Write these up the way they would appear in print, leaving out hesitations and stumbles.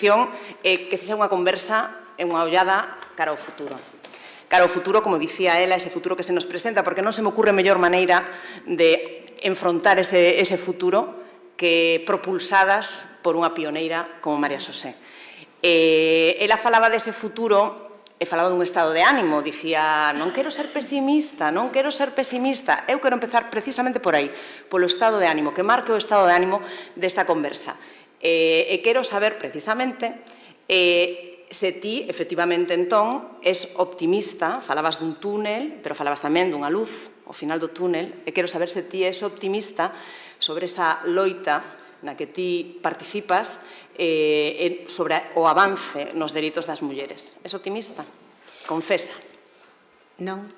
que sexa unha conversa e unha ollada cara ao futuro. Cara ao futuro, como dicía ela, ese futuro que se nos presenta, porque non se me ocurre mellor maneira de enfrontar ese futuro que propulsadas por unha pioneira como María Xosé. Ela falaba dese futuro e falaba dun estado de ánimo, dicía, non quero ser pesimista, non quero ser pesimista. Eu quero empezar precisamente por aí, polo estado de ánimo, que marque o estado de ánimo desta conversa. E quero saber, precisamente, se ti, efectivamente, entón, és optimista, falabas dun túnel, pero falabas tamén dunha luz ao final do túnel, e quero saber se ti és optimista sobre esa loita na que ti participas sobre o avance nos dereitos das mulleres. És optimista? Confesa. Non.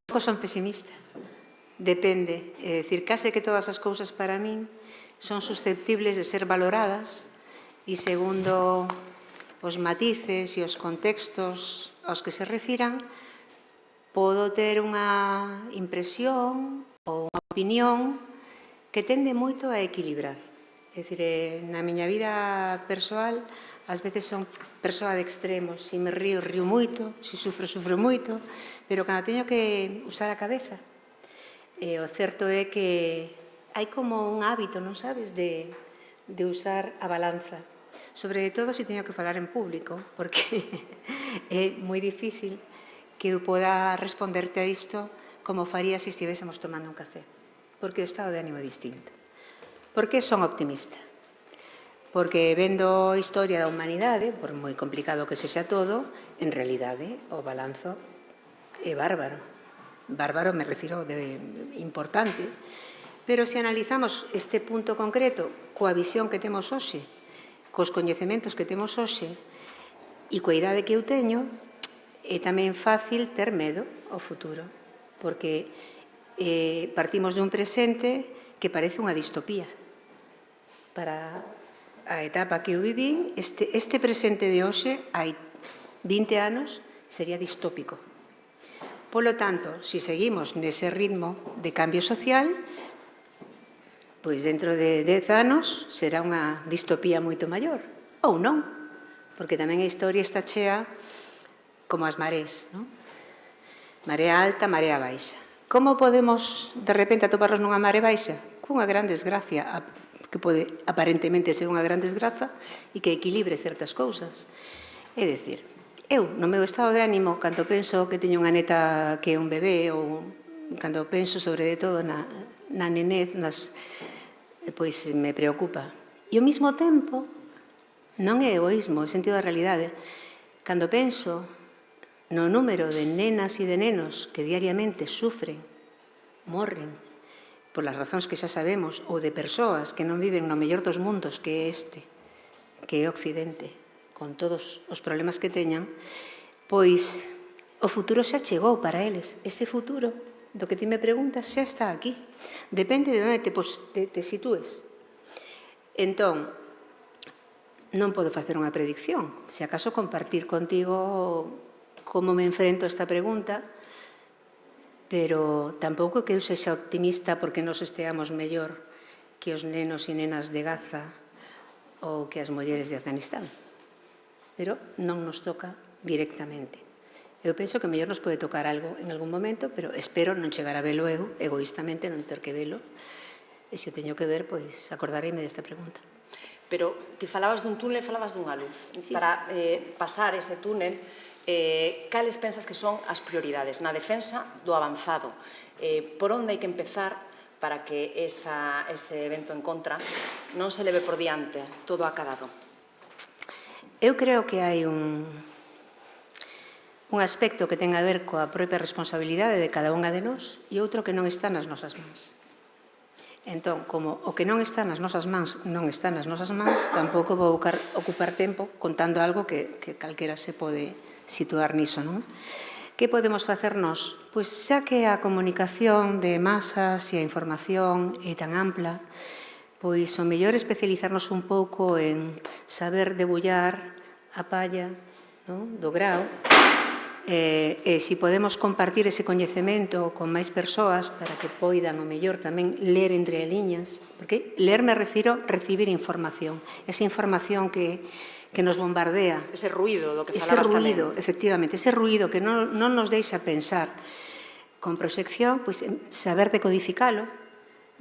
Non son pesimista. Depende. É dicir, case que todas as cousas para min son susceptibles de ser valoradas e segundo os matices e os contextos aos que se refiran, podo ter unha impresión ou unha opinión que tende moito a equilibrar. É dicir, na miña vida persoal, ás veces son persoa de extremos. Se me río, río moito, se sufro, sufro moito, pero cando teño que usar a cabeza, o certo é que hai como un hábito, non sabes, de usar a balanza. Sobre todo se teño que falar en público, porque é moi difícil que eu poda responderte a isto como faría se estivésemos tomando un café, porque o estado de ánimo é distinto. Por que son optimista? Porque vendo a historia da humanidade, por moi complicado que sexa todo, en realidade o balanzo é bárbaro. Bárbaro me refiro de importante. Pero se analizamos este punto concreto coa visión que temos hoxe, cos coñecementos que temos hoxe e coa idade que eu teño, é tamén fácil ter medo ao futuro, porque partimos dun presente que parece unha distopía. Para a etapa que eu vivín, este presente de hoxe, hai 20 anos, sería distópico. Polo tanto, se seguimos nese ritmo de cambio social, pois dentro de 10 anos será unha distopía moito maior. Ou non, porque tamén a historia está chea como as marés, non? Marea alta, marea baixa. Como podemos, de repente, atoparnos nunha marea baixa? Cunha gran desgracia, que pode aparentemente ser unha gran desgraza e que equilibre certas cousas. É dicir, eu, no meu estado de ánimo, cando penso que teño unha neta que é un bebé, ou cando penso sobre todo na nenez, pois me preocupa. E ao mesmo tempo, non é egoísmo, é sentido da realidade. Cando penso no número de nenas e de nenos que diariamente sufren, morren, polas razóns que xa sabemos, ou de persoas que non viven no mellor dos mundos que é este, que é Occidente, con todos os problemas que teñan, pois o futuro xa chegou para eles. Ese futuro do que ti me preguntas xa está aquí. Depende de onde te sitúes. Entón, non podo facer unha predicción. Se acaso compartir contigo como me enfrento a esta pregunta, pero tampouco que eu sexa optimista porque nos esteamos mellor que os nenos e nenas de Gaza ou que as mulleres de Afganistán. Pero non nos toca directamente. Eu penso que mellor nos pode tocar algo en algún momento, pero espero non chegar a velo eu, egoístamente non ter que velo, e se o teño que ver, pois acordareime desta pregunta. Pero ti falabas dun túnel e falabas dunha luz. Sí. Para pasar ese túnel, cales pensas que son as prioridades na defensa do avanzado? Por onde hai que empezar para que ese evento en contra non se leve por diante todo acadado? Eu creo que hai un aspecto que ten a ver coa propia responsabilidade de cada unha de nós e outro que non está nas nosas mans. Entón, como o que non está nas nosas mans non está nas nosas mans, tampouco vou ocupar tempo contando algo que calquera se pode situar niso, non? Que podemos facernos? Pois xa que a comunicación de masas e a información é tan ampla, pois o mellor especializarnos un pouco en saber debullar a palla do grao se podemos compartir ese coñecemento con máis persoas para que poidan, o mellor, tamén ler entre liñas, porque ler me refiro a recibir información, esa información que nos bombardea. Ese ruido do que Ese falabas tamén. ruido, efectivamente, ese ruido que non nos deixa pensar. Con proxección, pois, saber decodificalo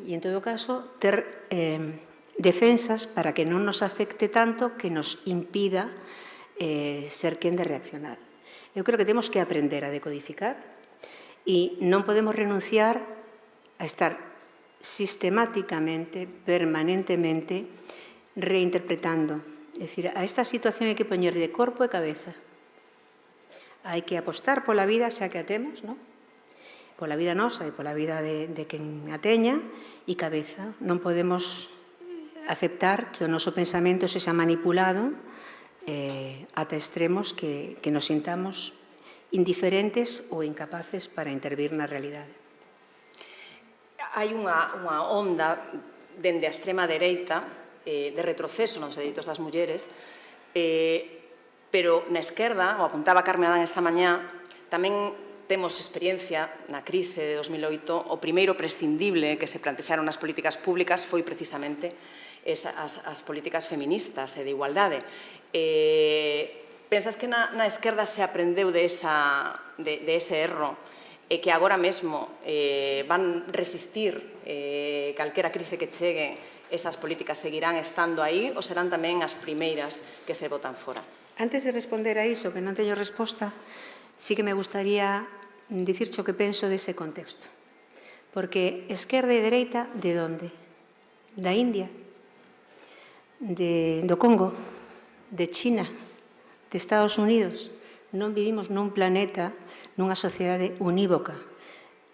e, en todo caso, ter defensas para que non nos afecte tanto que nos impida ser quen de reaccionar. Eu creo que temos que aprender a decodificar e non podemos renunciar a estar sistemáticamente, permanentemente, reinterpretando. É dicir, a esta situación hai que poñerlle corpo e cabeza. Hai que apostar pola vida, xa que a temos, non? Pola vida nosa e pola vida de quen a teña, e cabeza. Non podemos aceptar que o noso pensamento sexa manipulado ata extremos que nos sintamos indiferentes ou incapaces para intervir na realidade. Hai unha onda dende a extrema dereita de retroceso nos dereitos das mulleres, pero na esquerda, o apuntaba Carme Adán esta mañá, tamén temos experiencia na crise de 2008, o primeiro prescindible que se plantexaron nas políticas públicas foi precisamente as políticas feministas e de igualdade. Pensas que na esquerda se aprendeu de ese erro e que agora mesmo van resistir calquera crise que chegue, esas políticas seguirán estando aí ou serán tamén as primeiras que se botan fora? Antes de responder a iso, que non teño resposta, sí que me gustaría dicirche o que penso dese contexto. Porque esquerda e dereita, de onde? Da India? Do Congo? De China? De Estados Unidos? Non vivimos nun planeta, nunha sociedade unívoca.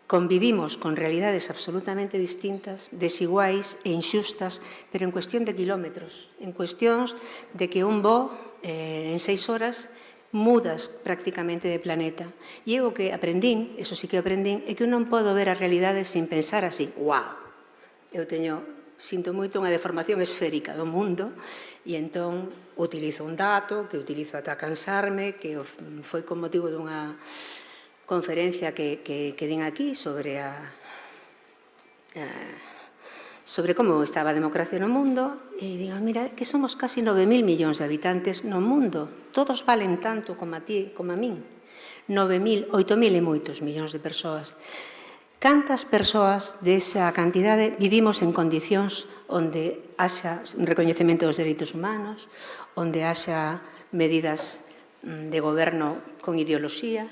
Convivimos con realidades absolutamente distintas, desiguais e inxustas, pero en cuestión de quilómetros, en cuestións de que un voo en 6 horas mudas prácticamente de planeta. E eu o que aprendín, eso sí que aprendín, é que eu non podo ver a realidade sin pensar así. Uau! Eu sinto moito unha deformación esférica do mundo e entón utilizo un dato que utilizo ata cansarme, que foi con motivo dunha conferencia que din aquí sobre como estaba a democracia no mundo e digo, mira, que somos casi 9.000 millóns de habitantes no mundo. Todos valen tanto como a ti, como a min. 9.000, 8.000 e moitos millóns de persoas. Cantas persoas desa cantidade vivimos en condicións onde haxa recoñecemento dos dereitos humanos, onde haxa medidas de goberno con ideoloxía?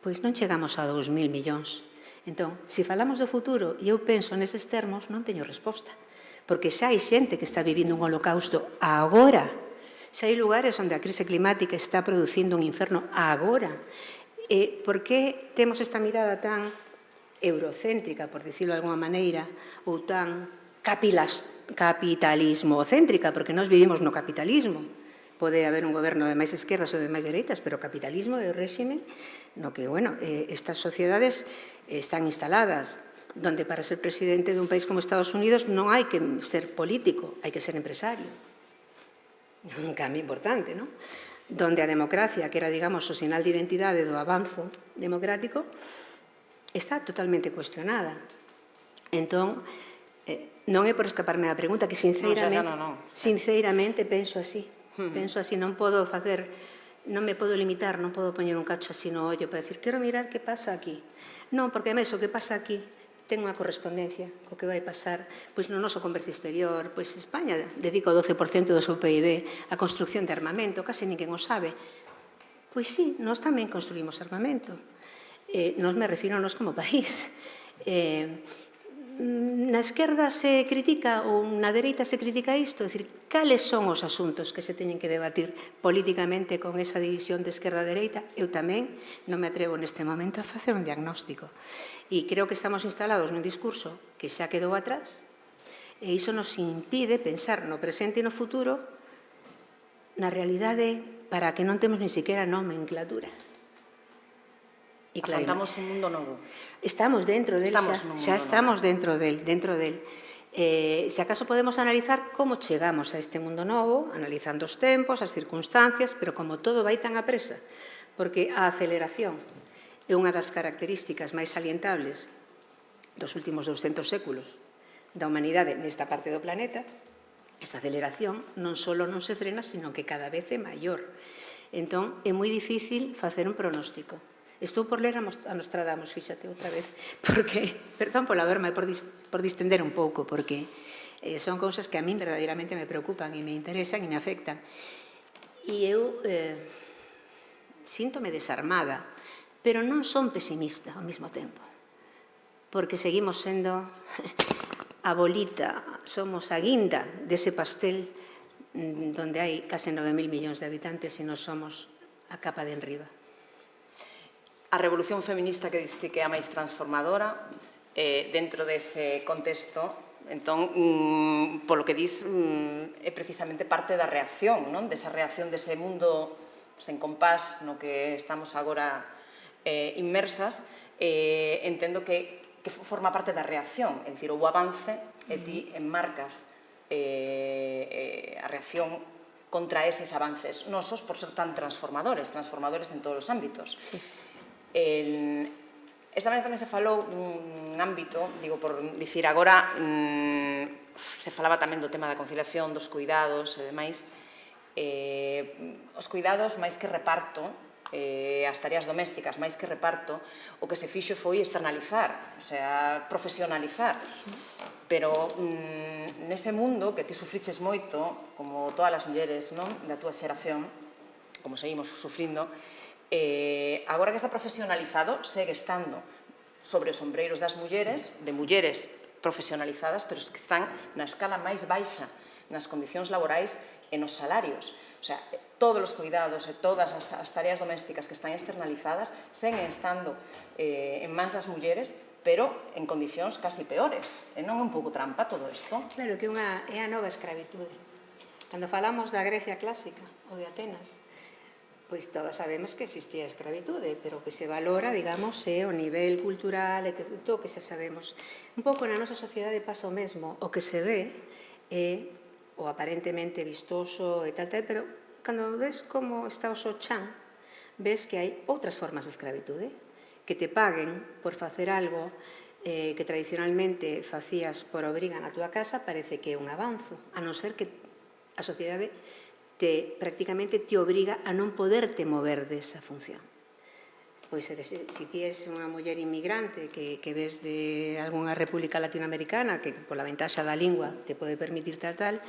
Pois non chegamos a 2.000 millóns. Entón, se falamos do futuro e eu penso neses termos, non teño resposta. Porque xa hai xente que está vivindo un holocausto agora. Xa hai lugares onde a crise climática está producindo un inferno agora. Por que temos esta mirada tan eurocéntrica, por dicirlo de alguma maneira, ou tan capitalismo-céntrica, porque nós vivimos no capitalismo. Pode haber un goberno de máis esquerdas ou de máis dereitas, pero o capitalismo é o réxime no que, bueno, estas sociedades están instaladas, donde para ser presidente dun país como Estados Unidos non hai que ser político, hai que ser empresario. Un cambio importante, non? Donde a democracia, que era, digamos, o sinal de identidade do avanzo democrático, está totalmente cuestionada. Entón, non é por escaparme da pregunta, que sinceramente penso así. Penso así, non podo facer, non me podo limitar, non podo poñer un cacho así no ollo para decir, quero mirar que pasa aquí. Non, porque ademais o que pasa aquí ten unha correspondencia co que vai pasar pois no noso comercio exterior. Pois España dedica o 12% do seu PIB a construcción de armamento, case ninguén o sabe. Pois sí, nós tamén construímos armamento. Nos me refiro a nós como país. Na esquerda se critica ou na dereita se critica isto, é dicir, cales son os asuntos que se teñen que debatir políticamente con esa división de esquerda-dereita? Eu tamén non me atrevo neste momento a facer un diagnóstico. E creo que estamos instalados nun discurso que xa quedou atrás e iso nos impide pensar no presente e no futuro na realidade para que non temos ni siquiera nomenclatura. Afrontamos un mundo novo. Estamos dentro del, xa estamos dentro del. Se acaso podemos analizar como chegamos a este mundo novo, analizando os tempos, as circunstancias, pero como todo vai tan apresa porque a aceleración é unha das características máis salientables dos últimos 200 séculos da humanidade nesta parte do planeta. Esta aceleración non só non se frena, sino que cada vez é maior. Entón, é moi difícil facer un pronóstico. Estou por ler a Nostradamus, fíxate outra vez, porque, perdón pola verma, por distender un pouco, porque son cousas que a min verdadeiramente me preocupan e me interesan e me afectan. E eu síntome desarmada, pero non son pesimista ao mesmo tempo, porque seguimos sendo a bolita, somos a guinda dese pastel donde hai case 9.000 millóns de habitantes e nos somos a capa de enriba. A revolución feminista que diste que é a máis transformadora, dentro dese contexto, entón, polo que dis, é precisamente parte da reacción, non? Desa reacción dese mundo sen compás no que estamos agora inmersas, entendo que forma parte da reacción, é dicir, houve avance e ti enmarcas a reacción contra eses avances nosos por ser tan transformadores en todos os ámbitos. Sí. Esta vez tamén se falou dun ámbito, digo, por dicir agora, se falaba tamén do tema da conciliación, dos cuidados e demais. Os cuidados, máis que reparto, as tareas domésticas, máis que reparto, o que se fixo foi externalizar, o sea, profesionalizar. Pero nese mundo que ti sufriches moito, como todas as mulleres da túa xeración, como seguimos sufrindo, agora que está profesionalizado, segue estando sobre os ombreiros das mulleres, de mulleres profesionalizadas, pero que están na escala máis baixa, nas condicións laborais e nos salarios. O sea, todos os cuidados e todas as tareas domésticas que están externalizadas seguen estando en mans das mulleres, pero en condicións casi peores. E non é un pouco trampa todo isto? Claro, que é a nova escravitude. Cando falamos da Grecia clásica ou de Atenas, pois todos sabemos que existía a escravitude, pero que se valora, digamos, é o nivel cultural, etc., que xa sabemos. Un pouco na nosa sociedade pasa o mesmo, o que se ve é o aparentemente vistoso e tal, pero cando ves como está o Sochan, ves que hai outras formas de escravitude, que te paguen por facer algo que tradicionalmente facías por obriga na túa casa, parece que é un avanzo, a non ser que a sociedade prácticamente te obriga a non poderte mover desa función. Pois se ti és unha muller inmigrante que ves de algunha república latinoamericana que pola ventaxa da lingua te pode permitir tal,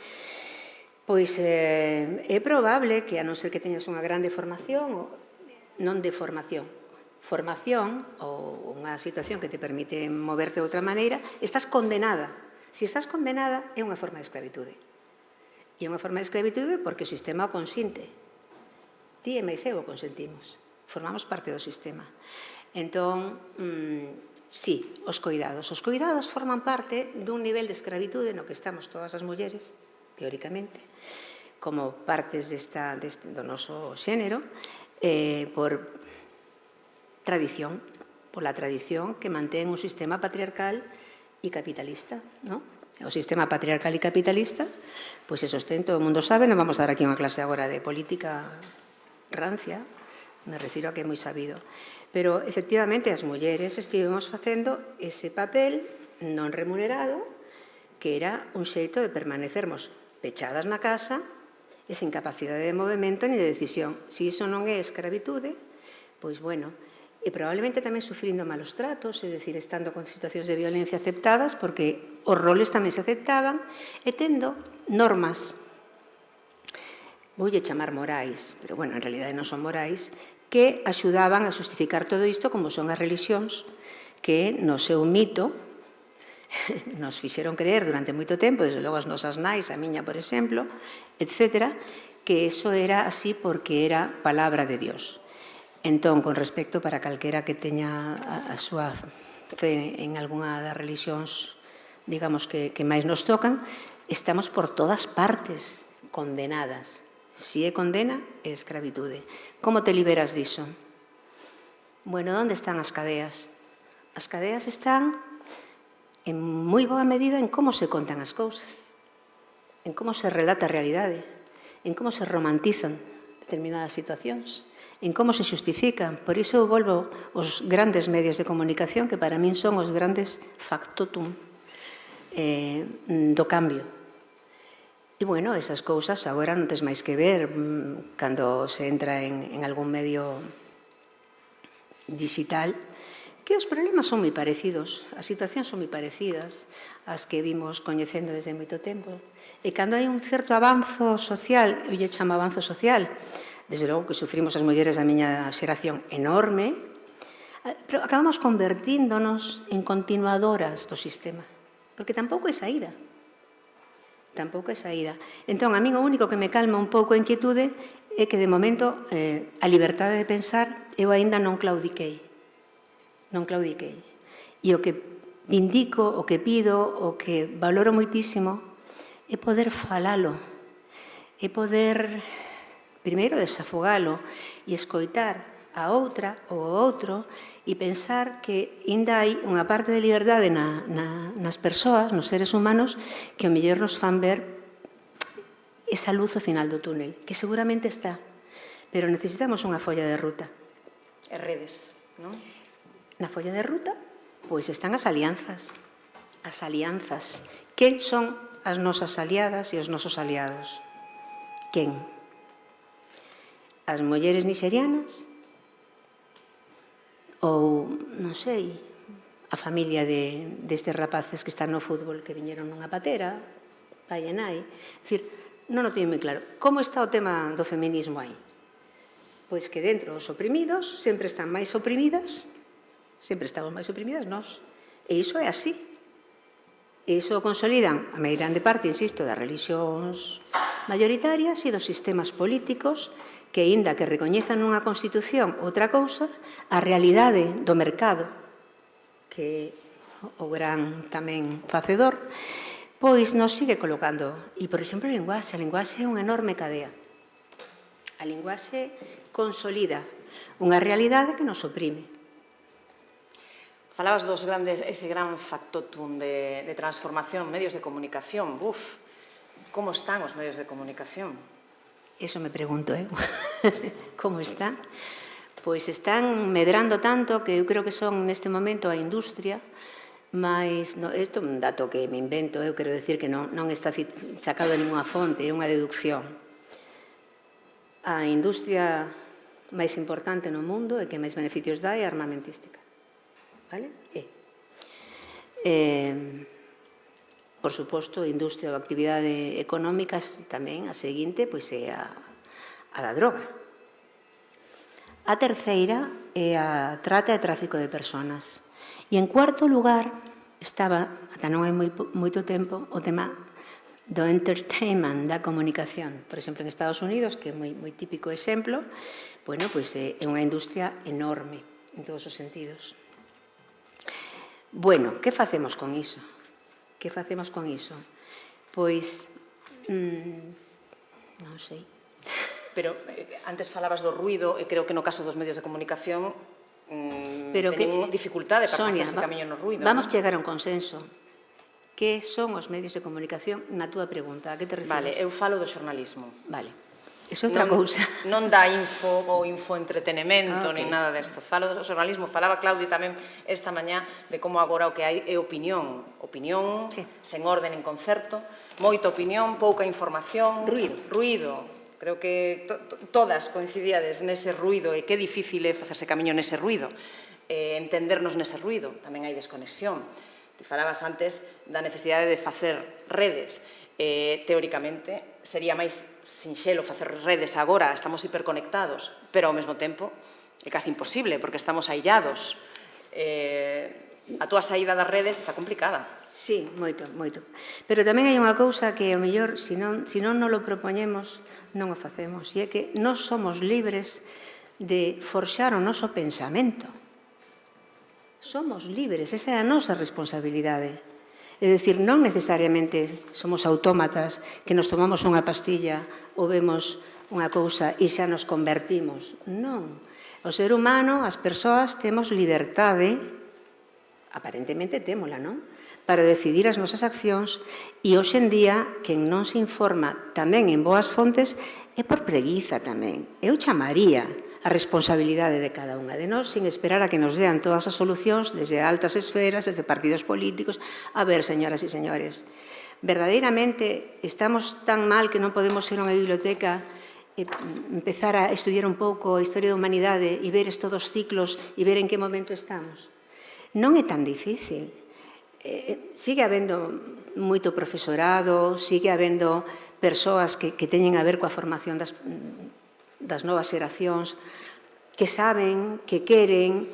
pois é probable que, a non ser que teñas unha grande formación, non de formación ou unha situación que te permite moverte de outra maneira, estás condenada. Se estás condenada, é unha forma de escravitude. E é unha forma de escravitude porque o sistema o consinte. Ti e máis eu o consentimos. Formamos parte do sistema. Entón, sí, os cuidados. Os cuidados forman parte dun nivel de escravitude no que estamos todas as mulleres, teóricamente, como partes do noso xénero, por tradición, pola tradición que mantén un sistema patriarcal e capitalista, non? O sistema patriarcal e capitalista, pois se sostén, todo o mundo sabe, non vamos a dar aquí unha clase agora de política rancia, me refiro a que é moi sabido. Pero, efectivamente, as mulleres estivemos facendo ese papel non remunerado, que era un xeito de permanecermos pechadas na casa e sin capacidade de movimento ni de decisión. Se iso non é escravitude, pois, bueno, e probablemente tamén sufrindo malos tratos, é dicir, estando con situacións de violencia aceptadas, porque os roles tamén se aceptaban, e tendo normas, voulle chamar morais, pero, bueno, en realidade non son morais, que axudaban a justificar todo isto, como son as religións, que no seu mito nos fixeron creer durante moito tempo, desde logo as nosas nais, a miña, por exemplo, etc., que eso era así porque era palabra de Dios. Entón, con respecto para calquera que teña a súa fe en algunha das religións, digamos, que máis nos tocan, estamos por todas partes condenadas. Si é condena, é escravitude. Como te liberas diso? Bueno, onde están as cadeas? As cadeas están en moi boa medida en como se contan as cousas, en como se relata a realidade, en como se romantizan determinadas situacións, en como se xustifican. Por iso eu volvo aos grandes medios de comunicación, que para min son os grandes factotum do cambio. E, bueno, esas cousas agora non tes máis que ver cando se entra en algún medio digital, que os problemas son moi parecidos, as situacións son moi parecidas ás que vimos coñecendo desde moito tempo. E cando hai un certo avanzo social, eu lle chamo avanzo social, desde logo que sufrimos as mulleres da miña xeración enorme, pero acabamos convertíndonos en continuadoras do sistema, porque tampouco é saída. Tampouco é saída. Entón, a min o único que me calma un pouco a inquietude é que, de momento, a liberdade de pensar, eu aínda non claudiquei. Non claudiquei. E o que vindico, o que pido, o que valoro moitísimo é poder falalo, é poder, primeiro, desafogalo e escoitar a outra ou o outro e pensar que ainda hai unha parte de liberdade nas persoas, nos seres humanos, que ao mellor nos fan ver esa luz ao final do túnel, que seguramente está, pero necesitamos unha folla de ruta. E redes, non? Na folla de ruta, pois están as alianzas. As alianzas. Quen son as nosas aliadas e os nosos aliados? Quen? As mulleres nixerianas? Ou, non sei, a familia destes rapaces que están no fútbol, que viñeron nunha patera, pai e nai? É dicir, non o teño moi claro. Como está o tema do feminismo aí? Pois que dentro os oprimidos sempre están máis oprimidas, sempre estamos máis oprimidas nós. E iso é así. E iso o consolidan a moi grande parte, insisto, das religións mayoritarias e dos sistemas políticos que, aínda que recoñezan nunha Constitución outra cousa, a realidade do mercado, que é o gran tamén facedor, pois nos sigue colocando. E, por exemplo, a linguaxe é unha enorme cadea. A linguaxe consolida unha realidade que nos oprime. Falabas dos grandes, ese gran factotum de transformación, medios de comunicación. Buf, como están os medios de comunicación? Eso me pregunto eu. Como están? Pois están medrando tanto que eu creo que son neste momento a industria máis... Isto é un dato que me invento, eu quero decir que non está sacado de ninguna fonte, é unha deducción. A industria máis importante no mundo e que máis beneficios dá é a armamentística. Vale? Por suposto, a industria ou actividade económica tamén, a seguinte, pois é a da droga. A terceira é a trata e tráfico de persoas. E en cuarto lugar estaba, ata non hai moito tempo, o tema do entertainment, da comunicación. Por exemplo, en Estados Unidos, que é moi típico exemplo, bueno, pois é unha industria enorme en todos os sentidos. Bueno, que facemos con iso? Que facemos con iso? Pois, non sei. Pero antes falabas do ruido, e creo que no caso dos medios de comunicación teñen dificultade para facerse camiño no ruido. Vamos chegar a un consenso. Que son os medios de comunicación na túa pregunta? A que te refires? Vale, eu falo do xornalismo. Vale. Iso é outra cousa. Non dá info ou infoentretenimento, nin nada desto. Falo do xornalismo. Falaba Claudia tamén esta mañá de como agora o que hai é opinión. Opinión, sen orden, en concerto. Moita opinión, pouca información. Ruido. Creo que todas coincidíades nese ruido e que difícil é facerse camiño nese ruido. Entendernos nese ruido. Tamén hai desconexión. Te falabas antes da necesidade de facer redes. Teóricamente, sería máis sinxelo facer redes agora, estamos hiperconectados, pero ao mesmo tempo é casi imposible, porque estamos aillados. A túa saída das redes está complicada. Sí, moito, moito. Pero tamén hai unha cousa que, ao mellor, se non nos lo propoñemos, non o facemos, e é que nós somos libres de forxar o noso pensamento. Somos libres, esa é a nosa responsabilidade. É dicir, non necesariamente somos autómatas que nos tomamos unha pastilla ou vemos unha cousa e xa nos convertimos. Non. O ser humano, as persoas, temos liberdade, aparentemente témola, non? para decidir as nosas accións e hoxe en día quen non se informa tamén en boas fontes é por preguiza tamén. Eu chamaría a responsabilidade de cada unha de nós sin esperar a que nos dean todas as solucións desde altas esferas, desde partidos políticos. A ver, señoras e señores, verdadeiramente estamos tan mal que non podemos ir a unha biblioteca e empezar a estudiar un pouco a historia da humanidade e ver estes dos ciclos e ver en que momento estamos. Non é tan difícil. Sigue habendo moito profesorado, sigue habendo persoas que teñen a ver coa formación das novas xeracións, que saben, que queren.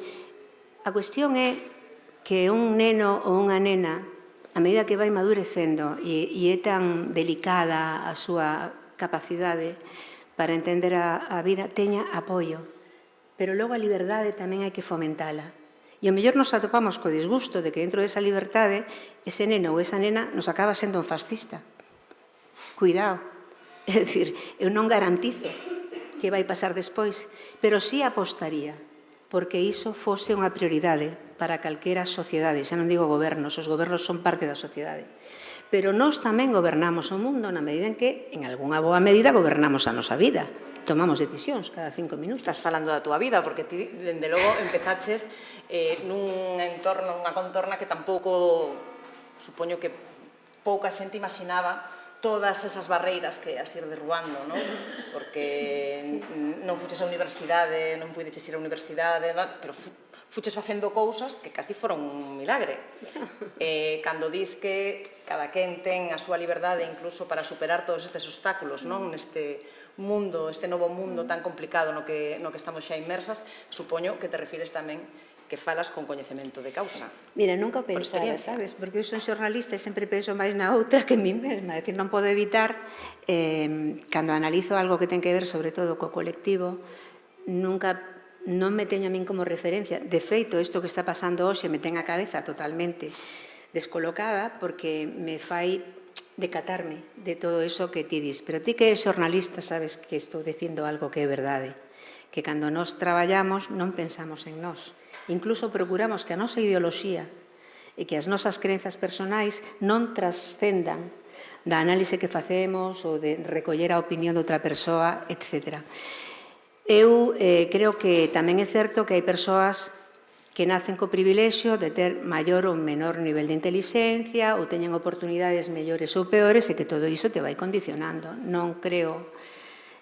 A cuestión é que un neno ou unha nena, a medida que vai madurecendo e é tan delicada a súa capacidade para entender a vida, teña apoio. Pero logo a liberdade tamén hai que fomentala. E ao mellor nos atopamos co disgusto de que dentro desa liberdade ese neno ou esa nena nos acaba sendo un fascista. Cuidado. É dicir, eu non garantizo que vai pasar despois, pero sí apostaría porque iso fose unha prioridade para calquera sociedade. Xa non digo gobernos, os gobernos son parte da sociedade. Pero nós tamén gobernamos o mundo na medida en que, en algunha boa medida, gobernamos a nosa vida. Tomamos decisións cada 5 minutos. Estás falando da túa vida, porque ti, dende logo, empezaches nun entorno, unha contorna que tampouco, supoño que pouca xente imaginaba todas esas barreiras que as ir derrubando, non? Porque non fuches á universidade, non puideches ir á universidade, pero fuches facendo cousas que casi foron un milagre. Cando dis que cada quen ten a súa liberdade incluso para superar todos estes obstáculos, non? Neste mundo, este novo mundo tan complicado no que estamos xa inmersas, supoño que te refires tamén que falas con coñecemento de causa. Mira, nunca o pensara, sabes? Porque eu son xornalista e sempre penso máis na outra que en mí mesma. É dicir, non podo evitar, cando analizo algo que ten que ver, sobre todo, co colectivo, nunca non me teño a min como referencia. De feito, isto que está pasando hoxe me ten a cabeza totalmente descolocada porque me fai decatarme de todo iso que ti dis. Pero ti que é xornalista sabes que estou dicindo algo que é verdade. Que cando nós traballamos non pensamos en nós. Incluso procuramos que a nosa ideoloxía e que as nosas crenzas personais non trascendan da análise que facemos ou de recoller a opinión de outra persoa, etc. Eu creo que tamén é certo que hai persoas que nacen co privilexio de ter maior ou menor nivel de inteligencia ou teñen oportunidades mellores ou peores e que todo iso te vai condicionando. Non creo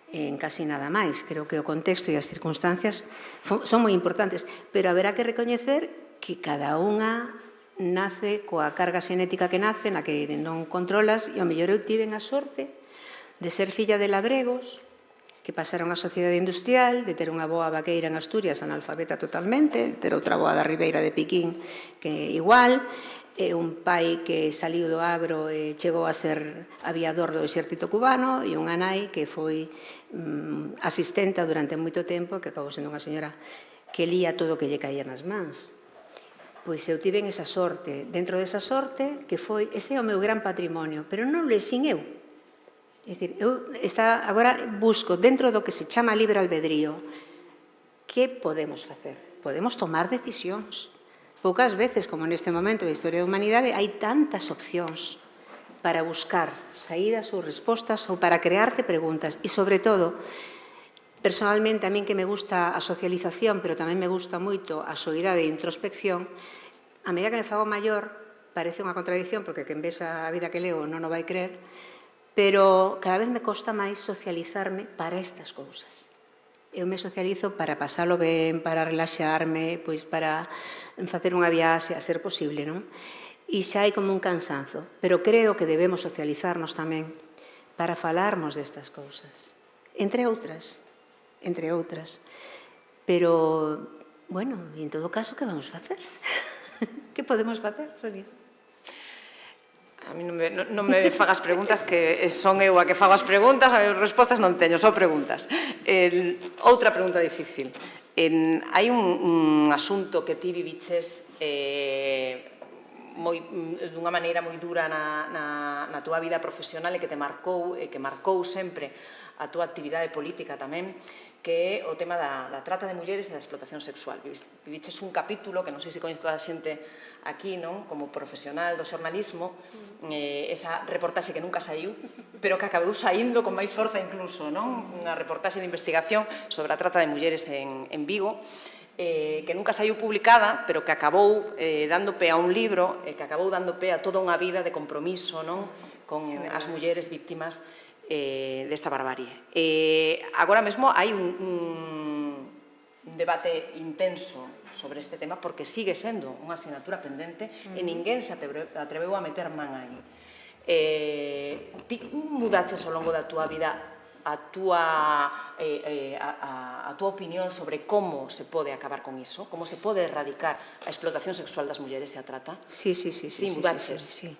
en casi nada máis. Creo que o contexto e as circunstancias son moi importantes, pero haberá que recoñecer que cada unha nace coa carga xenética que nace, na que non controlas, e ao mellor eu tiven a sorte de ser filla de labregos que pasaron a sociedade industrial, de ter unha boa vaqueira en Asturias, analfabeta totalmente, de ter outra boa da Ribeira de Piquín, que igual, un pai que saliu do agro e chegou a ser aviador do exército cubano e unha nai que foi asistenta durante moito tempo que acabou sendo unha señora que lía todo o que lle caía nas mans. Pois eu tiven esa sorte, dentro desa sorte que foi, ese é o meu gran patrimonio, pero non o lexín eu. É dicir, eu agora busco dentro do que se chama libre albedrío que podemos facer? Podemos tomar decisións. Poucas veces, como neste momento da historia da humanidade, hai tantas opcións para buscar saídas ou respostas ou para crearte preguntas. E, sobre todo, personalmente, a min que me gusta a socialización, pero tamén me gusta moito a soidade e a introspección, a medida que me fago maior, parece unha contradicción, porque quen vexa a vida que leo non o vai creer, pero cada vez me costa máis socializarme para estas cousas. Eu me socializo para pasalo ben, para relaxarme, pois para facer unha viaxe, a ser posible, non? E xa hai como un cansanzo, pero creo que debemos socializarnos tamén para falarmos destas cousas. Entre outras. Pero, bueno, en todo caso, que vamos facer? Que podemos facer, Sonia? A mí non me fagas preguntas, que son eu a que fago as preguntas, as respostas non teño, só preguntas. Outra pregunta difícil. Hai un asunto que ti viviches dunha maneira moi dura na túa vida profesional e que te marcou sempre a túa actividade política tamén, que é o tema da trata de mulleres e da explotación sexual. Viviches un capítulo que non sei se coñece toda a xente aquí, como profesional do xornalismo, esa reportaxe que nunca saiu, pero que acabou saindo con máis forza incluso, unha reportaxe de investigación sobre a trata de mulleres en Vigo, que nunca saiu publicada, pero que acabou dando pé a un libro, que acabou dando pé a toda unha vida de compromiso con as mulleres víctimas desta barbarie. Agora mesmo hai un debate intenso sobre este tema porque sigue sendo unha asignatura pendente e ninguén se atreveu a meter man aí. Ti mudaches ao longo da túa vida a túa opinión sobre como se pode acabar con iso, como se pode erradicar a explotación sexual das mulleres e a trata? Sí. Mudaches.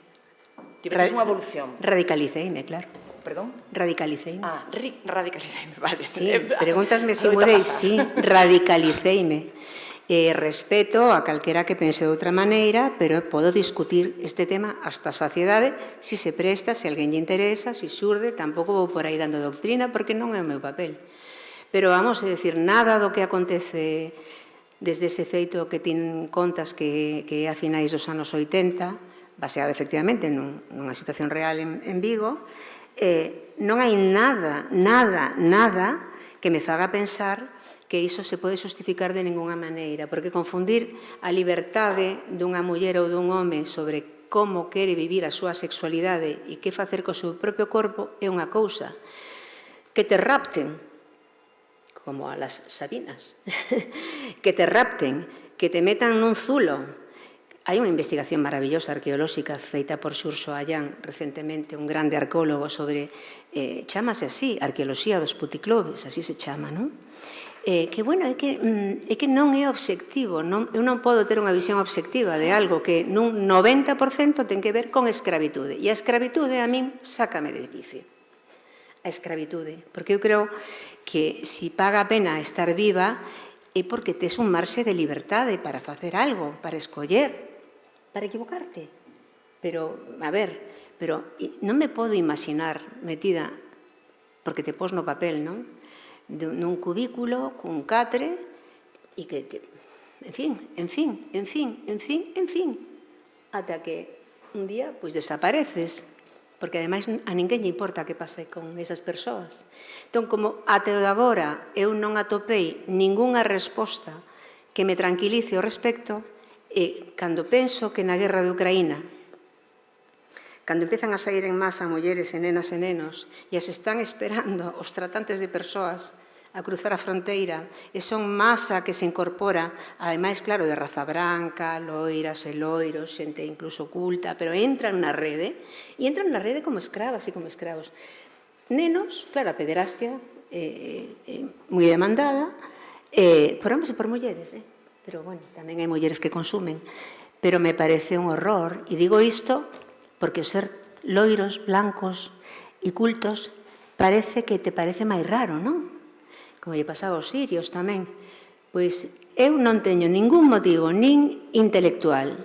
Tiveches unha evolución. Radicaliceime, claro. Perdón? Radicaliceime. Radicaliceime, vale. Sí, pregúntasme se mudei, sí, radicaliceime. Respeto a calquera que pense de outra maneira, pero podo discutir este tema hasta saciedade, se se presta, se alguén lle interesa, se xurde, tampouco vou por aí dando doctrina, porque non é o meu papel. Pero vamos a decir, nada do que acontece desde ese feito que tin contas que é a finais dos anos 80, baseado efectivamente nunha situación real en Vigo, non hai nada que me faga pensar que iso se pode justificar de ninguna maneira, porque confundir a liberdade dunha muller ou dun home sobre como quere vivir a súa sexualidade e que facer co seu propio corpo é unha cousa. Que te rapten, como a las Sabinas, que te rapten, que te metan nun zulo. Hai unha investigación maravillosa arqueolóxica feita por Xurxo Allán recentemente, un grande arqueólogo sobre, chamase así, arqueoloxía dos puticlubes, así se chama, non? Que, bueno, é que non é obxectivo, eu non podo ter unha visión obxectiva de algo que nun 90% ten que ver con escravitude. E a escravitude a min sácame de vicio. A escravitude, porque eu creo que se paga a pena estar viva é porque tes un marxe de liberdade para facer algo, para escoller, para equivocarte. Pero, a ver, non me podo imaginar metida, porque te pos no papel, non? Nun cubículo, cun catre, e que, en fin, ata que un día, pois, desapareces, porque ademais a ninguén lle importa que pase con esas persoas. Entón, como até o de agora eu non atopei ningunha resposta que me tranquilice ao respecto, e cando penso que na guerra de Ucraína, cando empezan a sair en masa mulleres e nenas e nenos e as están esperando os tratantes de persoas a cruzar a fronteira e son masa que se incorpora, ademais, claro, de raza branca, loiras e loiros, xente incluso oculta, pero entran na rede como escravas e como escravos. Nenos, claro, a pederastia moi demandada, por homes e por mulleres, pero, bueno, tamén hai mulleres que consumen, pero me parece un horror, e digo isto porque o ser loiros, blancos e cultos parece que te parece máis raro, non? Como lle pasaba aos sirios tamén. Pois eu non teño ningún motivo, nin intelectual,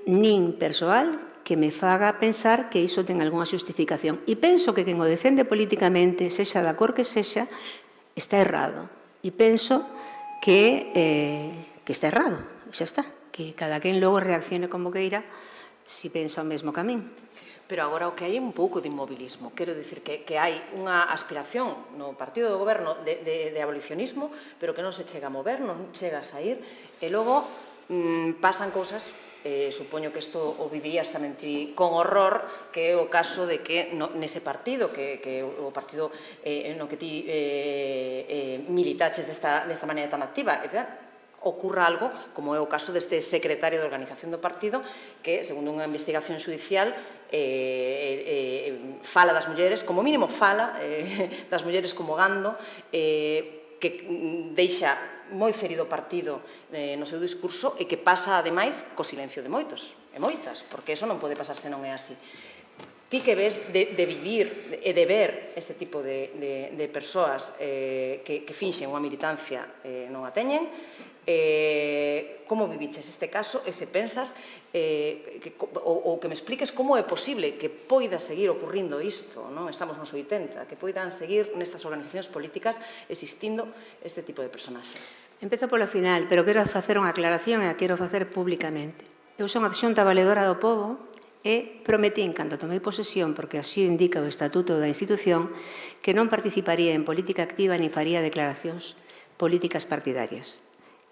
nin persoal, que me faga pensar que iso ten algunha justificación. E penso que quen o defende políticamente, sexa da cor que sexa, está errado. E penso que está errado, xa está. Que cada quen logo reaccione como queira, si pensa o mesmo que a min. Pero agora o que hai é un pouco de inmobilismo. Quero dicir que hai unha aspiración no partido do goberno de abolicionismo, pero que non se chega a mover, non chega a sair, e logo pasan cousas, supoño que isto o vivirías tamén ti con horror, que é o caso de que nese partido, que é o partido no que ti militaches desta maneira tan activa, ocurra algo, como é o caso deste secretario de organización do partido, que, segundo unha investigación xudicial, fala das mulleres, como mínimo fala das mulleres como gando, que deixa moi ferido o partido no seu discurso e que pasa, ademais, co silencio de moitos e moitas, porque eso non pode pasar se non é así. Ti que ves de vivir e de ver este tipo de persoas que finxen unha militancia non a teñen, como viviches este caso e se pensas ou que me expliques como é posible que poida seguir ocurrindo isto, non? Estamos nos 80, que poidan seguir nestas organizacións políticas existindo este tipo de personaxes. Empezo polo final, pero quero facer unha aclaración e a quero facer públicamente. Eu son adxunta valedora do pobo e prometín, cando tomei posesión, porque así indica o estatuto da institución, que non participaría en política activa ni faría declaracións políticas partidarias.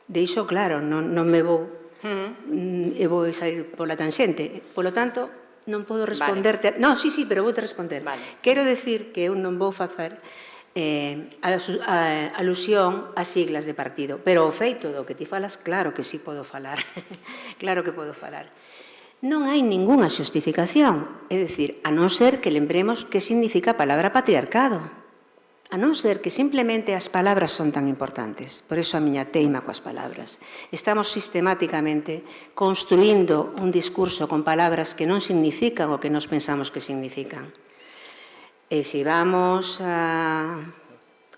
Deixo claro, non me vou e vou sair pola tanxente. Polo tanto, non podo responderte... Non, sí, pero vou te responder. Quero decir que eu non vou facer alusión ás siglas de partido, pero o feito do que ti falas, claro que sí podo falar. Claro que podo falar. Non hai ningunha xustificación, é dicir, a non ser que lembremos que significa a palabra patriarcado. A non ser que simplemente as palabras son tan importantes. Por iso a miña teima coas palabras. Estamos sistemáticamente construindo un discurso con palabras que non significan o que nos pensamos que significan. E se vamos a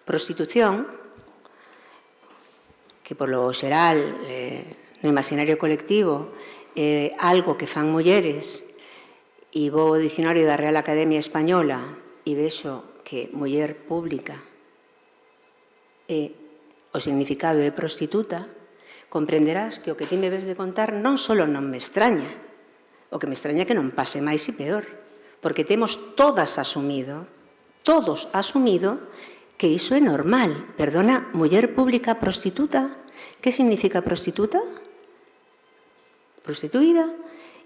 prostitución, que polo xeral no imaginario colectivo é algo que fan mulleres, e vou ao dicionario da Real Academia Española e vexo que muller pública e o significado é prostituta, comprenderás que o que ti me ves de contar non só non me extraña, o que me extraña é que non pase máis e peor, porque temos todos asumido que iso é normal. Perdona, muller pública prostituta? Que significa prostituta? Prostituída?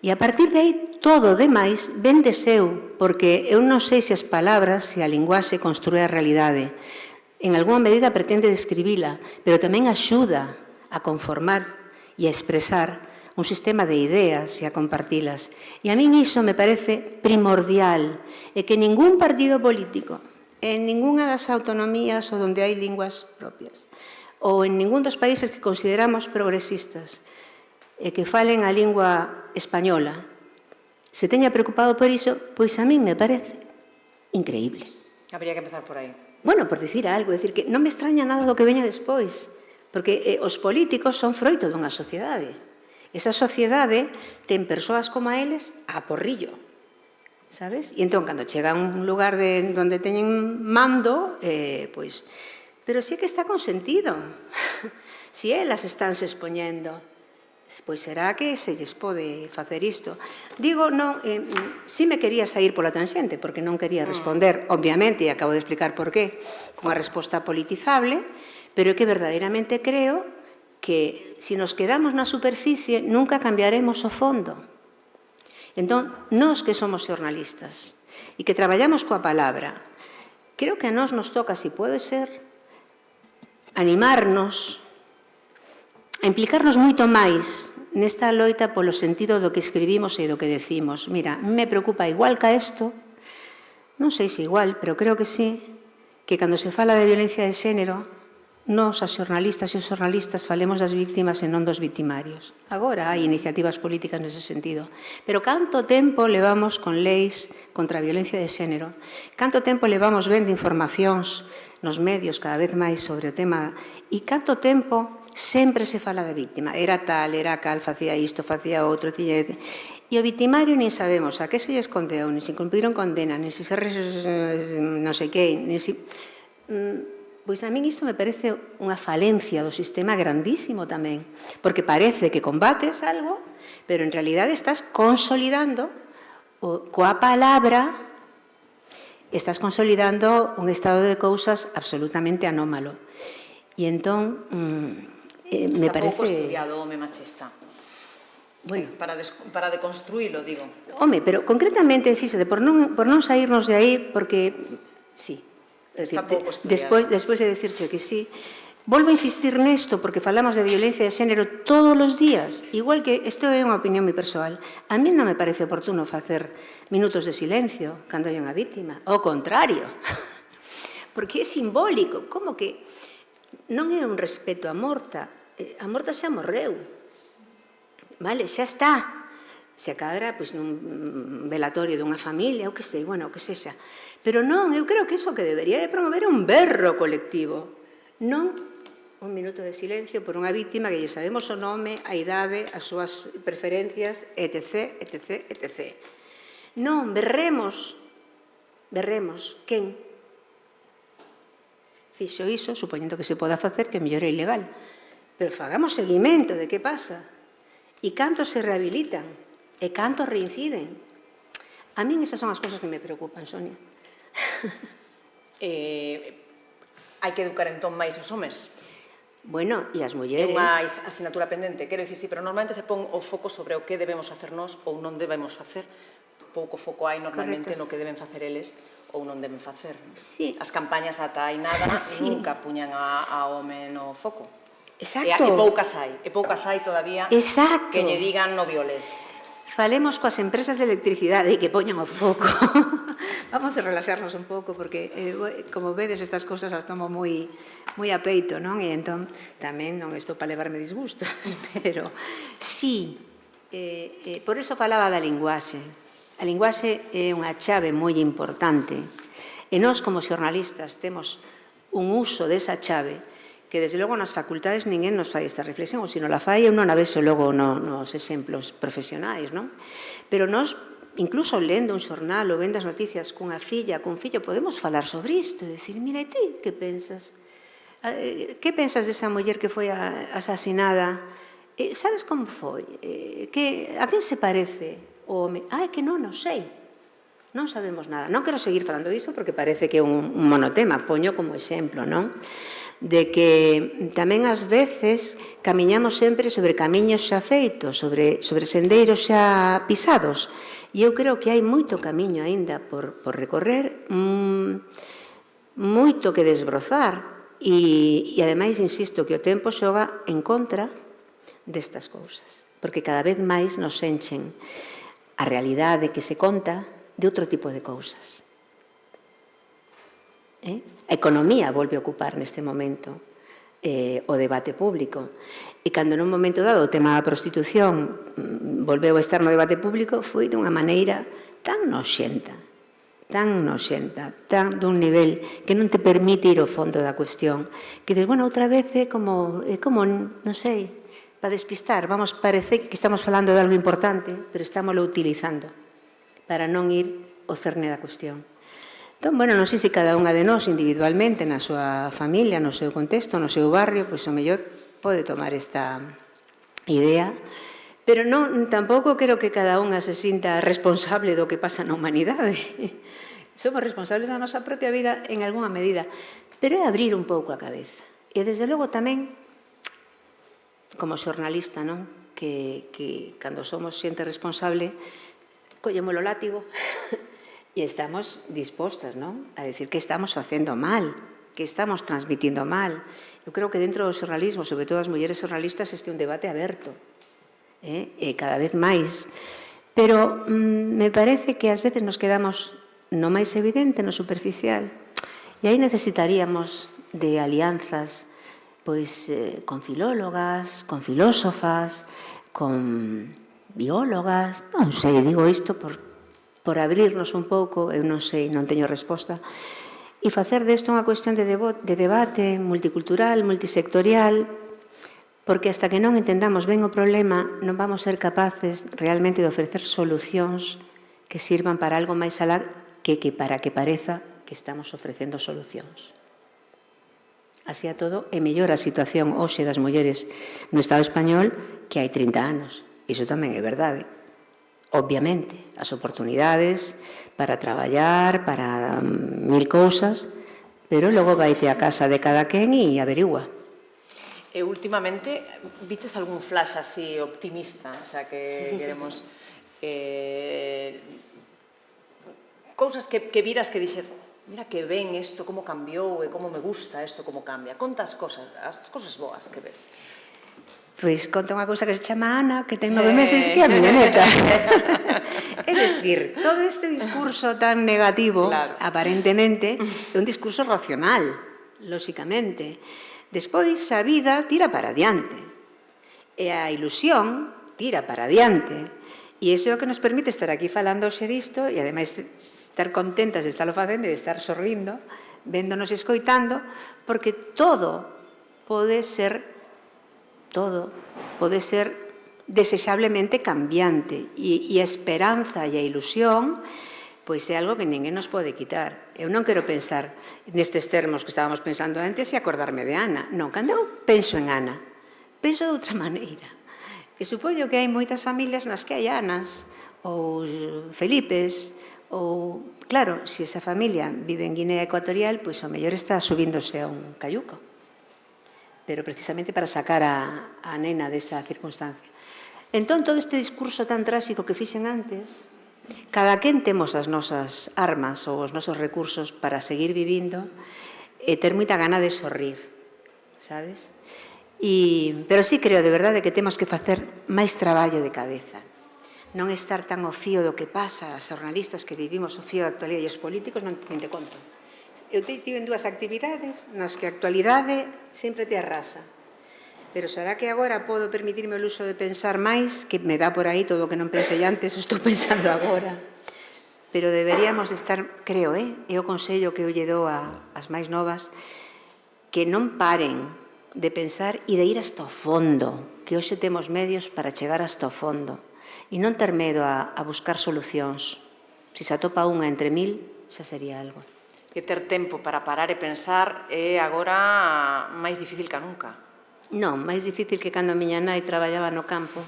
E a partir de aí, todo o demais ven de seu, porque eu non sei se as palabras, se a linguaxe construe a realidade. En algunha medida pretende describila, pero tamén axuda a conformar e a expresar un sistema de ideas e a compartilas. E a min iso me parece primordial, e que ningún partido político, en ninguna das autonomías ou onde hai linguas propias, ou en ningún dos países que consideramos progresistas, e que falen a lingua española, se teña preocupado por iso, pois a min me parece increíble. Habría que empezar por aí. Bueno, por dicir algo, decir que non me extraña nada do que veña despois, porque os políticos son froito dunha sociedade. Esa sociedade ten persoas como a eles a porrillo, sabes? E entón, cando chega a un lugar onde teñen mando, pois... Pero sí que está consentido. Si elas están se expoñendo, pois será que se lles pode facer isto. Digo, non, si me quería sair pola tanxente, porque non quería responder, obviamente, e acabo de explicar por qué, unha resposta politizable, pero é que verdadeiramente creo que se nos quedamos na superficie nunca cambiaremos o fondo. Entón, nós que somos xornalistas e que traballamos coa palabra, creo que a nós nos toca, se pode ser, animarnos a implicarnos moito máis nesta loita polo sentido do que escribimos e do que decimos. Mira, me preocupa igual que a isto, non sei se igual, pero creo que sí, que cando se fala de violencia de xénero, nós, as xornalistas e os xornalistas, falemos das víctimas e non dos victimarios. Agora hai iniciativas políticas nese sentido. Pero canto tempo levamos con leis contra a violencia de xénero? Canto tempo levamos vendo informacións nos medios cada vez máis sobre o tema? E canto tempo sempre se fala da víctima? Era tal, era cal, facía isto, facía outro, tiña... E o victimario nin sabemos a que se lles condeou, nin se cumpriron condena, nin se non sei que, nin se... Pois a min isto me parece unha falencia do sistema grandísimo tamén, porque parece que combates algo, pero en realidade estás consolidando coa palabra, estás consolidando un estado de cousas absolutamente anómalo. E entón, me parece... Está pouco estudiado o home machista. Bueno, para deconstruílo, digo. Home, pero concretamente, fíxate, por non saírnos de aí, porque, sí, está pouco estudiado. Despois de decirche que sí, volvo a insistir nesto, porque falamos de violencia de xénero todos os días, igual que, isto é unha opinión moi persoal, a mí non me parece oportuno facer minutos de silencio cando hai unha víctima, ao contrario, porque é simbólico, como que non é un respeto a morta xa morreu, vale, xa está. Se acadra, pois, nun velatorio dunha familia, ou que sei, bueno, o que sexa. Pero non, eu creo que iso que debería de promover é un berro colectivo, non un minuto de silencio por unha víctima que lle sabemos o nome, a idade, as súas preferencias, etc, etc, etc. Non, berremos quen fixo iso, supoñendo que se poda facer, que mellor é ilegal. Pero fagamos seguimento de que pasa. E cantos se rehabilitan, e cantos reinciden. A min esas son as cousas que me preocupan, Sonia. Hai que educar entón máis os homes. Bueno, e as É mulleres... unha asignatura pendente, quero dicir, sí, pero normalmente se pon o foco sobre o que debemos facer nós ou non debemos facer. Pouco foco hai normalmente no que deben facer eles ou non deben facer. Sí. As campañas ata hai nada Sí. nunca puñan a home no foco. Exacto. E poucas hai todavía Exacto. que lle digan no violes. Falemos coas empresas de electricidade e que poñan o foco. Vamos a relaxarnos un pouco, porque, como vedes, estas cousas as tomo moi a peito, non? E entón, tamén non estou para levarme disgustos, pero sí, por iso falaba da linguaxe. A linguaxe é unha chave moi importante. E nós, como xornalistas, temos un uso desa chave que, desde logo, nas facultades ninguén nos fai esta reflexión, ou se non la fai, eu non a vexo logo nos exemplos profesionais, non? Pero nós, incluso lendo un xornal ou vendo as noticias cunha filla, cun fillo, podemos falar sobre isto, e dicir, mira, e ti, que pensas? Que pensas desa muller que foi asasinada? Sabes como foi? A quen se parece o home? É que non sei. Non sabemos nada. Non quero seguir falando disto porque parece que é un monotema, poño como exemplo, non? De que tamén ás veces camiñamos sempre sobre camiños xa feitos, sobre sendeiros xa pisados. E eu creo que hai moito camiño aínda por recorrer, moito que desbrozar, e ademais, insisto, que o tempo xoga en contra destas cousas, porque cada vez máis nos enchen a realidade que se conta de outro tipo de cousas. A economía volve a ocupar neste momento o debate público. E cando nun momento dado o tema da prostitución volveu a estar no debate público, foi dunha maneira tan noxenta, tan dun nivel que non te permite ir ao fondo da cuestión, que dices, bueno, outra vez é como, non sei, para despistar, vamos, parece que estamos falando de algo importante, pero estámoslo utilizando para non ir ao cerne da cuestión. Entón, bueno, non sei se cada unha de nós individualmente, na súa familia, no seu contexto, no seu barrio, pois o mellor pode tomar esta idea, pero non, tampouco creo que cada unha se sinta responsable do que pasa na humanidade. Somos responsables da nosa propia vida en algunha medida, pero é abrir un pouco a cabeza. E, desde logo, tamén, como xornalista, non? Que cando somos xente responsable, collemos o látigo e estamos dispostas, non? A decir que estamos facendo mal, que estamos transmitindo mal. Eu creo que dentro do xornalismo, sobre todo as mulleres xornalistas, este é un debate aberto, e cada vez máis. Pero me parece que ás veces nos quedamos no máis evidente, no superficial, e aí necesitaríamos de alianzas, pois, con filólogas, con filósofas, con biólogas, non sei, digo isto por abrirnos un pouco, eu non sei, non teño resposta, e facer desto unha cuestión de debate multicultural, multisectorial, porque hasta que non entendamos ben o problema non vamos ser capaces realmente de ofrecer solucións que sirvan para algo máis alá que para que pareza que estamos ofrecendo solucións. Así a todo, é mellor a situación hoxe das mulleres no Estado español que hai 30 anos. Iso tamén é verdade. Obviamente, as oportunidades para traballar, para mil cousas, pero logo vaite a casa de cada quen e averigua. E últimamente, viches algún flash así optimista, xa que queremos... cousas que viras que dixer, mira que ben isto, como cambiou e como me gusta isto, como cambia. Conta as cousas boas que ves. Pois conta unha cousa que se chama Ana, que ten 9 meses, que é a miña neta. É dicir, todo este discurso tan negativo, aparentemente, é un discurso racional, lóxicamente. Despois, a vida tira para adiante. E a ilusión tira para adiante. E iso é o que nos permite estar aquí falando xe disto e, ademais, estar contentas de estarlo facendo e de estar sorrindo, véndonos e escoitando, porque todo pode ser todo, pode ser desexablemente cambiante e a esperanza e a ilusión pois é algo que ninguén nos pode quitar. Eu non quero pensar nestes termos que estábamos pensando antes e acordarme de Ana. Non, cando eu penso en Ana, penso de outra maneira. E supoño que hai moitas familias nas que hai Anas ou Felipes ou, claro, se esa familia vive en Guinea Ecuatorial, pois o mellor está subíndose a un cayuco. Pero precisamente para sacar a nena desa circunstancia. Entón, todo este discurso tan tráxico que fixen antes, cada quen temos as nosas armas ou os nosos recursos para seguir vivindo e ter moita gana de sorrir, sabes? Pero sí creo de verdade que temos que facer máis traballo de cabeza. Non estar tan ao fío do que pasa, as xornalistas que vivimos o fío da actualidade e os políticos non te conto. Eu tive en dúas actividades nas que a actualidade sempre te arrasa. Pero será que agora podo permitirme o luxo de pensar máis, que me dá por aí todo o que non pensei antes, estou pensando agora. Pero deberíamos estar, creo, é o consello que eu lle dou ás máis novas, que non paren de pensar e de ir hasta o fondo, que hoxe temos medios para chegar hasta o fondo. E non ter medo a buscar solucións. Se se atopa unha entre 1000, xa sería algo. Que ter tempo para parar e pensar é agora máis difícil que nunca. Non, máis difícil que cando a miña nai traballaba no campo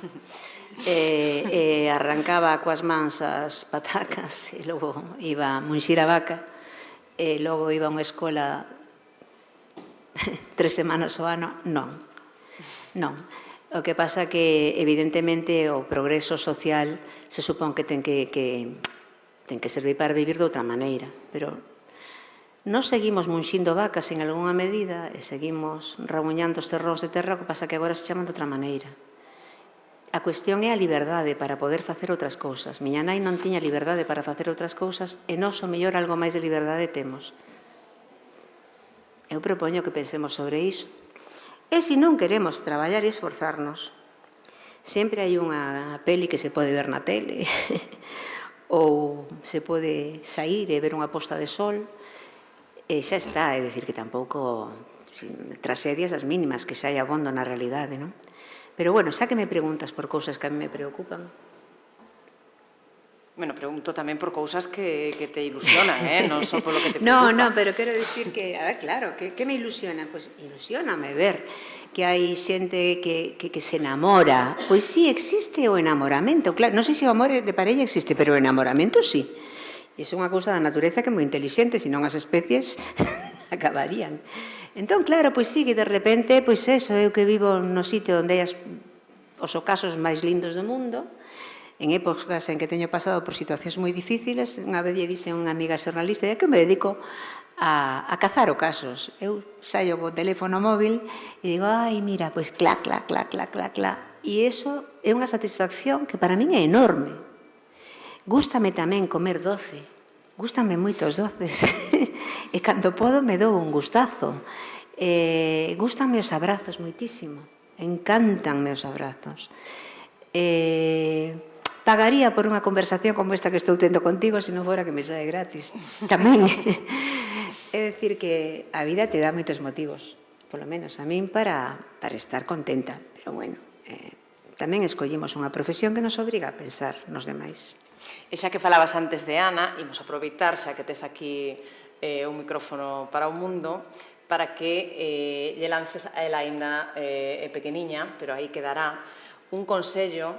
e arrancaba coas mans as patacas e logo iba a munxir a vaca e logo iba a unha escola 3 semanas ao ano. Non. O que pasa que, evidentemente, o progreso social se supón que ten que servir para vivir de outra maneira, pero nos seguimos munxindo vacas en algunha medida e seguimos rabuñando os terróns de terra, o que pasa que agora se chaman de outra maneira. A cuestión é a liberdade para poder facer outras cousas. Miña nai non tiña liberdade para facer outras cousas e nós, o mellor, algo máis de liberdade temos. Eu propoño que pensemos sobre iso. E se non queremos traballar e esforzarnos, sempre hai unha peli que se pode ver na tele ou se pode sair e ver unha posta de sol. E xa está, é dicir que tampouco tragedias as mínimas, que xa hai abondo na realidade, non? Pero, bueno, xa que me preguntas por cousas que a mí me preocupan. Bueno, pregunto tamén por cousas que te ilusionan, non só polo que te Non, preocupa. pero quero dicir que, a ver, claro, que me ilusiona? Pois ilusioname ver que hai xente que se enamora. Pois sí, existe o enamoramento, claro, non sei se o amor de parella existe, pero o enamoramento sí. E é unha cousa da natureza que é moi inteligente, senón as especies acabarían. Entón, claro, pois sí, que de repente, pois eso, eu que vivo no sitio onde hai os ocasos máis lindos do mundo, en épocas en que teño pasado por situacións moi difíciles, unha vez lle dixe a unha amiga xornalista que me dedico a cazar ocasos. Eu saio co teléfono móvil e digo, ai, mira, pois clac, clac, clac, clac, clac, clac. E iso é unha satisfacción que para min é enorme. Gústame tamén comer doce, gústame moito os doces, e cando podo me dou un gustazo. Gústanme os abrazos moitísimo, encántanme os abrazos. Pagaría por unha conversación como esta que estou tendo contigo se non fora que me sae gratis. Tamén. É dicir que a vida te dá moitos motivos, polo menos a min, para estar contenta. Pero, bueno, tamén escollimos unha profesión que nos obriga a pensar nos demais. E xa que falabas antes de Ana, imos aproveitar, xa que tes aquí un micrófono para o mundo, para que lle lances a ela aínda pequeniña, pero aí quedará, un consello,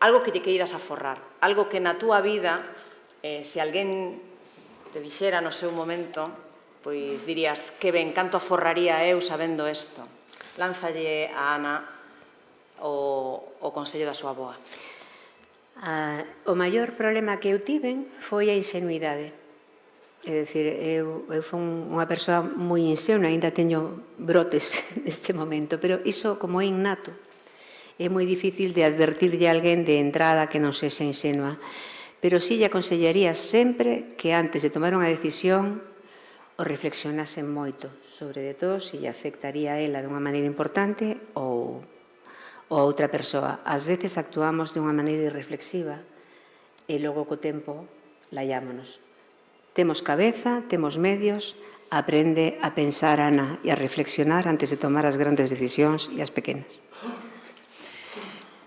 algo que lle queiras aforrar, algo que na túa vida, se alguén te dixera no seu momento, pois dirías, que ben, canto aforraría eu sabendo isto. Lánzalle a Ana o consello da súa avoa. O maior problema que eu tiven foi a ingenuidade. É dicir, eu fui unha persoa moi inxenua, ainda teño brotes neste momento, pero iso como é innato. É moi difícil de advertirlle a alguén de entrada que non sexa inxenua. Pero sí lle aconsellaría sempre que antes de tomar unha decisión o reflexionase moito, sobre de todo se lle afectaría a ela de unha maneira importante ou a outra persoa. Ás veces actuamos de unha maneira irreflexiva e logo co tempo laiámonos. Temos cabeza, temos medios, Aprende a pensar, Ana, e a reflexionar antes de tomar as grandes decisións e as pequenas.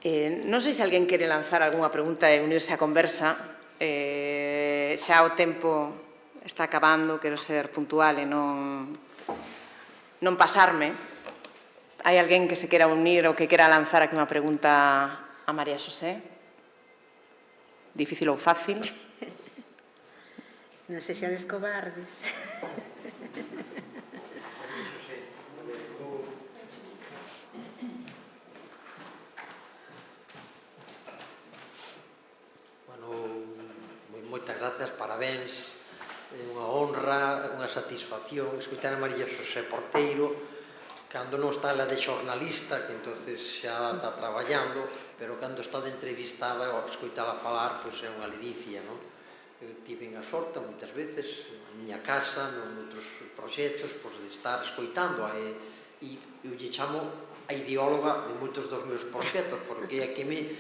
Non sei se alguén quere lanzar algunha pregunta e unirse á conversa. Xa o tempo está acabando, quero ser puntual e non pasarme. Hai alguén que se quera unir ou que quera lanzar aquí unha pregunta a María Xosé? Difícil ou fácil? Non se xades cobardes. Moitas grazas, parabéns, é unha honra, unha satisfacción escoitar a María Xosé Porteiro cando non está ela de xornalista, que entonces xa está traballando, pero cando está de entrevistada, escoitala falar, pois é unha ledicia, non? Eu tive a sorte, moitas veces, na miña casa, noutros proxectos, pois de estar escoitando, e eu lle chamo a ideóloga de moitos dos meus proxectos, porque é que me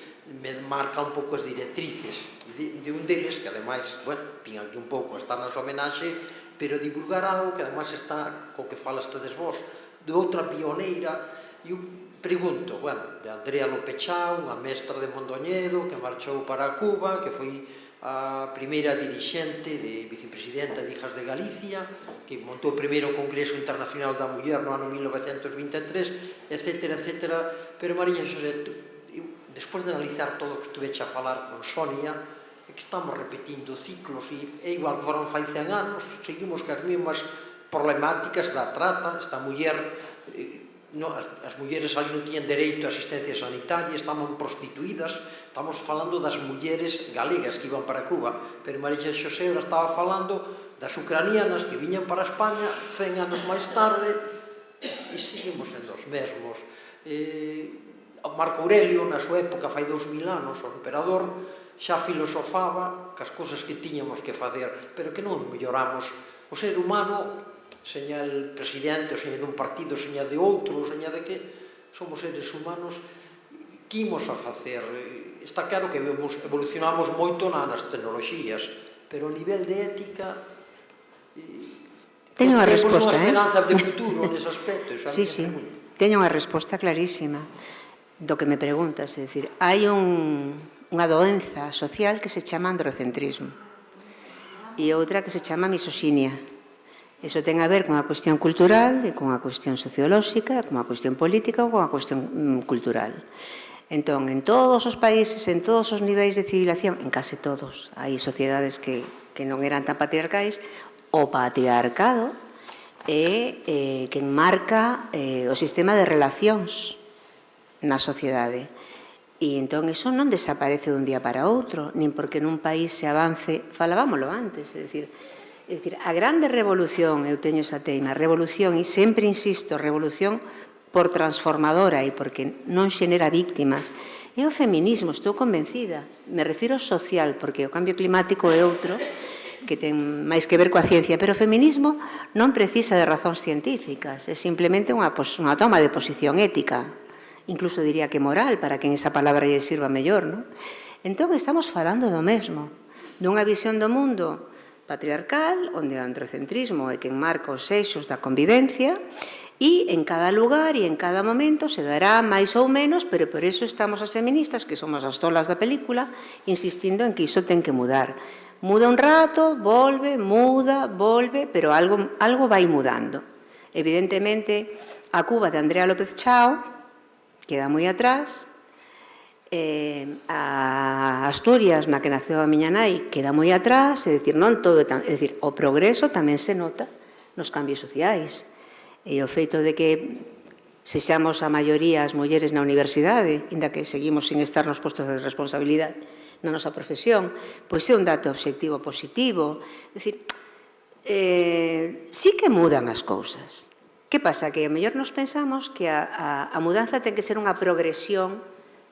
marca un pouco as directrices de un deles, que ademais, bueno, pin aquí un pouco, está na súa homenaxe, pero divulgar algo que ademais está co que falastades vos, de outra pioneira. Eu pregunto, bueno, de Andrea Lopechao, unha mestra de Mondoñedo que marchou para Cuba, que foi a primeira dirixente de vicepresidenta de Hijas de Galicia, que montou o primeiro Congreso Internacional da Muller no ano 1923, etc., etc. Pero María Xosé, despois de analizar todo o que estuveche a falar con Sonia, é que estamos repetindo ciclos, e é igual que foron fai 100 anos, seguimos que as mesmas problemáticas da trata. Esta muller, as mulleres ali non tiñan dereito a asistencia sanitaria, estaban prostituídas. Estamos falando das mulleres galegas que iban para Cuba, pero María Xosé estaba falando das ucranianas que viñan para España 100 anos máis tarde, e seguimos sendo os mesmos. Marco Aurelio, na súa época, fai 2000 anos, o emperador xa filosofaba que as cousas que tiñamos que facer, pero que non melloramos. O ser humano, seña el presidente, o seña dun partido, seña de outro, seña de que somos seres humanos, que imos a facer? Está claro que evolucionamos moito nas tecnoloxías, pero a nivel de ética teño unha resposta, temos unha esperanza de futuro nese aspecto. Sí, teño unha resposta clarísima do que me preguntas. É dicir, hai unha doenza social que se chama androcentrismo e outra que se chama misoxinia. Iso ten a ver con a cuestión cultural e con a cuestión sociolóxica, con a cuestión política ou con a cuestión cultural. Entón, en todos os países, en todos os niveis de civilización, en case todos, hai sociedades que non eran tan patriarcais, o patriarcado é quen marca o sistema de relacións na sociedade. E entón, iso non desaparece dun día para outro, nin porque nun país se avance, falábamoslo antes, é dicir, a grande revolución, eu teño esa teima, revolución, e sempre insisto, revolución por transformadora e porque non xenera víctimas, é o feminismo, estou convencida. Me refiro ao social, porque o cambio climático é outro, que ten máis que ver coa ciencia, pero o feminismo non precisa de razóns científicas, é simplemente unha toma de posición ética, incluso diría que moral, para que esa palabra lle sirva mellor, non? Entón, estamos falando do mesmo, dunha visión do mundo patriarcal, onde o androcentrismo é quen marca os eixos da convivencia, e en cada lugar e en cada momento se dará máis ou menos, pero por iso estamos as feministas, que somos as tolas da película, insistindo en que iso ten que mudar. Muda un rato, volve, muda, volve, pero algo vai mudando. Evidentemente, a Cuba de Andrea López Chao queda moi atrás, a Asturias, na que naceu a miña nai, queda moi atrás, é dicir, non todo, é dicir, o progreso tamén se nota nos cambios sociais. E o feito de que sexamos a maioría as mulleres na universidade, inda que seguimos sin estar nos postos de responsabilidade na nosa profesión, pois é un dato obxectivo positivo. É dicir, sí que mudan as cousas. Que pasa? Que a mellor nos pensamos que a mudanza ten que ser unha progresión,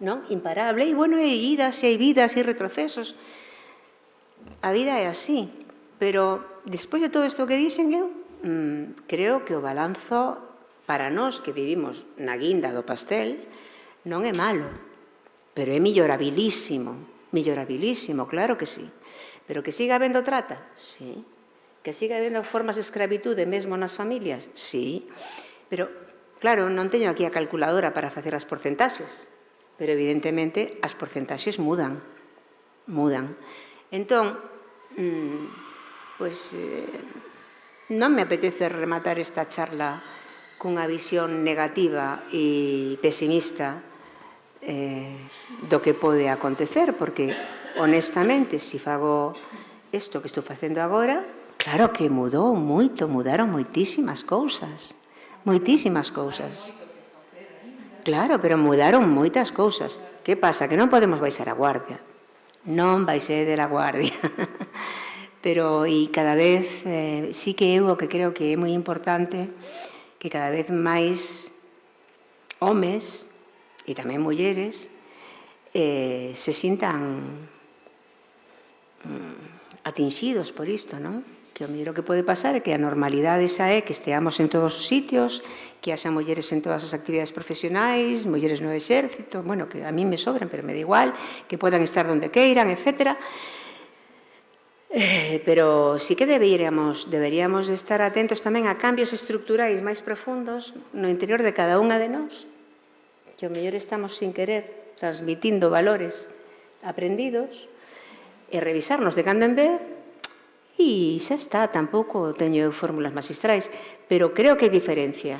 non, imparable, e, bueno, hai idas e hai vidas e retrocesos. A vida é así, pero despois de todo isto que dixen eu, creo que o balanzo para nós que vivimos na guinda do pastel non é malo, pero é mellorabilísimo, claro que sí. Pero que siga habendo trata, sí. Que siga habendo formas de escravitude mesmo nas familias? Sí, pero, claro, non teño aquí a calculadora para facer as porcentaxes, pero evidentemente as porcentaxes mudan. Entón, pois, non me apetece rematar esta charla cunha visión negativa e pesimista do que pode acontecer, porque, honestamente, se fago isto que estou facendo agora, claro que mudou moito, mudaron moitísimas cousas. Moitísimas cousas. Claro, pero mudaron moitas cousas. Que pasa? Que non podemos baixar a guardia. Non baixei de la guardia. Pero, e cada vez, sí que eu o que creo que é moi importante que cada vez máis homes e tamén mulleres se sintan atinxidos por isto, non? Que o mellor que pode pasar é que a normalidade xa é que esteamos en todos os sitios, que haxa mulleres en todas as actividades profesionais, mulleres no exército, bueno, que a mí me sobran, pero me da igual, que podan estar donde queiran, etcétera. Pero sí que deberíamos de estar atentos tamén a cambios estruturais máis profundos no interior de cada unha de nós, que o mellor estamos sin querer transmitindo valores aprendidos e revisarnos de cando en vez e xa está, tampouco teño fórmulas magistrais, pero creo que hai diferencia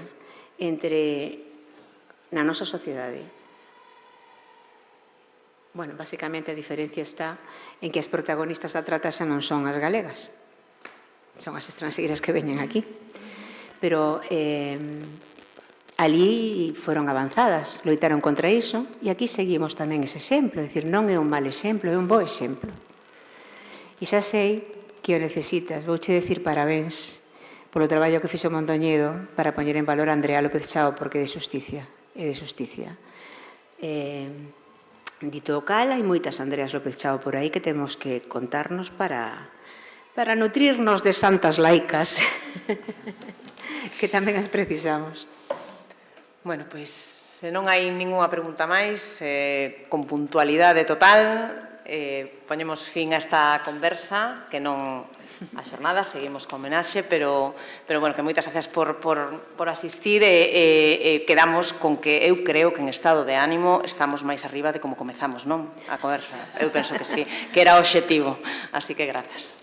entre na nosa sociedade. Bueno, basicamente a diferencia está en que as protagonistas da trata xa non son as galegas, son as estranxeiras que veñen aquí. Pero alí foron avanzadas, loitaron contra iso, e aquí seguimos tamén ese exemplo, é dicir, non é un mal exemplo, é un bo exemplo. E xa sei que o necesitas, vouche decir parabéns polo traballo que fixo Mondoñedo para poñer en valor a Andrea López Chao, porque é de xusticia, é de xusticia. Dito o cal, hai moitas Andreas López Chao por aí que temos que contarnos para nutrirnos de santas laicas que tamén as precisamos. Bueno, pois, se non hai ningunha pregunta máis, con puntualidade total, poñemos fin a esta conversa, que non a xornada, seguimos con homenaxe, pero bueno, que moitas gracias por asistir e quedamos con que eu creo que en estado de ánimo estamos máis arriba de como comezamos, non? A conversa, eu penso que sí, que era o obxectivo, así que gracias.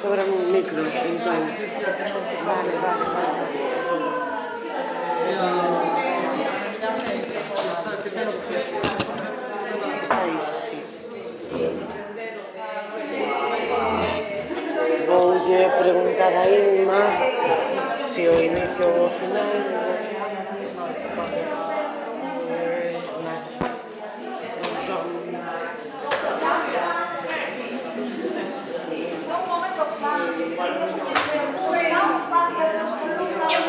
Sobra un micro, entón. Vale. Sí, está aí, sí. Voulle preguntar a Inma se o inicio ou o final. Eu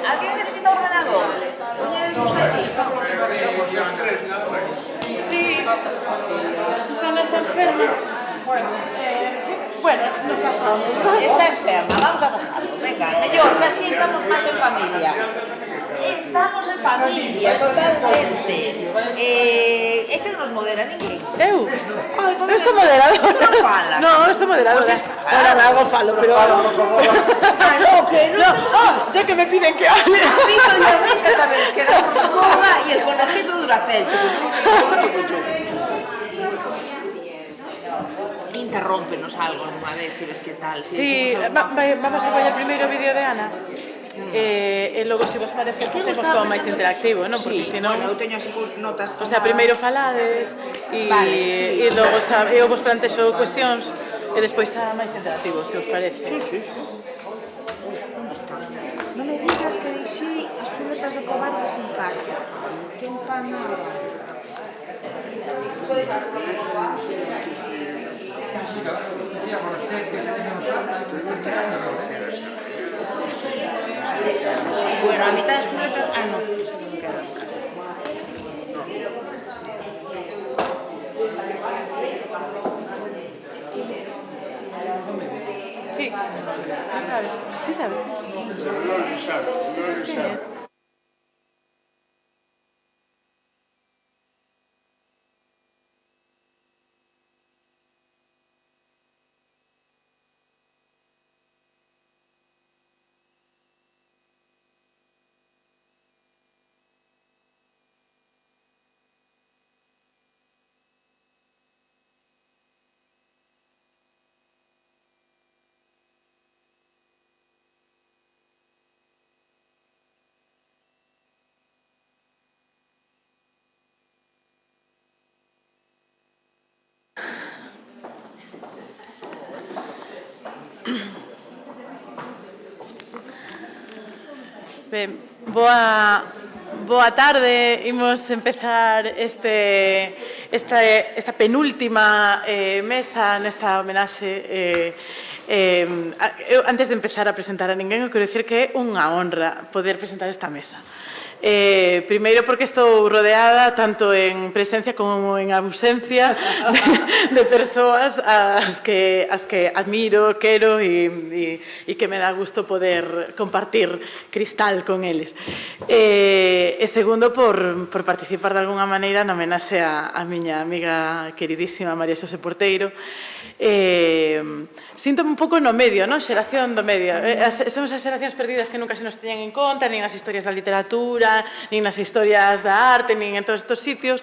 ¿Alguien necesita ordenador? Sí, Susana está enferma. Bueno, nos bastamos. Está enferma, vamos a dejarlo. Venga, mellor, que así estamos máis en familia. Estamos en familia, totalmente. É que non nos modera ninguén. Eu sou moderadora. Non fala. No, eu sou moderadora. Ahora algo falo, pero... Ah, no, que no estamos... Ya que me piden que hable. Vito y a mí, ya sabes, que da roscona y el conejito Duracell. Interrómpenos algo nunha vez, se ves que tal. Sí, vamos a poñer primeiro o vídeo de Ana. E logo, se vos parece, facemos como máis interactivo, non? Porque senón... Bueno, eu teño así notas... O sea, primeiro falades e logo eu vos plantexo cuestións e despois xa máis interactivo, se vos parece. Sí. Non me digas que deixei as chuletas de cobardes en casa. Que empanada. Bueno, a mitad de chuleta... Ah, no, eso non queda en casa. Sí, no sabes. ¿Tú sabes? ¿Tú sabes quién es? Ben, boa tarde. Imos empezar esta penúltima mesa nesta homenaxe. Antes de empezar a presentar a ninguén, eu quero dicir que é unha honra poder presentar esta mesa. Primeiro porque estou rodeada tanto en presencia como en ausencia de persoas as que admiro, quero e que me dá gusto poder compartir cristal con eles. E segundo por participar de alguna maneira na homenaxe a miña amiga queridísima María Xosé Porteiro. Síntome un pouco no medio, non? Xeración do medio. Somos as xeracións perdidas que nunca se nos teñen en conta, nin as historias da literatura, nin nas historias da arte, nin en todos estes sitios,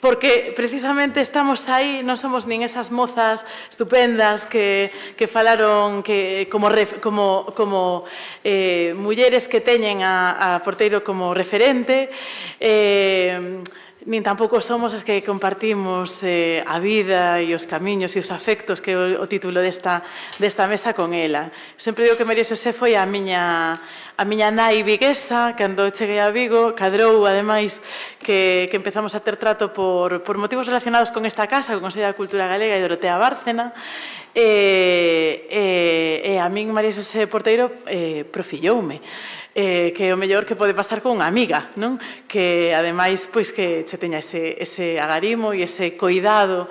porque precisamente estamos aí, non somos nin esas mozas estupendas que falaron como mulleres que teñen a Porteiro como referente, nin tampouco somos as que compartimos a vida e os camiños e os afectos, que é o título desta mesa con ela. Sempre digo que María Xosé foi a miña nai viguesa, cando cheguei a Vigo, cadrou, ademais, que empezamos a ter trato por motivos relacionados con esta casa, con o Consello da Cultura Galega e Dorotea Bárcena, e a min María Xosé Porteiro profilloume, que é o mellor que pode pasar con unha amiga, non? Que, ademais, pois que che teña ese agarimo e ese coidado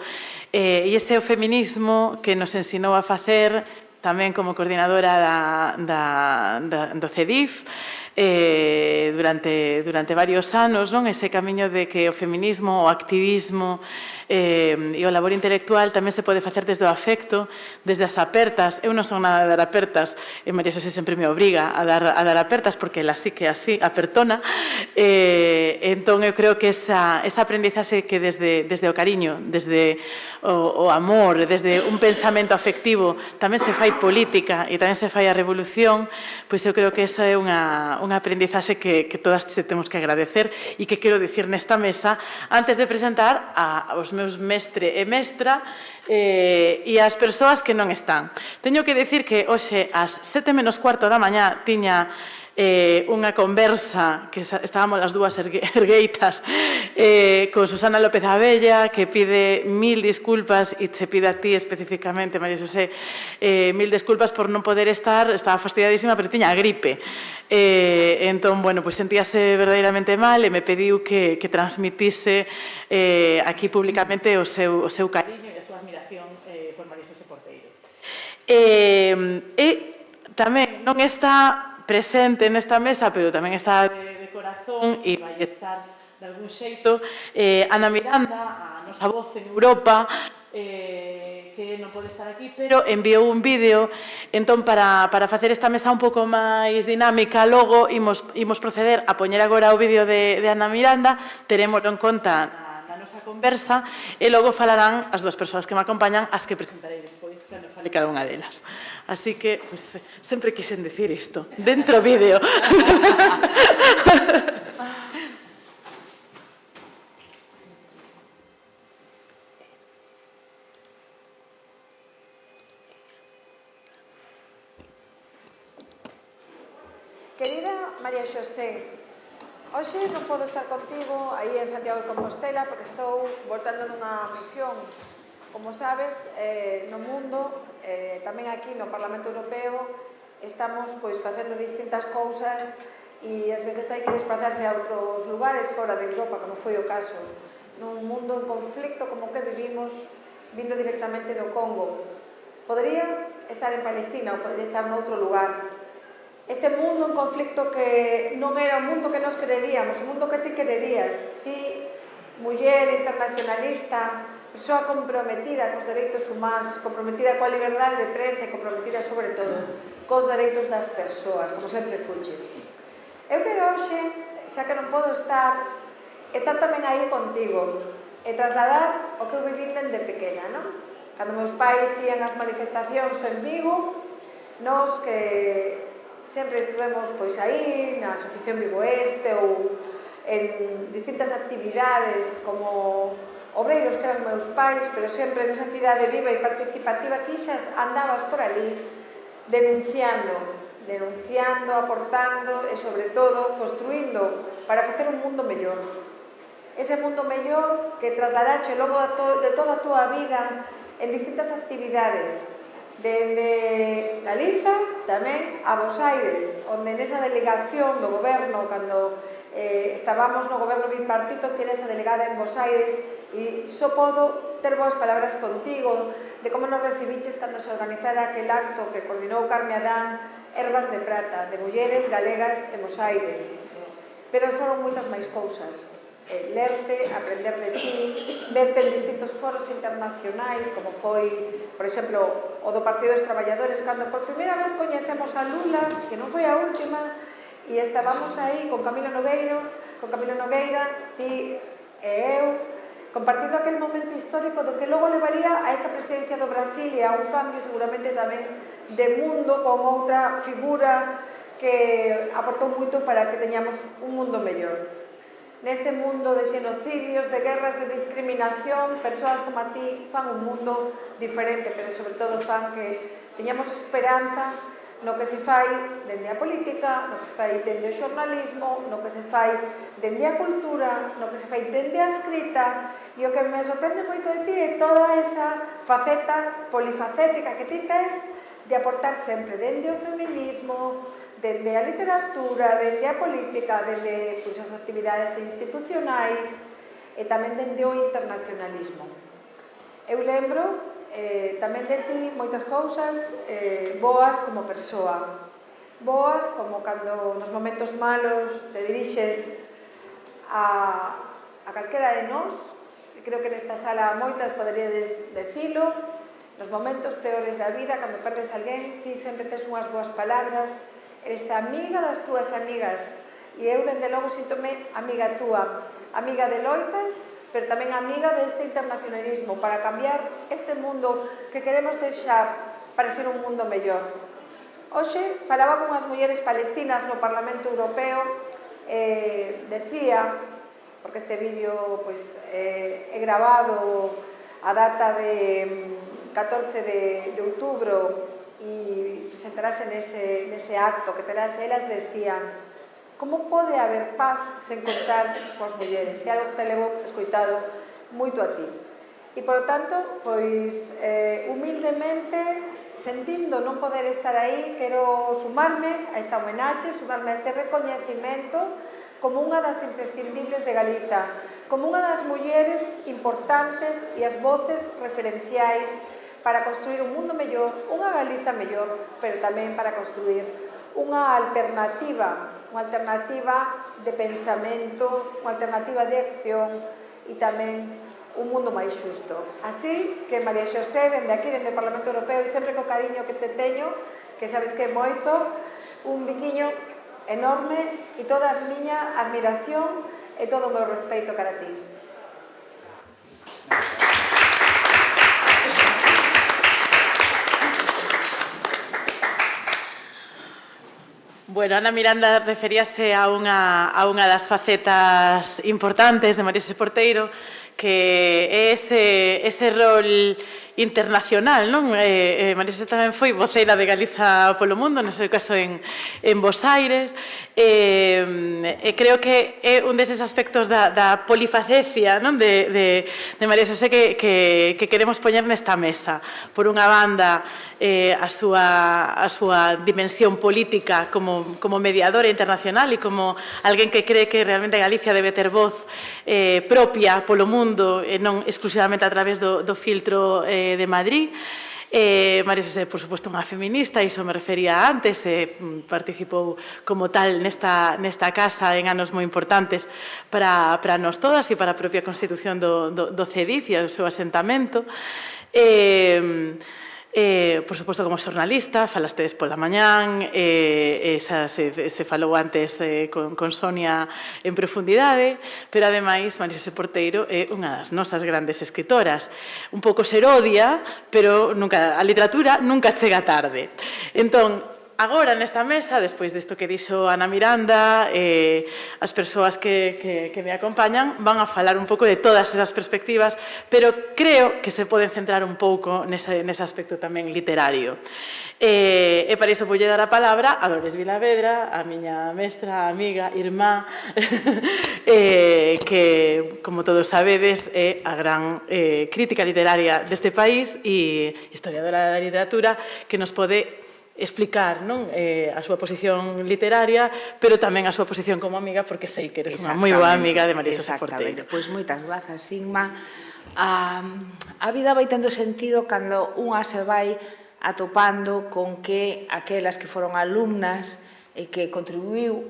e ese feminismo que nos ensinou a facer tamén como coordinadora do CEDIF durante varios anos, non? Ese camiño de que o feminismo, o activismo e o labor intelectual tamén se pode facer desde o afecto, desde as apertas. Eu non son nada de dar apertas, e María Xosé sempre me obriga a dar apertas, porque ela sí que é así, apertona. Entón, eu creo que esa aprendizaxe que desde o cariño, desde o amor, desde un pensamento afectivo, tamén se fai política e tamén se fai a revolución, pois eu creo que esa é unha aprendizaxe que todas temos que agradecer e que quero dicir nesta mesa antes de presentar aos meus mestre e mestra e as persoas que non están. Teño que dicir que hoxe ás 7:45 da mañá tiña unha conversa que estábamos as dúas ergueitas con Susana López Abella, que pide 1000 disculpas e che pide a ti especificamente, María Xosé, 1000 disculpas por non poder estar, estaba fastidiadísima, pero tiña a gripe. Entón, bueno, pois sentíase verdadeiramente mal e me pediu que transmitise aquí públicamente o seu cariño e a súa admiración por María Xosé Porteiro. Tamén non está presente nesta mesa, pero tamén está de corazón e vai estar de algún xeito Ana Miranda, a nosa voz en Europa, que non pode estar aquí, pero enviou un vídeo. Entón, para facer esta mesa un pouco máis dinámica, logo imos proceder a poñer agora o vídeo de Ana Miranda, terémoslo en conta na nosa conversa, e logo falarán as dúas persoas que me acompañan, as que presentarei despois, cando fale cada unha delas. Así que, pues, sempre quixen decir isto, dentro vídeo. Querida María Xosé, hoxe non podo estar contigo aí en Santiago de Compostela porque estou voltando dunha misión Como sabes, no mundo, tamén aquí no Parlamento Europeo, estamos facendo distintas cousas e ás veces hai que desplazarse a outros lugares fora de Europa, como foi o caso nun mundo en conflicto como que vivimos, vindo directamente do Congo. Podría estar en Palestina ou podría estar noutro lugar. Este mundo en conflicto que non era o mundo que nos quereríamos, o mundo que ti quererías, ti, muller internacionalista, persoa comprometida cos dereitos humanos, comprometida coa liberdade de prensa e comprometida, sobre todo, cos dereitos das persoas, como sempre fuches. Eu quero hoxe, xa que non podo estar tamén aí contigo e trasladar o que eu viví dende pequena, non? Cando meus pais ían ás manifestacións en Vigo, nós que sempre estivemos aí na Asociación Vigo Este ou en distintas actividades como obreiros que eran meus pais, pero sempre nesa cidade viva e participativa, ti xa andabas por ali denunciando, aportando e, sobre todo, construindo para facer un mundo mellor. Ese mundo mellor que trasladache ao longo de toda a túa vida en distintas actividades, dende Galiza tamén a Bos Aires, onde nesa delegación do goberno, cando estábamos no goberno bipartito, tiene esa delegada en Bos Aires e só podo ter boas palabras contigo de como nos recibiches cando se organizara aquel acto que coordinou Carme Adán, Herbas de Prata, de mulleres galegas en Bos Aires. Pero foron moitas máis cousas. Lerte, aprender de ti, verte en distintos foros internacionais, como foi, por exemplo, o do Partido dos Traballadores, cando por primeira vez coñecemos a Lula, que non foi a última, e estábamos aí con Camilo Nogueira, ti e eu, compartindo aquel momento histórico do que logo levaría a esa presidencia do Brasil e a un cambio seguramente tamén de mundo con outra figura que aportou moito para que teñamos un mundo mellor. Neste mundo de xenocidios, de guerras, de discriminación, persoas como a ti fan un mundo diferente, pero sobre todo fan que teñamos esperanza no que se fai dende a política, no que se fai dende o xornalismo, no que se fai dende a cultura, no que se fai dende a escrita, e o que me sorprende moito de ti é toda esa faceta polifacética que ti tes de aportar sempre dende o feminismo, dende a literatura, dende a política, dende as actividades institucionais e tamén dende o internacionalismo. Eu lembro tamén de ti moitas cousas boas como persoa, boas como cando nos momentos malos te dirixes a calquera de nós, e creo que nesta sala moitas poderíades decilo, nos momentos peores da vida, cando perdes alguén, ti sempre tes unhas boas palabras, eres amiga das túas amigas, e eu, dende logo, síntome amiga túa, amiga de loitas, pero tamén amiga deste internacionalismo, para cambiar este mundo que queremos deixar para ser un mundo mellor. Hoxe, falaba con as mulleres palestinas no Parlamento Europeo, decía, porque este vídeo é grabado a data de 14 de outubro e presentarase nese acto que terás, elas decían: como pode haber paz sen contar coas mulleres? É algo que te levo escoitado moito a ti. E, por tanto, humildemente, sentindo non poder estar aí, quero sumarme a esta homenaxe, sumarme a este recoñecimento como unha das imprescindibles de Galiza, como unha das mulleres importantes e as voces referenciais para construir un mundo mellor, unha Galiza mellor, pero tamén para construir unha alternativa de pensamento, unha alternativa de acción e tamén un mundo máis xusto. Así que, María Xosé, dende aquí, dende o Parlamento Europeo, e sempre co cariño que te teño, que sabes que é moito, un biquiño enorme e toda a miña admiración e todo o meu respeito cara a ti. Bueno, Ana Miranda referíase a unha das facetas importantes de María Xosé Porteiro, que é ese rol internacional, non? María Xosé tamén foi voceira de Galiza polo mundo, nese caso en Bos Aires, e creo que é un deses aspectos da polifacecia, non? De María Xosé que queremos poñer nesta mesa. Por unha banda, a súa dimensión política como mediadora internacional e como alguén que cree que realmente Galicia debe ter voz propia polo mundo e non exclusivamente a través do filtro de Madrid. María Xosé, por suposto, unha feminista, iso me refería antes, participou como tal nesta casa en anos moi importantes para nós todas e para a propia constitución do CEDIF e o seu asentamento. Por suposto, como xornalista, falastedes pola mañán, se falou antes con Sonia en profundidade, pero ademais María Xosé Porteiro é unha das nosas grandes escritoras. Un pouco serodia, pero a literatura nunca chega tarde. Entón, agora, nesta mesa, despois disto que dixo Ana Miranda, as persoas que me acompañan van a falar un pouco de todas esas perspectivas, pero creo que se poden centrar un pouco nese aspecto tamén literario. E para iso voulle dar a palabra a Dolores Vilavedra, a miña mestra, amiga, irmá, que, como todos sabedes, é a gran crítica literaria deste país e historiadora da literatura, que nos pode explicar a súa posición literaria, pero tamén a súa posición como amiga, porque sei que eres unha moi boa amiga de María Xosé Porteiro. Pois moitas grazas, Inma. A vida vai tendo sentido cando unha se vai atopando con que aquelas que foron alumnas e que contribuiu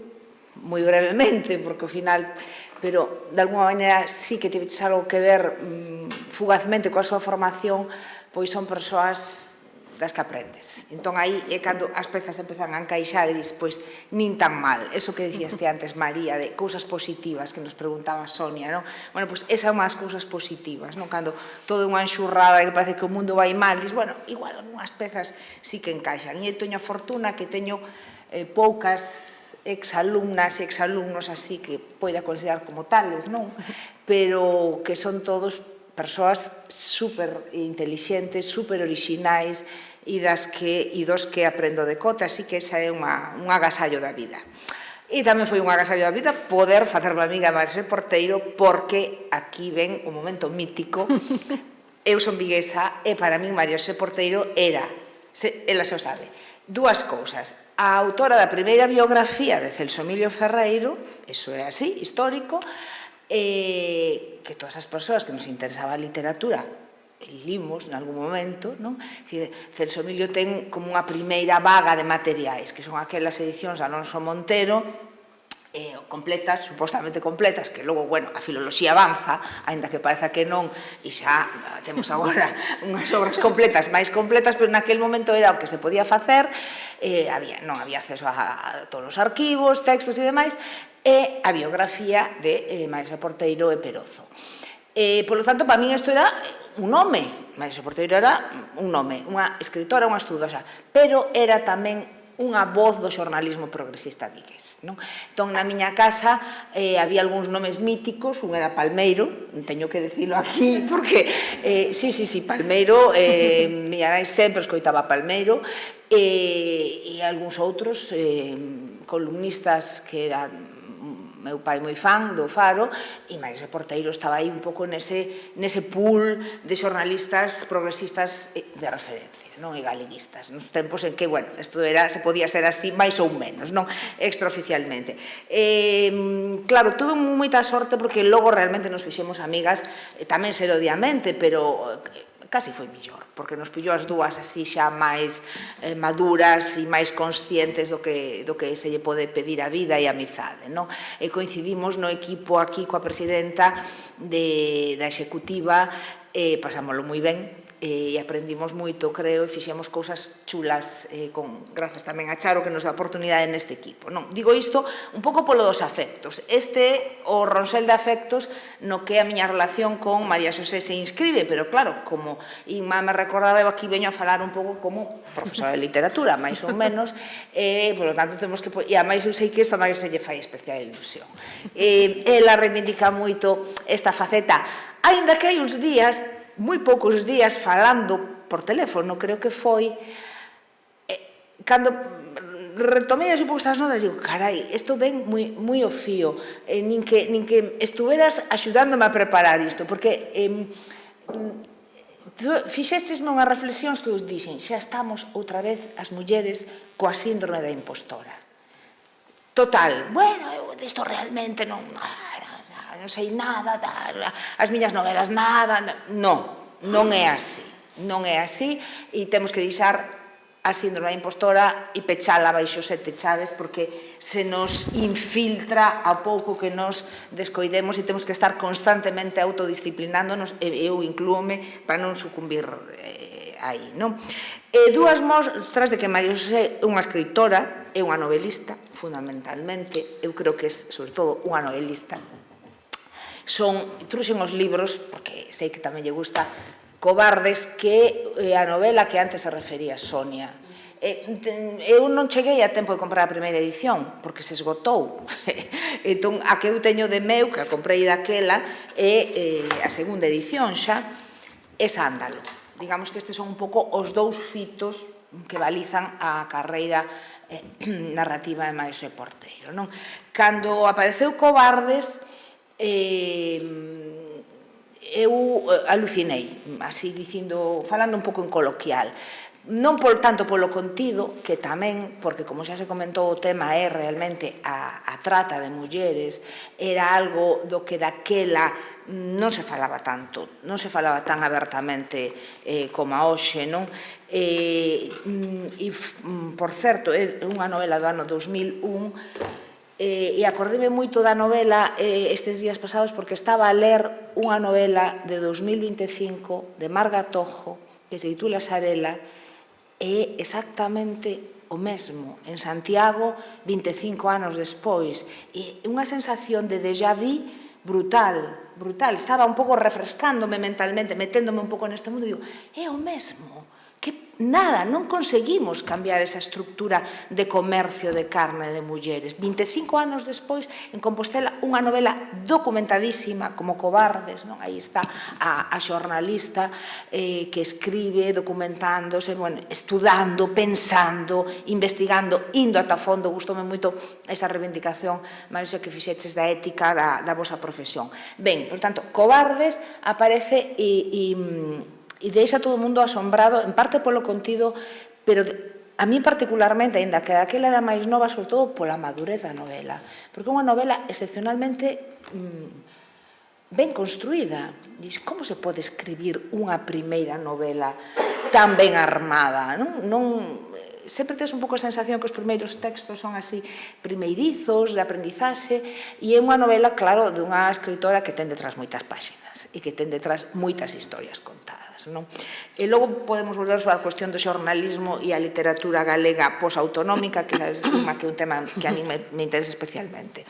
moi brevemente, porque ao final, pero de alguma maneira sí que tiveches algo que ver fugazmente coa súa formación, pois son persoas das que aprendes. Entón, aí é cando as pezas empezan a encaixar e dis, pois, nin tan mal. Eso que dicías antes, María, de cousas positivas que nos preguntaba Sonia, non? Bueno, pois, esa é unha das cousas positivas, non? Cando todo é unha enxurrada e que parece que o mundo vai mal, dis, bueno, igual algunhas pezas sí que encaixan. E teño a fortuna que teño poucas exalumnas e exalumnos así que poida considerar como tales, non? Pero que son todos persoas super intelixentes, super orixinais e dos que aprendo de cota, así que esa é un agasallo da vida. E tamén foi un agasallo da vida poder facerme amiga de María Xosé Porteiro, porque aquí ven o momento mítico. Eu son viguesa e para min María Xosé Porteiro era, ela xa o sabe, dúas cousas. A autora da primeira biografía de Celso Emilio Ferreiro, eso é así, histórico, que todas as persoas que nos interesaba a literatura limos en algún momento, non? Celso Emilio ten como unha primeira vaga de materiais, que son aquelas edicións de Alonso Montero, completas, supostamente completas, que logo, bueno, a filoloxía avanza, aínda que pareza que non, e xa temos agora unhas obras completas, máis completas, pero naquele momento era o que se podía facer, non había acceso a todos os arquivos, textos e demais, e a biografía de María Xosé Porteiro e Perozo. Por lo tanto, para min isto era un nome, María Xosé Porteiro era un nome, unha escritora, unha estudosa, pero era tamén unha voz do xornalismo progresista vigués. Entón, na miña casa había algúns nomes míticos, un era Palmeiro, teño que dicilo aquí, porque, sí, Palmeiro, miña nai sempre escoitaba Palmeiro, e algúns outros columnistas que eran meu pai moi fan do Faro, e María Xosé Porteiro estaba aí un pouco nese pool de xornalistas progresistas de referencia, non? E galeguistas, nos tempos en que, bueno, isto se podía ser así, máis ou menos, non? Extraoficialmente. Claro, tuve moita sorte porque logo realmente nos fixemos amigas, tamén serodiamente, pero casi foi millor, porque nos pillou as dúas así xa máis maduras e máis conscientes do que se lle pode pedir a vida e a amizade, non? E coincidimos no equipo aquí coa presidenta da executiva, pasámoslo moi ben, e aprendimos moito, creo, e fixemos cousas chulas, grazas tamén a Charo que nos dá oportunidade neste equipo. Digo isto un pouco polo dos afectos. Este o ronsel de afectos no que a miña relación con María Xosé se inscribe, pero claro, como Inma me recordaba, eu aquí veño a falar un pouco como profesora de literatura, máis ou menos, por lo tanto temos que... E a máis eu sei que isto a María Xosé lle fai especial ilusión. Ela reivindica moito esta faceta, aínda que hai uns días moi poucos días falando por teléfono, creo que foi, cando retomei así un pouco estas notas, digo, carai, isto ven moi ao fío, nin que estuveras axudándome a preparar isto, porque fixéstesme unhas reflexións que os dixen, xa estamos outra vez as mulleres coa síndrome da impostora. Total, bueno, eu disto realmente non sei nada, as miñas novelas nada, non é así, non é así, e temos que deixar a síndrome da impostora e pechala baixo 7 chaves, porque se nos infiltra a pouco que nos descoidemos e temos que estar constantemente autodisciplinándonos, e eu inclúome para non sucumbir aí, non? Dúas mostras de que María Xosé é unha escritora, é unha novelista, fundamentalmente, eu creo que é, sobre todo, unha novelista. Truxen os libros, porque sei que tamén lle gusta, Cobardes, que é a novela que antes se refería Sonia. Eu non cheguei a tempo de comprar a primeira edición, porque se esgotou. Entón, a que eu teño de meu, que a comprei daquela, é a segunda edición xa, é Sándalo. Digamos que estes son un pouco os dous fitos que balizan a carreira narrativa de María Xosé Porteiro. Cando apareceu Cobardes, eu alucinei, así dicindo, falando un pouco en coloquial. Non tanto polo contido, que tamén, porque como xa se comentou, o tema é realmente a trata de mulleres, era algo do que daquela non se falaba tanto, non se falaba tan abertamente como a hoxe, non? E, por certo, é unha novela do ano 2001, e acordei moito da novela estes días pasados porque estaba a ler unha novela de 2025 de Marga Tojo que se titula Sarela, e exactamente o mesmo en Santiago 25 anos despois, e unha sensación de déjà vu brutal, estaba un pouco refrescándome mentalmente, meténdome un pouco neste mundo, e digo, é o mesmo, que nada, non conseguimos cambiar esa estructura de comercio de carne de mulleres. 25 anos despois, en Compostela, unha novela documentadísima como Cobardes, non? Aí está a xornalista que escribe, documentándose, estudando, pensando, investigando, indo ata fondo. Gustoume moito esa reivindicación, María, que fixeches da ética da vosa profesión. Ben, por tanto, Cobardes aparece e deixa todo o mundo asombrado, en parte polo contido, pero a mí particularmente, ainda que daquela era máis nova, sobre todo pola madurez da novela, porque é unha novela excepcionalmente ben construída. Diz, como se pode escribir unha primeira novela tan ben armada? Sempre tes un pouco a sensación que os primeiros textos son así primeirizos, de aprendizaxe, e é unha novela, claro, dunha escritora que ten detrás moitas páxinas e que ten detrás moitas historias contadas. E logo podemos volver sobre a cuestión do xornalismo e a literatura galega posautonómica, que é un tema que a mí me interesa especialmente.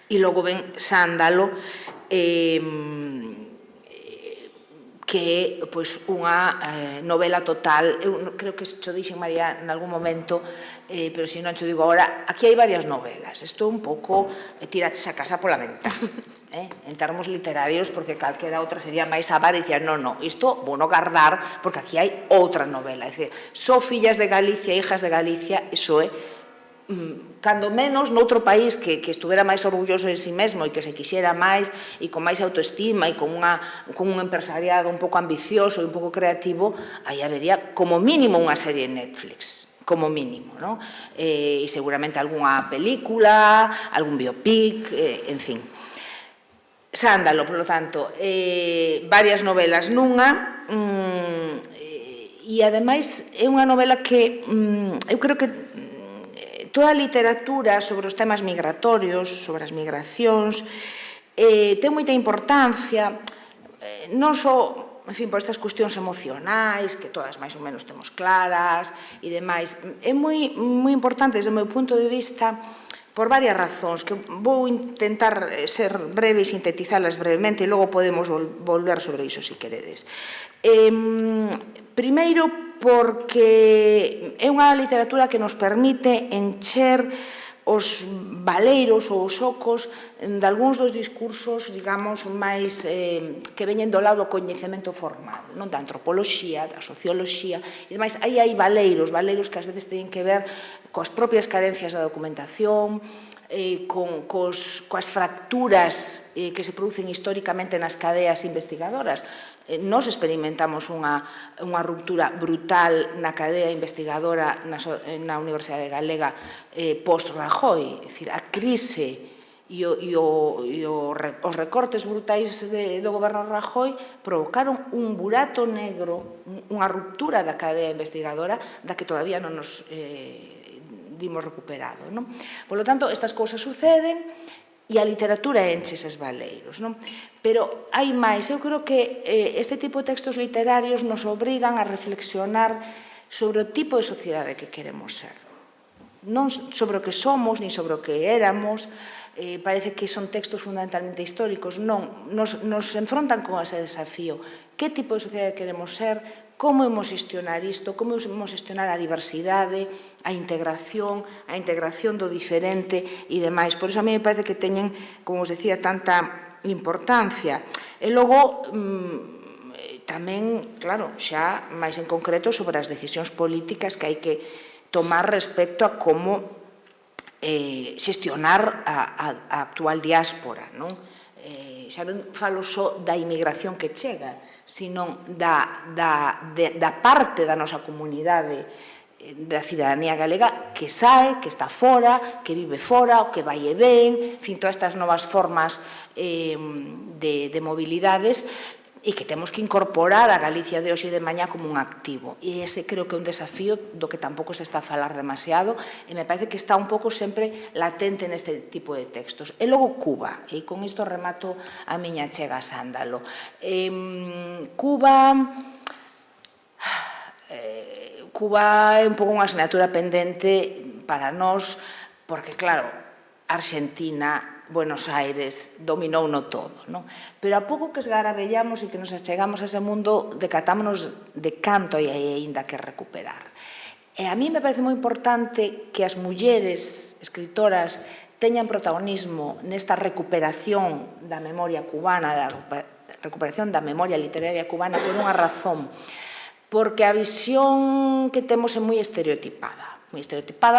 E logo ven Sándalo, que é unha novela total. Eu creo que xo dixen, María, en algún momento, pero se non xo digo agora, aquí hai varias novelas. Isto é un pouco tiraches a casa pola ventana, en termos literarios, porque calquera outra sería máis avara e dicía, non, isto vou non guardar, porque aquí hai outra novela. É dicir, só fillas de Galicia, hijas de Galicia, iso é, cando menos noutro país que estuvera máis orgulloso de si mesmo e que se quixera máis e con máis autoestima e con un empresariado un pouco ambicioso e un pouco creativo, aí habería como mínimo unha serie en Netflix, como mínimo, non? E seguramente algunha película, algún biopic, en fin. Sándalo, polo tanto, varias novelas nunha, e ademais é unha novela que eu creo que toda a literatura sobre os temas migratorios, sobre as migracións, ten moita importancia, non só, en fin, por estas cuestións emocionais, que todas máis ou menos temos claras e demais. É moi importante, desde o meu punto de vista, por varias razóns, que vou intentar ser breve e sintetizalas brevemente, e logo podemos volver sobre iso, se queredes. Primeiro, porque é unha literatura que nos permite encher os valeiros ou os ocos de algúns dos discursos, digamos, máis que veñen do lado do coñecemento formal, non da antropoloxía, da socioloxía, e demais. Aí hai valeiros que ás veces teñen que ver coas propias carencias da documentación, coas fracturas que se producen históricamente nas cadeas investigadoras. Nos experimentamos unha ruptura brutal na cadea investigadora na Universidade Galega post-Rajoy. É dicir, a crise e os recortes brutais do goberno Rajoy provocaron un burato negro, unha ruptura da cadea investigadora da que todavía non nos dimos recuperado. Por lo tanto, estas cousas suceden e a literatura enche eses valeiros. Pero hai máis. Eu creo que este tipo de textos literarios nos obrigan a reflexionar sobre o tipo de sociedade que queremos ser. Non sobre o que somos, nin sobre o que éramos. Parece que son textos fundamentalmente históricos. Non, nos enfrontan con ese desafío. Que tipo de sociedade queremos ser? Como imos xestionar isto? Como imos xestionar a diversidade, a integración do diferente e demais? Por iso a mí me parece que teñen, como os decía, tanta importancia. E logo, tamén, claro, xa máis en concreto sobre as decisións políticas que hai que tomar respecto a como xestionar a actual diáspora, non? Xa non falo só da inmigración que chega, sino da parte da nosa comunidade, da cidadanía galega que sae, que está fora, que vive fora, o que vai e ven, en fin, todas estas novas formas de mobilidades e que temos que incorporar a Galicia de hoxe e de mañá como un activo. E ese creo que é un desafío do que tampouco se está a falar demasiado e me parece que está un pouco sempre latente neste tipo de textos. E logo Cuba, e con isto remato a miña chega a Sándalo. Cuba é un pouco unha asignatura pendente para nós, porque claro, Argentina, Buenos Aires, dominouno todo, non? Pero a pouco que esgarabellamos e que nos achegamos a ese mundo, decatámonos de canto hai aínda que recuperar. E a mí me parece moi importante que as mulleres escritoras teñan protagonismo nesta recuperación da memoria cubana, da recuperación da memoria literaria cubana por unha razón, porque a visión que temos é moi estereotipada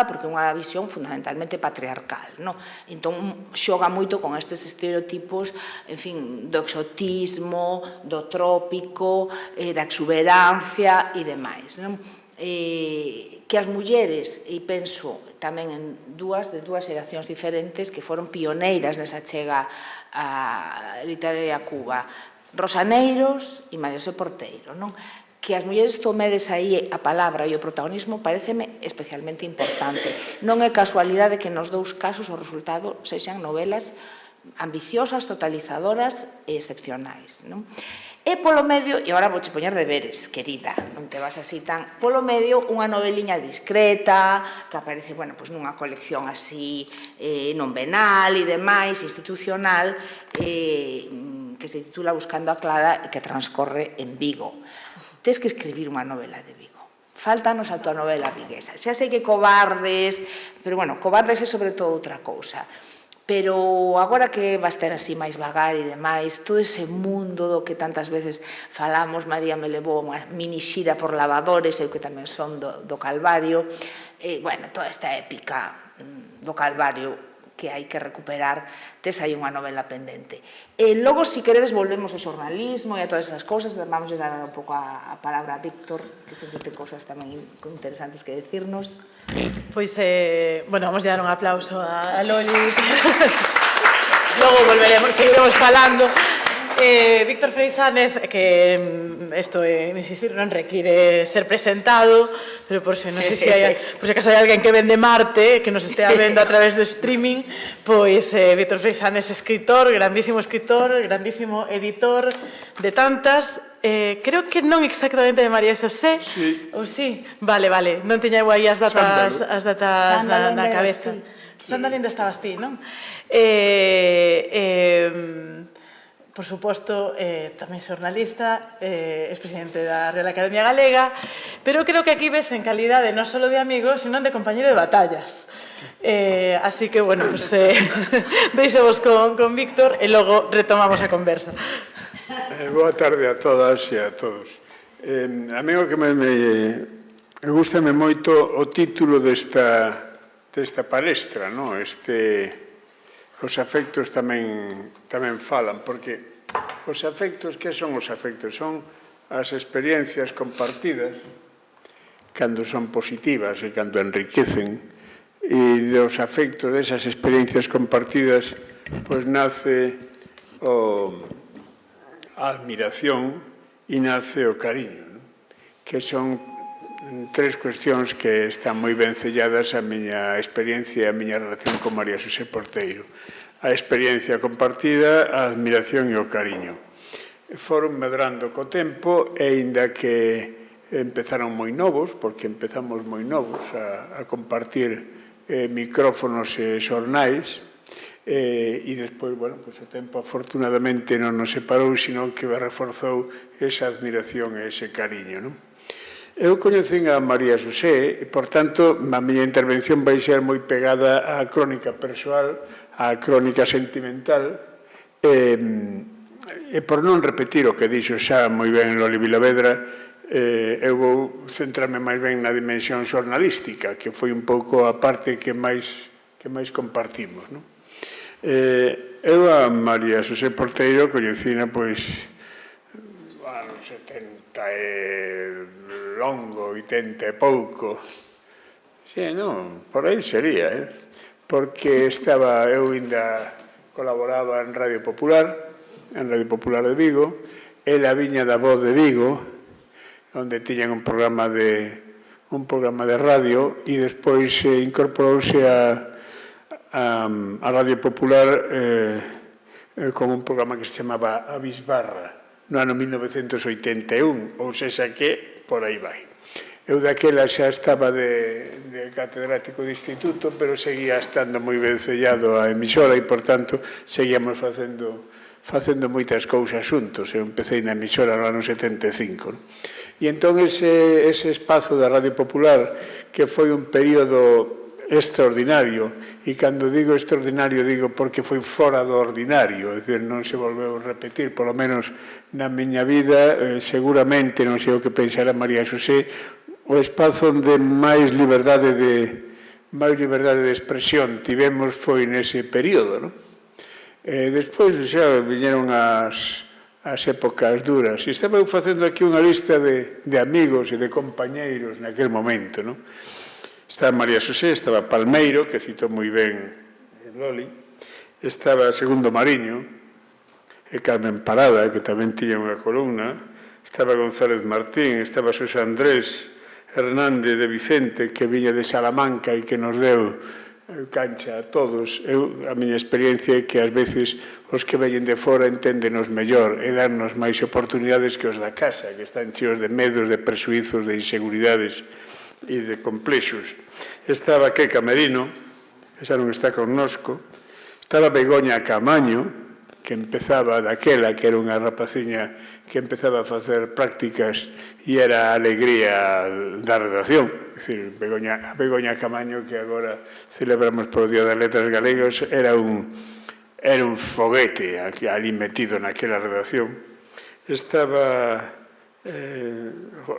porque é unha visión fundamentalmente patriarcal, non? Entón, xoga moito con estes estereotipos, en fin, do exotismo, do trópico, da exuberancia e demais, non? Que as mulleres, e penso tamén en dúas xeracións diferentes que foron pioneiras nesa chega a literaria a Cuba, Rosa Neiros e María Xosé Porteiro, non? Que as mulleres tomedes aí a palabra e o protagonismo pareceme especialmente importante. Non é casualidade que nos dous casos o resultado sexan novelas ambiciosas, totalizadoras e excepcionais. E polo medio, e agora vouche poñer deberes, querida, non te vas así tan... Polo medio, unha noveliña discreta, que aparece, nunha colección así non venal e demais, institucional, que se titula Buscando a Clara e que transcorre en Vigo. Tens que escribir unha novela de Vigo. Fáltanos a tua novela viguesa. Xa sei que Cobardes, pero Cobardes é sobre todo outra cousa. Pero agora que vas ter así máis vagar e demais, todo ese mundo do que tantas veces falamos, María me levou unha mini xira por lavadores, eu que tamén son do Calvario, toda esta épica do Calvario que hai que recuperar, tes aí unha novela pendente. E logo, se queredes, volvemos ao xornalismo e a todas esas cousas, vamos a dar un pouco a palabra a Víctor, que sempre ten cousas tamén interesantes que decirnos. Pois, vamos a dar un aplauso a Loli. Logo volveremos, seguiremos falando. Víctor Freixanes, que isto, insistir, non require ser presentado, pero por se acaso hai alguén que ven de Marte, que nos estea vendo a través do streaming, pois Víctor Freixanes, escritor, grandísimo editor de tantas, creo que non exactamente de María Xosé, ou sí? Vale, non teña eu aí as datas na cabeza. Sándalo ainda estabas ti, non? Por suposto, tamén xornalista, expresidente da Real Academia Galega, pero creo que aquí ves en calidade non só de amigo, sino de compañero de batallas. Así que, bueno, pues deixamos con Víctor e logo retomamos a conversa. Boa tarde a todas e a todos. A mí o que me gustame moito o título desta palestra, non? Os afectos tamén falan, porque os afectos, que son os afectos? Son as experiencias compartidas cando son positivas e cando enriquecen, e dos afectos desas experiencias compartidas pois nace a admiración e nace o cariño, que son tres cuestións que están moi ben selladas a miña experiencia e a miña relación con María Xosé Porteiro. A experiencia compartida, a admiración e o cariño. Foron medrando co tempo e aínda que empezaron moi novos, porque empezamos moi novos a compartir micrófonos e xornais, e despois, bueno, o tempo afortunadamente non nos separou, sino que reforzou esa admiración e ese cariño, non? Eu coñecín a María Xosé e, por tanto, a miña intervención vai ser moi pegada á crónica persoal, á crónica sentimental, e por non repetir o que dixo xa moi ben Loli Vilavedra, eu vou centrarme máis ben na dimensión xornalística, que foi un pouco a parte que máis compartimos, non? Eu a María Xosé Porteiro coñecina, pois, anos 70 e longo, 80 e pouco. Sí, non, por aí sería, porque eu ainda colaboraba en Radio Popular de Vigo, ela viña da Voz de Vigo, onde tiñan un programa de radio, e despois incorporouse a Radio Popular con un programa que se chamaba A Bisbarra, no ano 1981, ou sexa que por aí vai. Eu daquela xa estaba de catedrático de instituto, pero seguía estando moi ben sellado a emisora e, por tanto, seguíamos facendo moitas cousas xuntos. Eu empecé na emisora no ano 75. E entón ese espazo da Radio Popular, que foi un período extraordinario, e cando digo extraordinario digo porque foi fora do ordinario, é dicir, non se volveu a repetir, polo menos na miña vida, seguramente, non sei o que pensará María Xosé, o espazo onde máis liberdade de expresión tivemos foi nese período, non? Despois xa viñeron as épocas duras, e estaba eu facendo aquí unha lista de amigos e de compañeiros naquel momento, non? Estaba María Xosé, estaba Palmeiro, que citou moi ben Loli, estaba Segundo Mariño, e Carmen Parada, que tamén tiña unha columna, estaba González Martín, estaba Xosé Andrés Hernández de Vicente, que viña de Salamanca e que nos deu cancha a todos. A miña experiencia é que ás veces os que veñen de fora enténdenos mellor e dannos máis oportunidades que os da casa, que están cheos de medos, de presuizos, de inseguridades e de complexos. Estaba Queca Merino, que xa non está connosco, estaba Begoña Camaño, que empezaba daquela, que era unha rapaciña que empezaba a facer prácticas e era a alegría da redacción. É dicir, Begoña Camaño, que agora celebramos polo Día das Letras Galegos, era un foguete ali metido naquela redacción. Estaba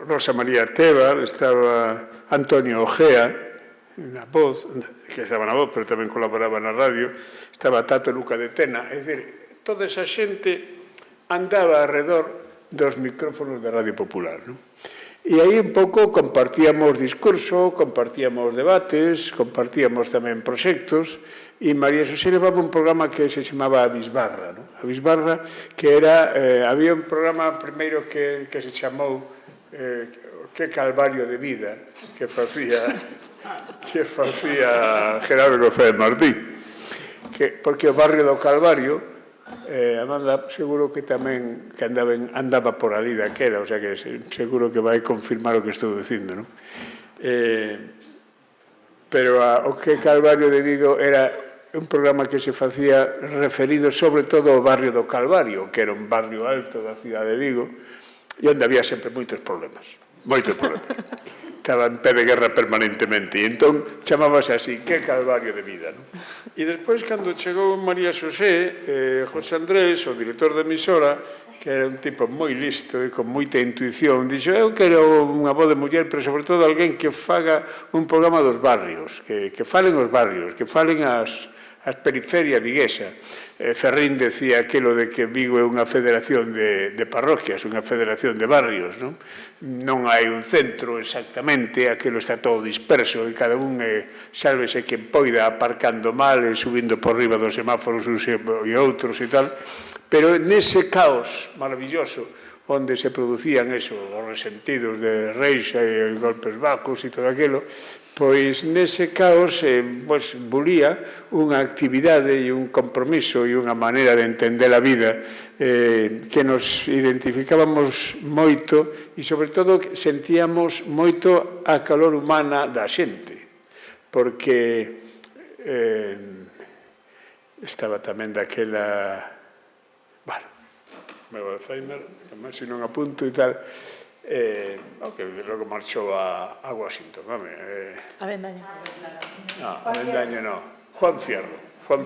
Rosa María Tebar, estaba Antonio Ojea, na Voz, que estaba na Voz, pero tamén colaboraba na radio, estaba Tato Luca de Tena, é dicir, toda esa xente andaba alrededor dos micrófonos da Radio Popular, non? E aí un pouco compartíamos discurso, compartíamos debates, compartíamos tamén proxectos, e María Xosé levaba un programa que se chamaba A Bisbarra, non? A Bisbarra, que era, había un programa primeiro que se chamou Que Calvario de Vida, que facía Gerardo González Martín, porque o barrio do Calvario, Amanda seguro que tamén andaba por ali daquela, o sea que seguro que vai confirmar o que estou dicindo, non? Pero o Que Calvario de Vigo era un programa que se facía referido sobre todo ao barrio do Calvario, que era un barrio alto da cidade de Vigo, e onde había sempre moitos problemas. moitos problemas. Estaba en pé de guerra permanentemente, e entón chamábase así, que calvario de vida, non? E despois, cando chegou María Xosé, José Andrés, o director da emisora, que era un tipo moi listo e con moita intuición, dixo, eu quero unha voz de muller, pero sobre todo alguén que faga un programa dos barrios, que falen os barrios, que falen as periferias viguesa. Ferrín decía aquilo de que Vigo é unha federación de parroquias, unha federación de barrios, non? Non hai un centro exactamente, aquilo está todo disperso e cada un sálvese quen poida aparcando mal e subindo por riba dos semáforos uns e outros e tal, pero nese caos maravilloso onde se producían os resentidos de Reixa e golpes bacos e todo aquilo, pois nese caos bulía unha actividade e un compromiso e unha maneira de entender a vida que nos identificábamos moito e, sobre todo, sentíamos moito a calor humana da xente, porque estaba tamén daquela... meu Alzheimer, además, se non apunto e tal, que logo marchou a Washington, A Vendaño. No, a Vendaño non. Juan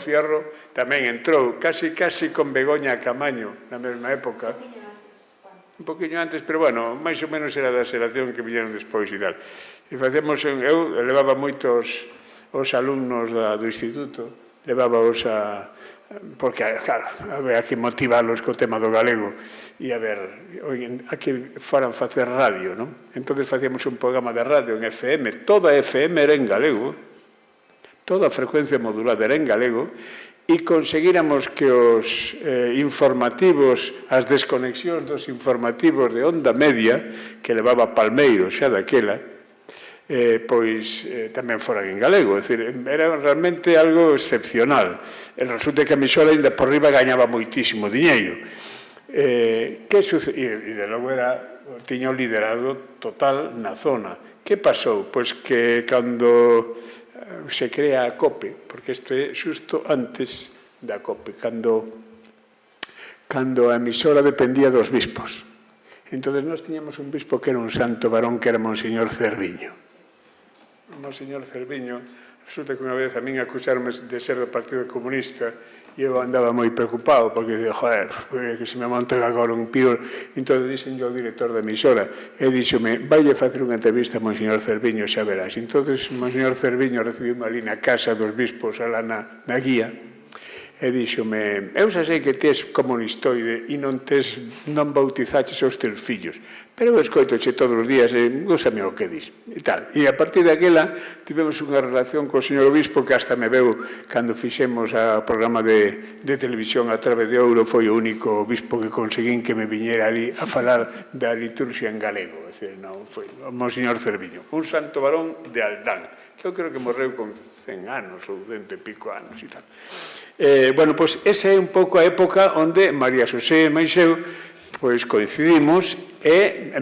Fierro tamén entrou casi con Begoña Camaño na mesma época. Un poquinho antes, pero bueno, máis ou menos era da xeración que viñeron despois e tal. E facemos, eu levaba moitos os alumnos do instituto, levábaos porque, claro, había que motivalos co tema do galego e a que foran facer radio, non? Entón facíamos un programa de radio en FM, toda FM era en galego, toda a frecuencia modulada era en galego, e conseguíramos que os informativos, as desconexións dos informativos de onda media, que levaba Palmeiro xa daquela, pois tamén foran en galego, é dicir, era realmente algo excepcional. Resulta que a emisora ainda por riba gañaba moitísimo diñeiro. Que sucede? E de logo tiña o liderado total na zona. Que pasou? Pois que cando se crea a COPE, porque isto é xusto antes da COPE, cando a emisora dependía dos bispos. Entón, nós tiñamos un bispo que era un santo varón, que era Monseñor Cerviño. Monseñor Cerviño, resulta que unha vez a min acusaronme de ser do Partido Comunista e eu andaba moi preocupado porque dixo, joder, que se me monta agora un pior. Entón dixen yo ao director da emisora e díxome, vaille facer unha entrevista a Monseñor Cerviño, xa verás. Entón Monseñor Cerviño recibiu ali na casa dos bispos alá na guía e díxome, eu xa sei que tes comunistoide e non bautizaches os teus fillos, pero eu escoitoche todos os días e gústame o que dis e tal. E a partir daquela tivemos unha relación co señor obispo que hasta me veu cando fixemos o programa de televisión A Trave de Ouro, foi o único obispo que conseguín que me viñera ali a falar da liturxia en galego. É dicir, non, foi o Monseñor Cerviño, un santo varón de Aldán, que eu creo que morreu con 100 anos ou 100 e pico anos e tal. Bueno, pois esa é un pouco a época onde María Xosé e Maixeu pois coincidimos e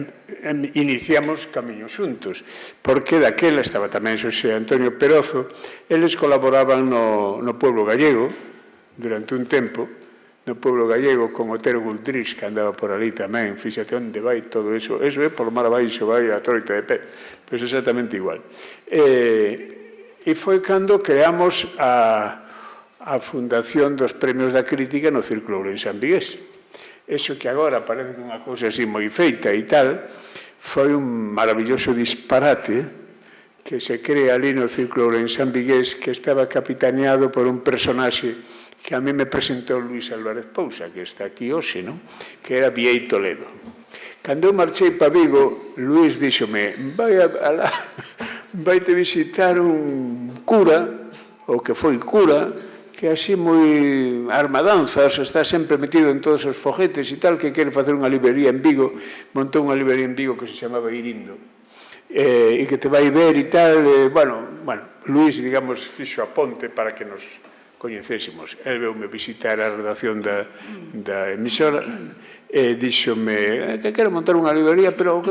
iniciamos camiños xuntos, porque daquela estaba tamén Xosé Antonio Perozo, eles colaboraban no Pueblo Gallego durante un tempo, no Pueblo Gallego con Otero Guldrix, que andaba por ali tamén, fíxate onde vai todo eso é por mar abaixo, vai a Troita de Pé, pois exactamente igual. E foi cando creamos a fundación dos premios da crítica no Círculo Ourensán Vigués. Eso que agora parece unha cousa así moi feita e tal, foi un maravilloso disparate que se crea ali no Círculo Ourensán Vigués, que estaba capitaneado por un personaxe que a mí me presentou Luis Álvarez Pousa, que está aquí hoxe, non? Que era Viei Toledo. Cando eu marchei para Vigo, Luis díxome, vaite visitar un cura, ou que foi cura, que así moi armadanzas, está sempre metido en todos os foguetes e tal, que quere facer unha librería en Vigo, montou unha librería en Vigo que se chamaba Irindo, e que te vai ver e tal, bueno, Luis, digamos, fixo a ponte para que nos coñecésemos. El veume visitar a redacción da emisora e díxome que quero montar unha librería, pero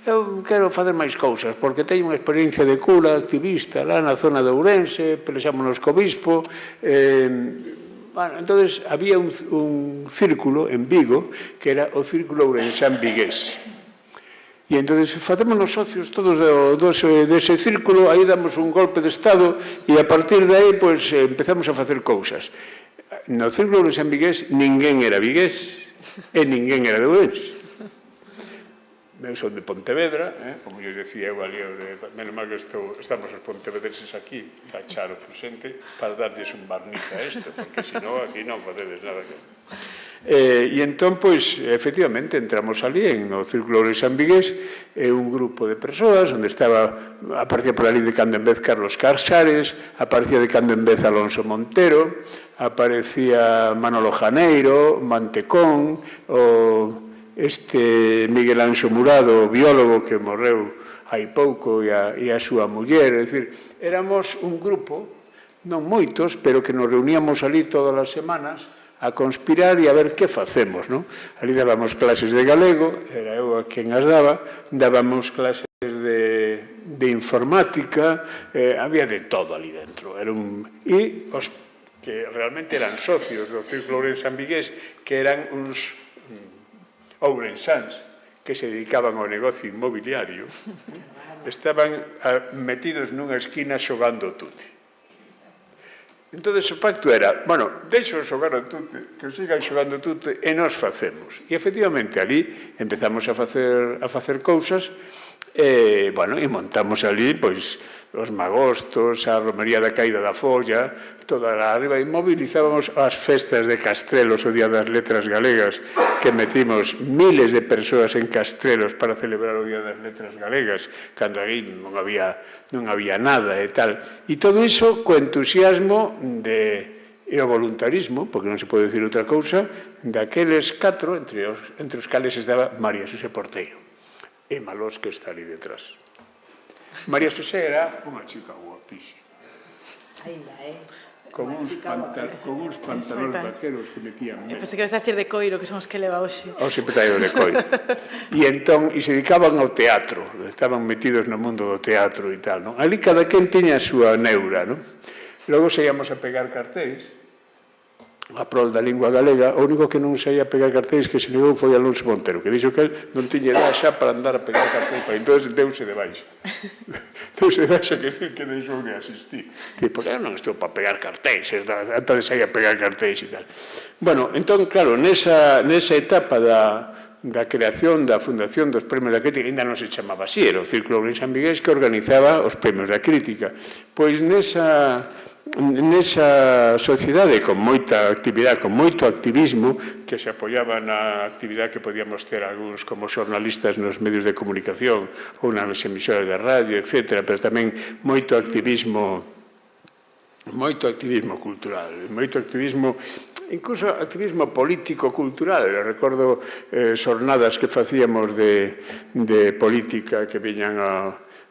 eu quero facer máis cousas, porque teño unha experiencia de cura, activista, lá na zona de Ourense, pelexámonos co bispo. Entón, había un círculo en Vigo, que era o Círculo Ourensán Vigués. E entón, facémonos socios todos dese círculo, aí damos un golpe de Estado e a partir de aí empezamos a facer cousas. No círculo de San Vigués ninguén era vigués e ninguén era de Ourense. Eu son de Pontevedra, como eu decía eu ali, menos mal que estamos os pontevedreses aquí, a Charo presente, para darlles un barniz a isto, porque senón aquí non facedes nada. E entón, efectivamente, entramos ali no Círculo de San Vigués, un grupo de persoas, onde aparecía por ali de cando en vez Carlos Casares, aparecía de cando en vez Alonso Montero, aparecía Manolo Janeiro, Mantecón, Miguel Anxo Murado, o biólogo que morreu hai pouco, e a súa muller. É dicir, éramos un grupo, non moitos, pero que nos reuníamos ali todas as semanas a conspirar e a ver que facemos, non? Ali dábamos clases de galego, era eu a quen as daba, dábamos clases de informática, había de todo ali dentro. E os que realmente eran socios do Círculo de San Vigués, que eran uns ourensáns que se dedicaban ao negocio inmobiliario, estaban metidos nunha esquina xogando tute. Entón, o pacto era, deixo xogar o tute, que sigan xogando tute, e nos facemos. E, efectivamente, ali empezamos a facer cousas, e montamos ali, os magostos, a romería da caída da folla, toda a arriba, e movilizábamos as festas de Castrelos, o Día das Letras Galegas, que metimos miles de persoas en Castrelos para celebrar o Día das Letras Galegas, cando aí non había nada e tal. E todo iso co entusiasmo e o voluntarismo, porque non se pode dicir outra cousa, daqueles 4, entre os cales estaba María Xosé Porteiro, e Malós, que está ali detrás. María Xosé era unha chica guapísima. Ainda, Con uns pantalóns vaqueros que metían menos. Pensei que vas a decir de coiro, que son os que leva hoxe. Sempre traído de coiro. E se dedicaban ao teatro, estaban metidos no mundo do teatro e tal, non? Ali cada quen tiña a súa neura, non? Logo seguíamos a pegar cartéis, a prol da lingua galega. O único que non saía a pegar cartéis que se negou foi Alonso Montero, que dixo que el non tiña edad xa para andar a pegar cartéis, entón deuse de baixa. Deuse de baixa, que decir que deixou de asistir. Porque eu non estou para pegar cartéis, antes de sair a pegar cartéis e tal. Entón, claro, nesa etapa da creación da Fundación dos Premios da Crítica, ainda non se chamaba así, era o Círculo de San Vigués que organizaba os Premios da Crítica. Pois nesa sociedade con moita actividade, con moito activismo, que se apoiaba na actividade que podíamos ter algúns como xornalistas nos medios de comunicación ou nas emisoras de radio, etc., pero tamén moito activismo cultural, moito activismo, incluso activismo político-cultural. Recordo xornadas que facíamos de política que viñan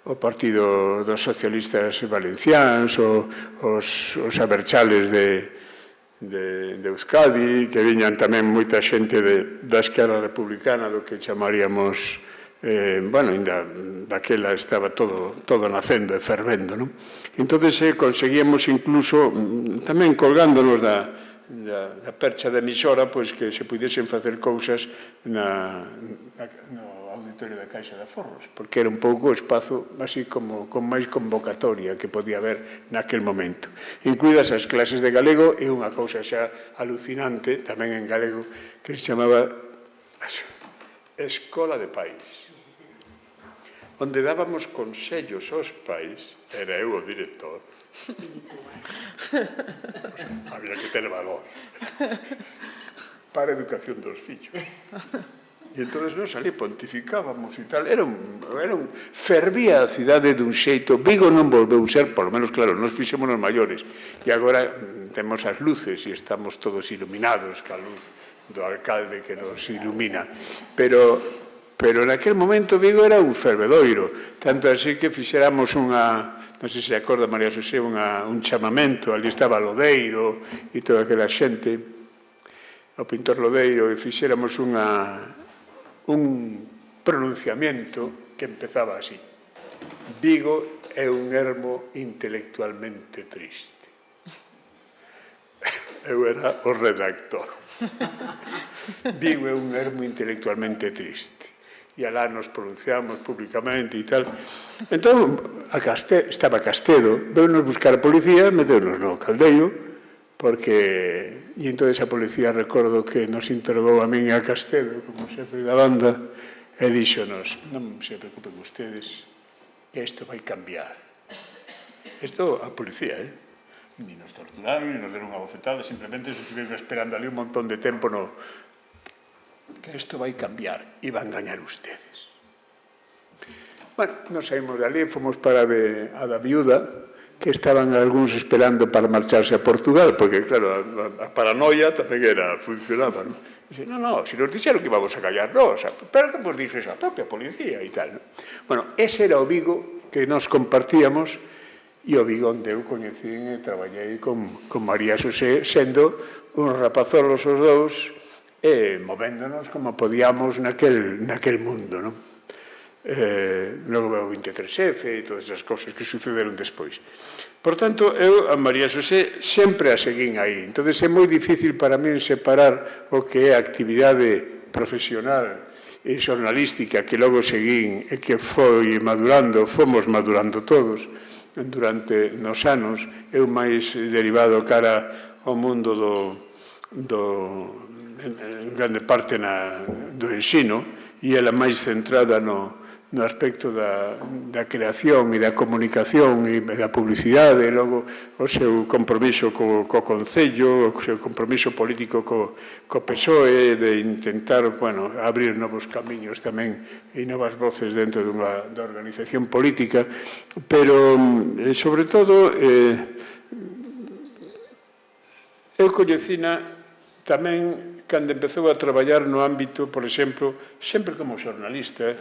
o Partido dos Socialistas Valenciáns, os aberchales de Euskadi, que viñan tamén moita xente da esquerda republicana, do que chamaríamos, ainda daquela estaba todo nacendo e fervendo, non? Entón, conseguíamos incluso, tamén colgándonos da percha da emisora, que se pudiesen facer cousas no auditorio da Caixa de Aforros, porque era un pouco o espazo así como con máis convocatoria que podía haber naquel momento, incluídas as clases de galego e unha cousa xa alucinante tamén en galego que se chamaba Escola de Pais, onde dábamos consellos aos pais, era eu o director. Había que ter valor para a educación dos fillos. E entón nos ali pontificábamos e tal. Fervía a cidade dun xeito. Vigo non volveu ser, por lo menos, claro, nos fixémonos maiores. E agora temos as luces e estamos todos iluminados ca luz do alcalde que nos ilumina. Pero naquel momento Vigo era un fervedoiro. Tanto así que fixéramos non sei se acorda María Xosé, un chamamento. Ali estaba Lodeiro e toda aquela xente, o pintor Lodeiro, e fixéramos un pronunciamento que empezaba así: Vigo é un ermo intelectualmente triste. Eu era o redactor. Vigo é un ermo intelectualmente triste. e alá nos pronunciamos públicamente e tal. Entón, estaba Castedo, veunos buscar a policía, meteunos no caldeiro, porque... E entón a policía recordo que nos interrogou a min e a Castedo como xefe da banda e díxonos, non se preocupen ustedes, que isto vai cambiar. Isto a policía, Ni nos torturaron, ni nos deron unha bofetada, simplemente se estiveron esperando ali un montón de tempo que isto vai cambiar e van gañar ustedes. Bueno, nos saímos de ali, fomos para a da Viuda, que estaban algúns esperando para marcharse a Portugal, porque, claro, a paranoia tamén funcionaba, non? Dice, no, se nos dixeron que íbamos a callar nós, pero que nos dixo esa propia policía e tal, non? Bueno, ese era o Vigo que nos compartíamos, e o Vigo onde eu coñecín e traballei con María Xosé, sendo uns rapazolos os dous, e movéndonos como podíamos naquel mundo, non? Logo veo o 23F e todas as cousas que sucederon despois. Por tanto, eu a María Xosé sempre a seguín aí. Entón, é moi difícil para min separar o que é a actividade profesional e xornalística que logo seguín e que foi madurando, fomos madurando todos durante nos anos, eu máis derivado cara ao mundo en grande parte do ensino e ela máis centrada no aspecto da creación e da comunicación e da publicidade, e logo o seu compromiso co Concello, o seu compromiso político co PSOE, de intentar, abrir novos camiños tamén e novas voces dentro da organización política, pero, sobre todo, eu coñecina tamén cando empezou a traballar no ámbito, por exemplo, sempre como xornalista,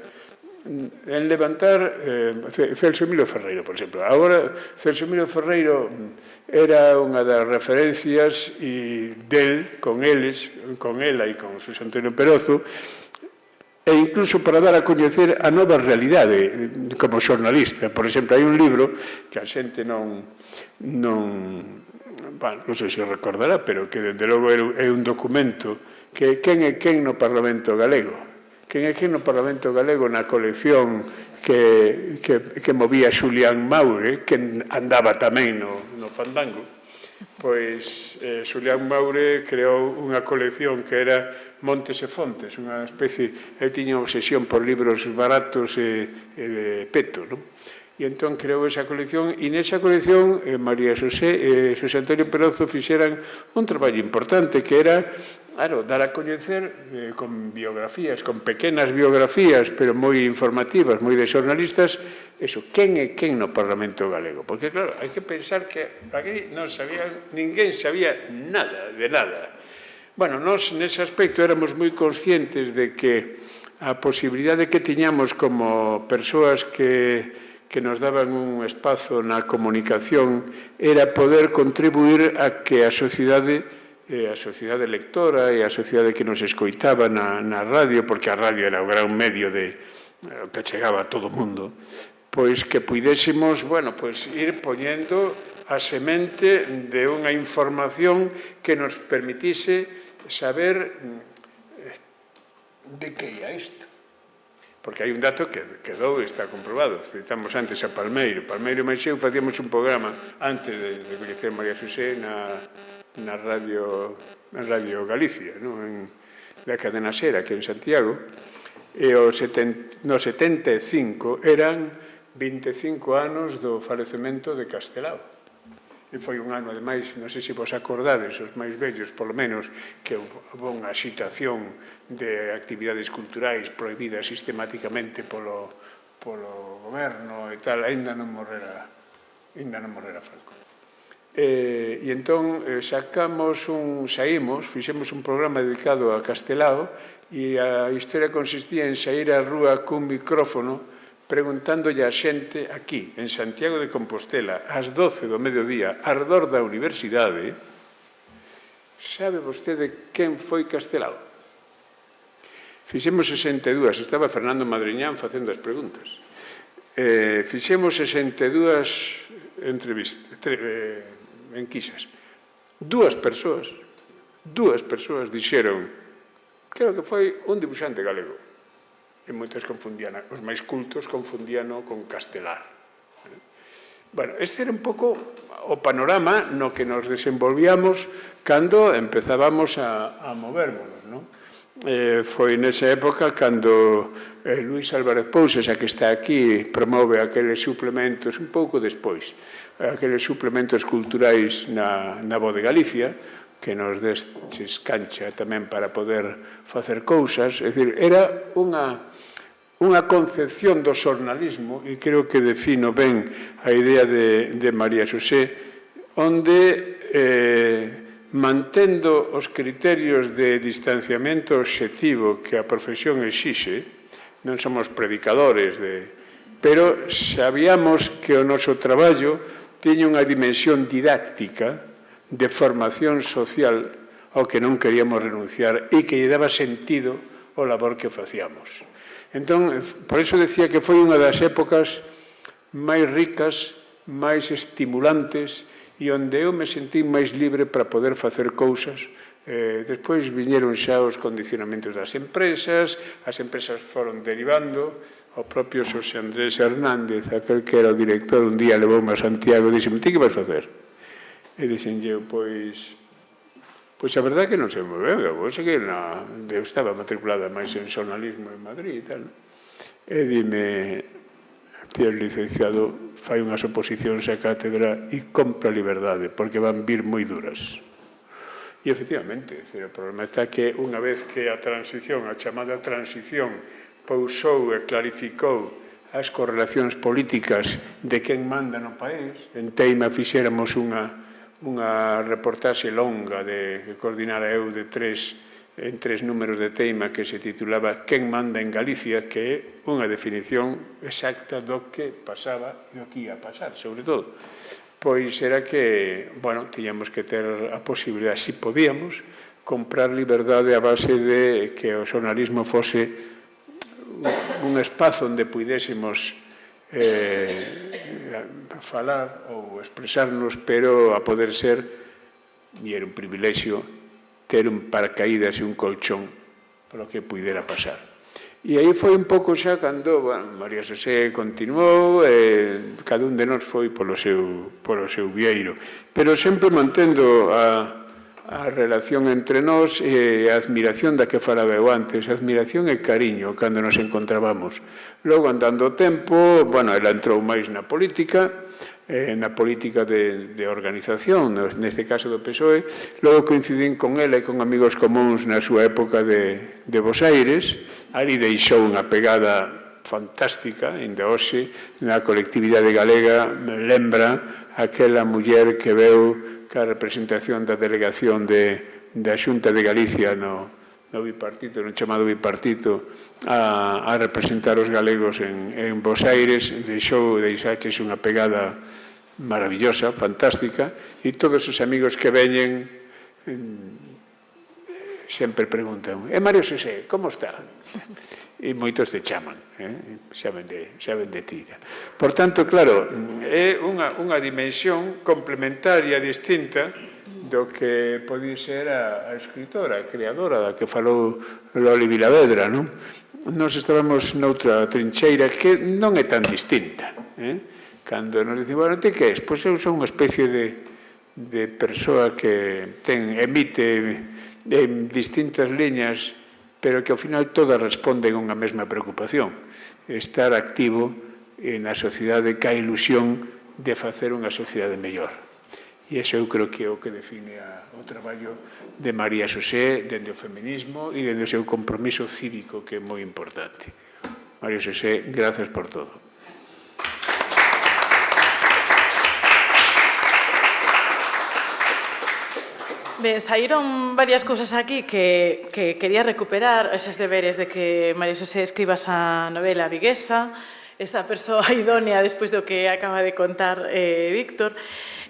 en levantar Celso Emilio Ferreiro, por exemplo. Agora, Celso Emilio Ferreiro era unha das referencias del, con ela e con Xosé Antonio Perozo, e incluso para dar a coñecer a nova realidade como xornalista. Por exemplo, hai un libro que a xente non sei se recordará, pero que, dende logo, é un documento que quen é quen no Parlamento Galego. Quen é quen no Parlamento Galego na colección que movía Xulián Maure, que andaba tamén no fandango. Pois Xulián Maure creou unha colección que era Montes e Fontes, unha especie... Eu tiña obsesión por libros baratos e de peto, non? E entón creou esa colección, e nesa colección María Xosé e Xosé Antonio Perozo fixeran un traballo importante, que era, dar a coñecer con biografías, con pequenas biografías, pero moi informativas, moi de xornalistas, quen é quen no Parlamento Galego. Porque, claro, hai que pensar que aquí ninguén sabía nada de nada. Bueno, nós nese aspecto éramos moi conscientes de que a posibilidade que tiñamos como persoas que nos daban un espazo na comunicación era poder contribuir a que a sociedade lectora e a sociedade que nos escoitaba na radio, porque a radio era o gran medio que chegaba a todo o mundo, pois que puidésemos, ir poñendo a semente de unha información que nos permitise saber de que ia isto. Porque hai un dato que quedou e está comprobado. Citamos antes a Palmeiro. Palmeiro e Maixeu facíamos un programa antes de coñecer María Xosé na Radio Galicia, na cadena Sera, aquí en Santiago, e no 75 eran 25 anos do falecemento de Castelao. E foi un ano, ademais, non sei se vos acordades, os máis vellos, polo menos, que houve unha xitación de actividades culturais prohibidas sistematicamente polo goberno e tal, aínda non morrera Franco. E entón fixemos un programa dedicado a Castelao, e a historia consistía en sair á rúa cun micrófono preguntándolle a xente aquí, en Santiago de Compostela, ás 12 do mediodía, ardor da universidade, sabe vostede quen foi Castelao? Fixemos 62, estaba Fernando Madriñán facendo as preguntas. Fixemos 62 enquisas. Dúas persoas dixeron, creo que foi un dibuixante galego. e moitos confundían, os máis cultos confundíano con castelar. Bueno, este era un pouco o panorama no que nos desenvolvíamos cando empezábamos a movernos, non? Foi nesa época cando Luís Álvarez Pousos, a que está aquí, promove aqueles suplementos, un pouco despois, aqueles suplementos culturais na Voz de Galicia, que nos destes cancha tamén para poder facer cousas. É dicir, era unha concepción do xornalismo, e creo que defino ben a idea de María Xosé, onde mantendo os criterios de distanciamento obxectivo que a profesión exixe, non somos predicadores, pero sabíamos que o noso traballo tiña unha dimensión didáctica de formación social ao que non queríamos renunciar e que lle daba sentido ao labor que facíamos. Entón, por iso decía que foi unha das épocas máis ricas, máis estimulantes, e onde eu me sentí máis libre para poder facer cousas. Despois viñeron xa os condicionamentos das empresas, as empresas foron derivando, o propio Xosé Andrés Hernández, aquel que era o director, un día levoume a Santiago e dixeme, ti que vas facer? E dixenlle, pois a verdade que non sei moi ben, eu estaba matriculada máis en xornalismo en Madrid e tal. E dime, ti és licenciado, fai unhas oposicións á cátedra e compra liberdade, porque van vir moi duras. E, efectivamente, o problema está que unha vez que a transición, a chamada transición, pousou e clarificou as correlacións políticas de quen manda no país, en Teima fixéramos unha reportaxe longa que coordinara eu en tres números de Teima que se titulaba Quen manda en Galicia, que é unha definición exacta do que pasaba e do que ia pasar, sobre todo. Pois era que, tiñamos que ter a posibilidade, se podíamos, comprar liberdade a base de que o xornalismo fose un espazo onde puidésemos falar ou expresarnos, pero a poder ser, e era un privilexio, ter un paracaídas e un colchón polo que puidera pasar. E aí foi un pouco xa cando María Xosé continuou, cada un de nós foi polo seu vieiro, pero sempre mantendo a relación entre nós e a admiración da que falaba eu antes, admiración e cariño cando nos encontrábamos. Logo, andando o tempo, ela entrou máis na política de organización, neste caso do PSOE, logo coincidín con ela e con amigos comuns na súa época de Bos Aires, ali deixou unha pegada fantástica, ainda hoxe, na colectividade galega, me lembra aquela muller que veu ca representación da delegación da Xunta de Galicia no bipartito, no chamado bipartito, a representar os galegos en Bos Aires, deixaches unha pegada maravillosa, fantástica, e todos os amigos que veñen sempre preguntan, María Xosé, como está? E moitos te chaman, saben de ti. Por tanto, claro, é unha dimensión complementaria, distinta, do que pode ser a escritora, a creadora da que falou Loli Vilavedra, non? Nos estábamos noutra trincheira que non é tan distinta, Cando nos dicen, ti que és? Pois eu son unha especie de persoa que emite en distintas liñas, pero que ao final todas responden a unha mesma preocupación, estar activo na sociedade ca ilusión de facer unha sociedade mellor. E iso eu creo que é o que define o traballo de María Xosé dende o feminismo e dende o seu compromiso cívico, que é moi importante. María Xosé, grazas por todo. Ben, saíron varias cousas aquí que quería recuperar, eses deberes de que María Xosé escriba esa novela viguesa, esa persoa idónea despois do que acaba de contar Víctor.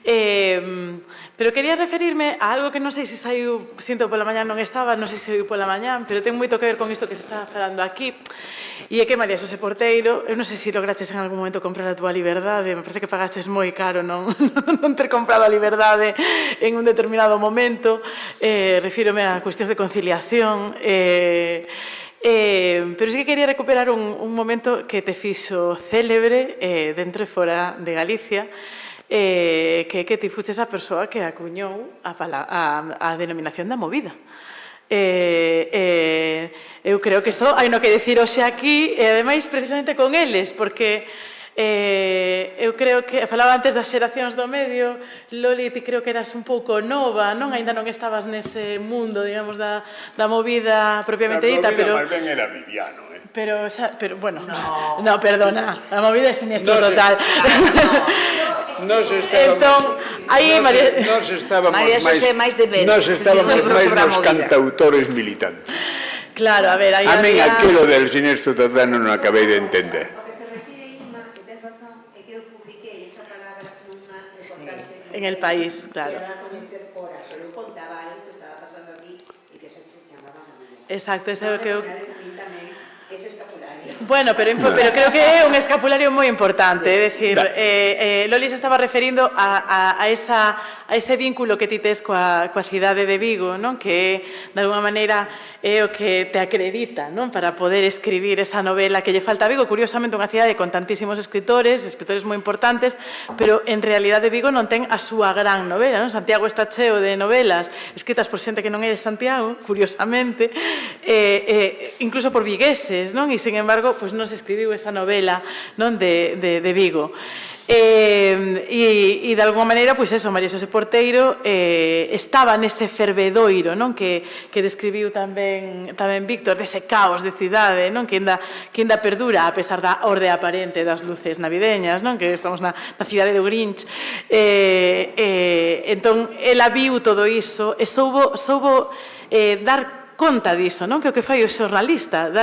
Pero quería referirme a algo que non sei se saiu, sinto pola mañá non estaba, non sei se saiu pola mañá, pero ten moito que ver con isto que se está falando aquí. E é que María Xosé Porteiro, eu non sei se lograches en algún momento comprar a túa liberdade, me parece que pagaches moi caro non ter comprado a liberdade en un determinado momento, refírome a cuestións de conciliación, Pero sí que quería recuperar un momento que te fixo célebre dentro e fora de Galicia, que ti fuches a persoa que acuñou a denominación da movida. Eu creo que iso hai no que dicir hoxe aquí, e ademais precisamente con eles, porque eu creo que falaba antes das xeracións do medio. Loli, ti creo que eras un pouco nova, non? Ainda non estabas nese mundo, digamos, da movida propiamente dita, pero... A movida máis ben era Viviano, Pero, bueno, no, perdona, a movida é siniestro total. Nos estábamos máis nos cantautores militantes. Claro, a ver, aí a min aquilo del siniestro total non o acabei de entender. O que se refire, Inma, que ten razón, é que eu publiquei esa palabra nunha reportaxe en El País, claro. Que era coñecer fora, pero eu contaba algo que estaba pasando aquí e que se chamaba movida. Exacto, ese é o que eu... Ese escapulario. Bueno, pero creo que é un escapulario moi importante, é dicir, Loli se estaba referindo a ese vínculo que ti tes coa cidade de Vigo, non? Que de alguma maneira é o que te acredita, non? Para poder escribir esa novela que lle falta a Vigo. Curiosamente, unha cidade con tantísimos escritores moi importantes, pero en realidade Vigo non ten a súa gran novela, non? Santiago está cheo de novelas escritas por xente que non é de Santiago, curiosamente, incluso por vigueses, non? E, sin embargo, non se escribiu esa novela de Vigo. E de alguma maneira, pois eso, María Xosé Porteiro estaba nese fervedoiro, non? Que describiu tamén Víctor, dese caos de cidade, non? Que ainda perdura a pesar da orde aparente das luces navideñas, non? Que estamos na cidade do Grinch. Entón, ela viu todo iso e soubo dar conta diso, non? Que o que fai o xornalista,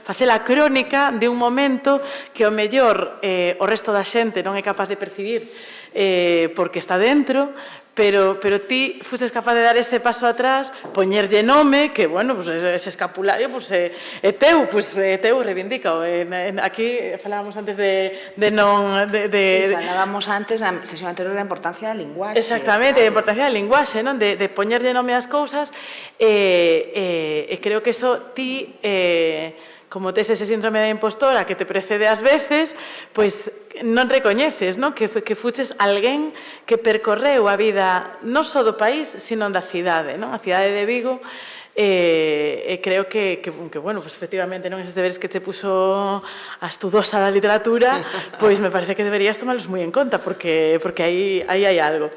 facer a crónica de un momento que o mellor o resto da xente non é capaz de percibir porque está dentro, pero ti fuses capaz de dar ese paso atrás, poñerlle nome, que, bueno, ese escapulario é teu, reivindícao. Aquí falábamos antes de non... Falábamos antes na sesión anterior da importancia da linguaxe. Exactamente, da importancia da linguaxe, non? De poñerlle nome ás cousas, e creo que iso ti... como tes ese síndrome da impostora que te precede ás veces, pois non recoñeces, non? Que fuches alguén que percorreu a vida non só do país, sino da cidade, non? A cidade de Vigo, e creo que bueno, pues efectivamente, non? Eses deberes que che puso a estudosa da literatura, pois me parece que deberías tomarlos moi en conta, porque aí hai algo.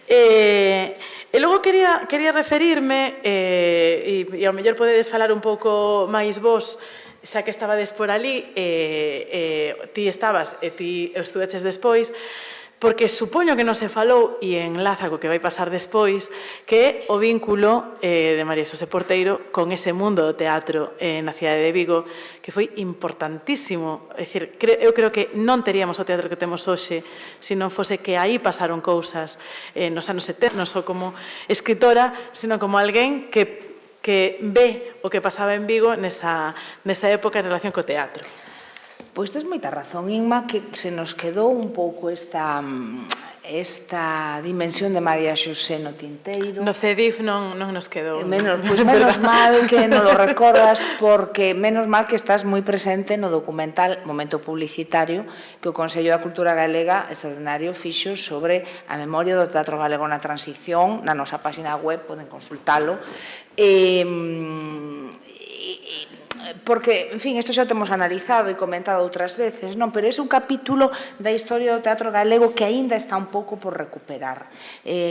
E logo quería referirme, e ao mellor podedes falar un pouco máis vos, xa que estabades por ali, ti estabas e ti estuveches despois, porque supoño que non se falou, e enlaza co que vai pasar despois, que é o vínculo de María Xosé Porteiro con ese mundo do teatro na cidade de Vigo, que foi importantísimo. É dicir, eu creo que non teríamos o teatro que temos hoxe se non fose que aí pasaron cousas nos anos 70, non só como escritora, sino como alguén que ve o que pasaba en Vigo nesa época en relación co teatro. Pois tes moita razón, Inma, que se nos quedou un pouco esta dimensión de María Xosé no tinteiro. No CEDIF non nos quedou. Pois menos mal que non lo recordas, porque menos mal que estás moi presente no documental Momento Publicitario que o Consello da Cultura Galega extraordinario fixo sobre a memoria do teatro galego na transición. Na nosa página web poden consultalo. Porque, en fin, isto xa o temos analizado e comentado outras veces, non? Pero é un capítulo da historia do teatro galego que aínda está un pouco por recuperar.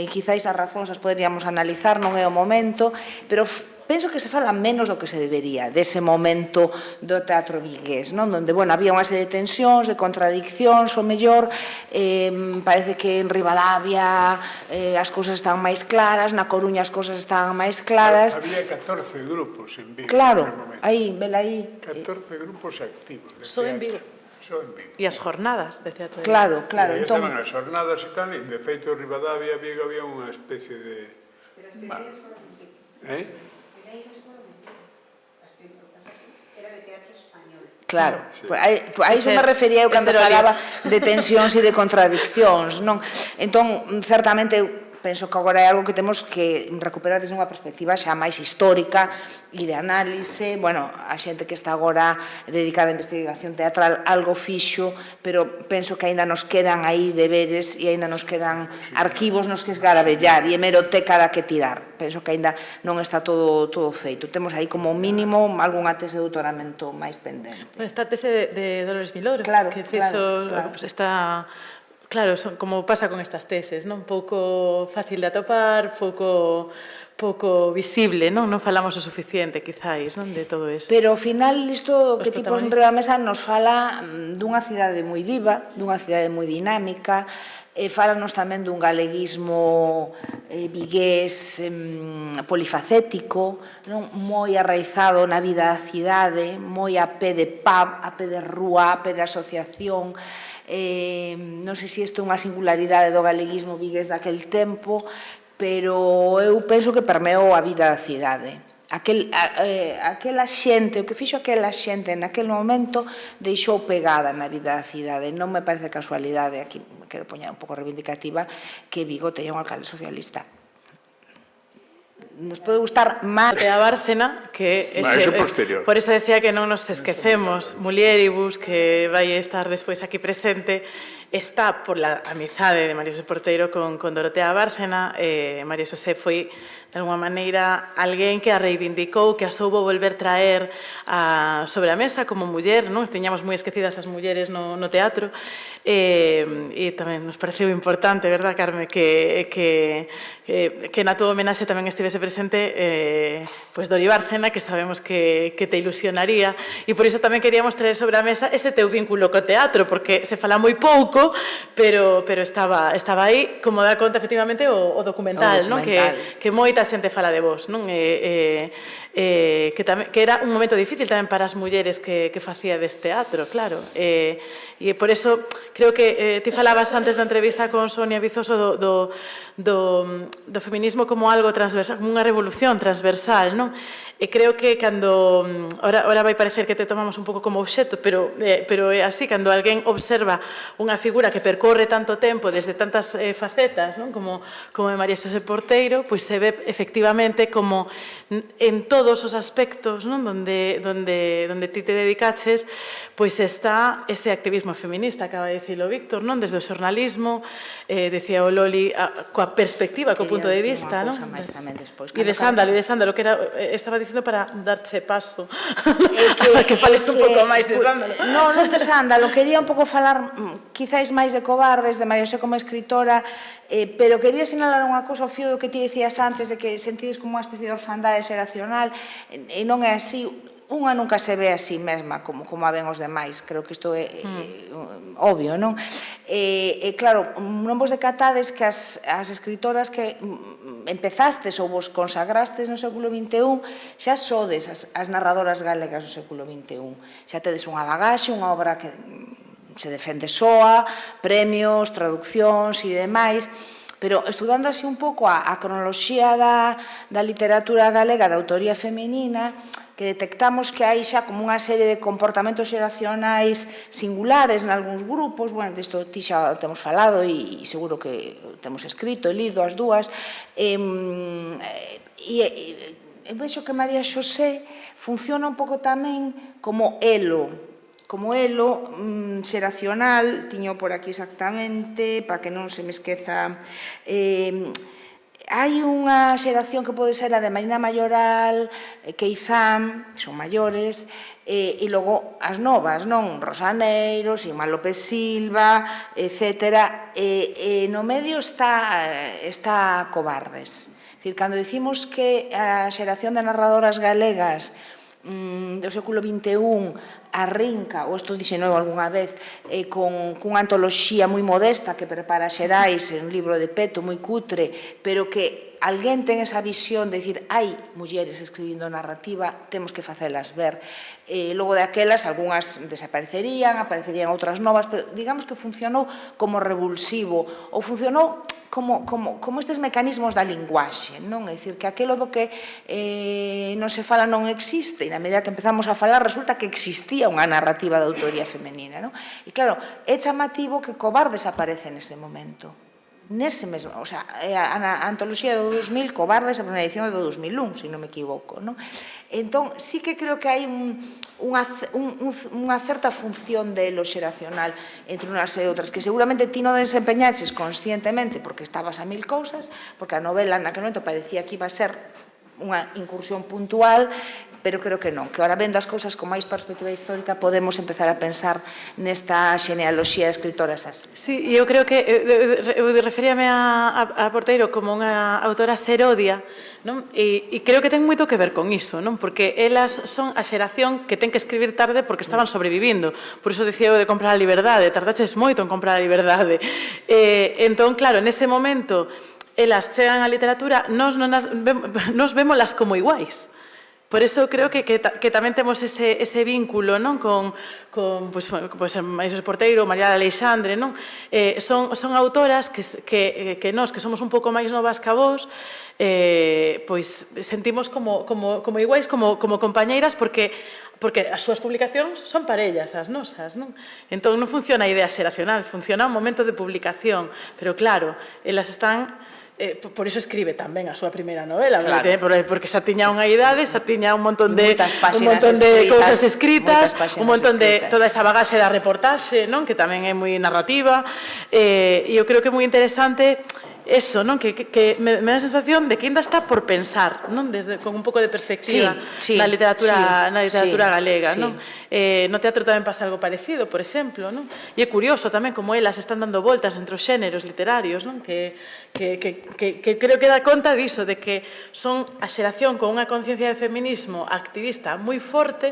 Quizáis as razóns as poderíamos analizar, non é o momento, pero penso que se fala menos do que se debería dese momento do teatro vigués, non? Donde, bueno, había unha serie de tensións, de contradiccións, o mellor, parece que en Ribadavia as cousas estaban máis claras, na Coruña as cousas estaban máis claras. Había 14 grupos en Vigo. Claro, aí, vela aí. 14 grupos activos. Só en Vigo. E as jornadas de teatro. Claro. Estaban as jornadas e tal, e de feito en Ribadavia, Vigo, había unha especie de... Claro, a iso me refería eu cando falaba de tensións e de contradiccións, non? Entón, certamente, penso que agora é algo que temos que recuperar desde unha perspectiva xa máis histórica e de análise. Bueno, a xente que está agora dedicada a investigación teatral algo fixo, pero penso que aínda nos quedan aí deberes e aínda nos quedan arquivos nos que esgarabellar e hemeroteca da que tirar. Penso que aínda non está todo feito. Temos aí como mínimo algunha tese de doutoramento máis pendente. Esta tese de Dolores Milor, Claro, que fixo, claro. pues está... Claro, como pasa con estas teses, non? Un pouco fácil de atopar, pouco visible, non? Non falamos o suficiente, quizáis, non? De todo eso. Pero ao final, isto que ti pos protagonistas. sobre a mesa nos fala dunha cidade moi viva, dunha cidade moi dinámica, fálanos tamén dun galeguismo vigués polifacético, non? Moi arraizado na vida da cidade, moi a pé de pub, a pé de rúa, a pé de asociación. Non sei se isto é unha singularidade do galeguismo vigués daquel tempo, pero eu penso que permeou a vida da cidade. Aquela xente, o que fixo aquela xente naquele momento deixou pegada na vida da cidade. Non me parece casualidade, aquí me quero poñer un pouco reivindicativa, que Vigo teña un alcalde socialista. Nos pode gustar máis a Bárcena, que Eso posterior. por eso decía que non nos esquecemos, Mulieribus, que vai estar despois aquí presente, está por la amizade de María Xosé Porteiro con Dorotea Bárcena. María Xosé foi, de alguma maneira, alguén que a reivindicou, que a soubo volver traer sobre a mesa como muller, non? Tiñamos moi esquecidas as mulleres no teatro, e tamén nos pareceu importante, verdad, Carme, que na túa homenaxe tamén estivese presente Dori Bárcena, que sabemos que te ilusionaría, e por iso tamén queríamos traer sobre a mesa ese teu vínculo co teatro, porque se fala moi pouco, pero estaba aí, como dá conta efectivamente o documental, non? Que moita xente fala de vos, non? Que era un momento difícil tamén para as mulleres que facíades teatro, claro. E por eso creo que ti falabas antes da entrevista con Sonia Vizoso do feminismo como algo transversal, como unha revolución transversal, non? E creo que cando, ahora vai parecer que te tomamos un pouco como obxecto, pero é así, cando alguén observa unha figura que percorre tanto tempo desde tantas facetas, non? Como é María Xosé Porteiro, pois se ve efectivamente como en todos os aspectos, non? Donde ti te dedicaches, pois está ese activismo feminista, acaba de dicilo Víctor, non? Desde o xornalismo, decía o Loli, coa perspectiva, co punto de vista, non? E de Sándalo, que estaba dicindo para darche paso que fales un pouco máis de Sándalo. Non de Sándalo, quería un pouco falar quizáis máis de Cobardes, de María Xosé como escritora, pero quería sinalar unha cousa ao fío do que ti dicías antes, de que sentides como unha especie de orfandade xeracional, e non é así. Unha nunca se ve a sí mesma como a ven os demais, creo que isto é obvio, non? E claro, non vos decatades que as escritoras que empezastes ou vos consagrastes no século XXI xa sodes as narradoras galegas do século XXI. Xa tedes unha bagaxe, unha obra que se defende soa, premios, traduccións e demais. Pero estudando así un pouco a cronoloxía da literatura galega de autoría feminina, que detectamos que hai xa como unha serie de comportamentos xeracionais singulares nalgúns grupos, bueno, disto ti xa temos falado e seguro que temos escrito e lido as dúas, e vexo que María Xosé funciona un pouco tamén como elo xeracional, tiño por aquí exactamente, para que non se me esqueza. Hai unha xeración que pode ser a de Marina Mayoral, Queizán, que son maiores, e logo as novas, non? Rosaneiros, Inma López Silva, etc. E no medio está Cobardes. É dicir, cando dicimos que a xeración de narradoras galegas do século XXI arrinca, ou isto dixeno algunha vez, cunha antoloxía moi modesta que prepara Xerais, un libro de peto moi cutre, pero que alguén ten esa visión de dicir hai mulleres escribindo narrativa, temos que facelas ver. Logo daquelas, algunhas desaparecerían, aparecerían outras novas, pero digamos que funcionou como revulsivo, ou funcionou como estes mecanismos da linguaxe, non? É dicir, que aquelo do que non se fala non existe, e na medida que empezamos a falar resulta que existía unha narrativa de autoría femenina, non? E claro, é chamativo que Cobardes aparece nese momento. nese mesmo, o sea, a antoloxía do 2000, Cobardes, a primeira edición é do 2001, se non me equivoco, non? Entón, sí que creo que hai unha certa función de lo xeracional entre unhas e outras, que seguramente ti non desempeñaches conscientemente porque estabas a mil cousas, porque a novela naquele momento parecía que iba a ser unha incursión puntual, pero creo que non, que ahora vendo as cousas con máis perspectiva histórica podemos empezar a pensar nesta xenealoxía de escritoras así. Sí, e eu creo que eu referíame a Porteiro como unha autora serodia, non? E creo que ten moito que ver con iso, non? Porque elas son a xeración que ten que escribir tarde porque estaban sobrevivindo. Por iso dicía eu de comprar a liberdade, tardaches moito en comprar a liberdade. Entón, claro, nese momento elas chegan á literatura, nos vémolas como iguais. Por eso creo que tamén temos ese vínculo, non? Con Maísos Porteiro, María Aleixandre, non? Son autoras que nós, que somos un pouco máis novas que a vos, pois sentimos como iguais, como compañeiras, porque as súas publicacións son parellas, as nosas, non? Entón non funciona a idea xeracional, funciona o momento de publicación, pero claro, elas están... por iso escribe tamén a súa primeira novela, porque xa tiña unha idade, xa tiña un montón de cousas escritas, un montón de toda esa bagaxe da reportaxe, que tamén é moi narrativa, e eu creo que é moi interesante eso, que me dá a sensación de que ainda está por pensar, con un pouco de perspectiva na literatura galega. No teatro tamén pasa algo parecido, por exemplo, e é curioso tamén como elas están dando voltas entre os xéneros literarios, que creo que dá conta diso, de que son a xeración con unha conciencia de feminismo activista moi forte,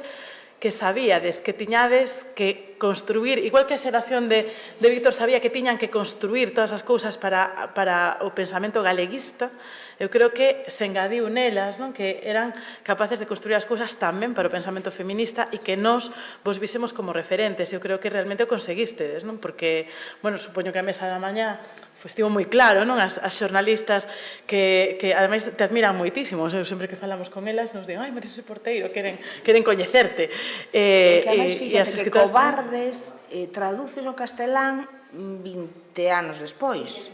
que sabíades que tiñades que construir, igual que a xeración de Víctor sabía que tiñan que construir todas as cousas para o pensamento galeguista, eu creo que se engadiu nelas, que eran capaces de construir as cousas tamén para o pensamento feminista e que nós vos vísemos como referentes. Eu creo que realmente o conseguistedes, porque, supoño que a mesa da mañá estivo moi claro, as xornalistas que ademais te admiran moitísimo, sempre que falamos con elas nos digan, ai, María Porteiro, queren coñecerte. Que ademais fíxate que Cobardes traduces ao castelán 20 anos despois,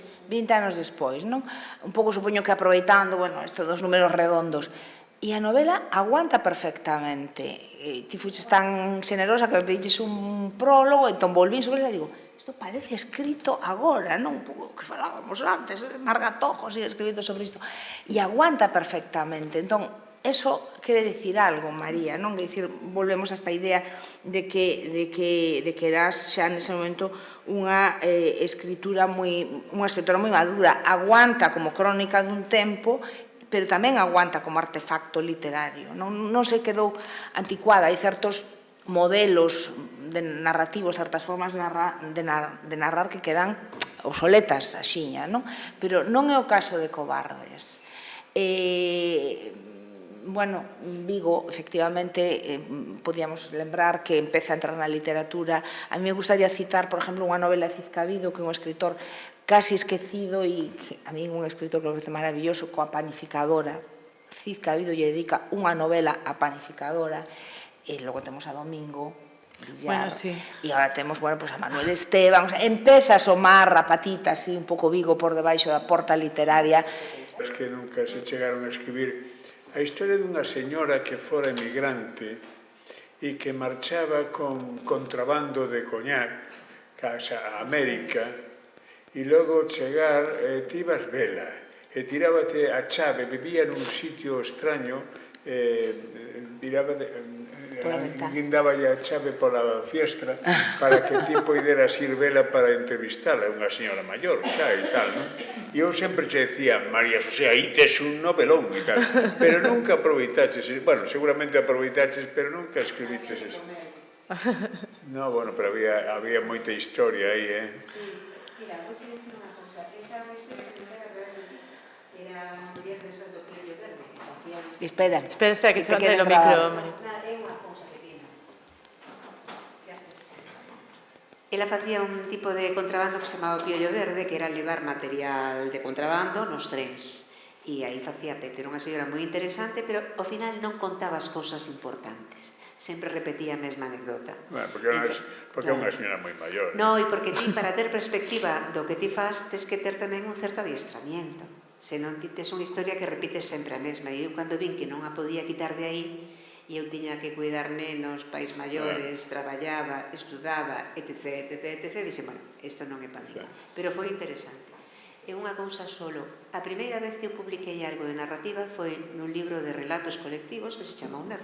non? Un pouco supoño que aproveitando, isto dos números redondos, e a novela aguanta perfectamente. Ti fuches tan xenerosa que me pediches un prólogo, entón volvín sobre ela e digo, isto parece escrito agora, non? O que falábamos antes, Margatojo sigue escrito sobre isto. E aguanta perfectamente. Entón, eso quere dicir algo, María, non? Que dicir, volvemos a esta idea de que eras xa nese momento unha escritora moi madura. Aguanta como crónica dun tempo, pero tamén aguanta como artefacto literario. Non se quedou anticuada. Hai certos modelos narrativos, certas formas de narrar que quedan obsoletas, axiña, non? Pero non é o caso de Cobardes. Vigo, efectivamente, podíamos lembrar que empeza a entrar na literatura. A mí me gustaría citar, por exemplo, unha novela de Cid Cabido, que é un escritor casi esquecido e a mí un escritor que me parece maravilloso, coa Panificadora. Cid Cabido lle dedica unha novela a Panificadora, e logo temos a Domingo Villar, e agora temos a Manuel Esteban. Empeza a asomar a patita así un pouco Vigo por debaixo da porta literaria. Es que nunca se chegaron a escribir a historia dunha señora que fora emigrante e que marchaba con contrabando de coñac a América, e logo chegar, ti ibas vela, e tirábate a chave, vivía nun sitio extraño, guindáballe a chave pola fiestra para que ti poideras ir vela para entrevistala, unha señora maior xa e tal, non? E eu sempre che decía, María Xosé, aí tes un novelón e tal, pero nunca aproveitaches, seguramente aproveitaches, pero nunca escribiches eso. No, pero había moita historia aí, Mira, vou te dicir unha cousa, esa historia que me era unha muller desas do Piollo Verde, que facían... Espera, que se va a traer o micro, María. É unha cousa pequena. Ela facía un tipo de contrabando que se chamaba Piollo Verde, que era levar material de contrabando nos trens. E aí facía pete, era unha señora moi interesante, pero ao final non contaba as cousas importantes. sempre repetía a mesma anécdota. Porque é unha señora moi maior. No, e porque ti, para ter perspectiva do que ti faz, tes que ter tamén un certo adiestramiento. Senón ti tes unha historia que repites sempre a mesma. E eu, cando vin que non a podía quitar de aí, e eu tiña que cuidar nenos, pais maiores, traballaba, estudaba, etc, etc, etc, dixe, bueno, isto non é para mí. Pero foi interesante. É unha cousa solo. A primeira vez que eu publiquei algo de narrativa foi nun libro de relatos colectivos que se chamou Na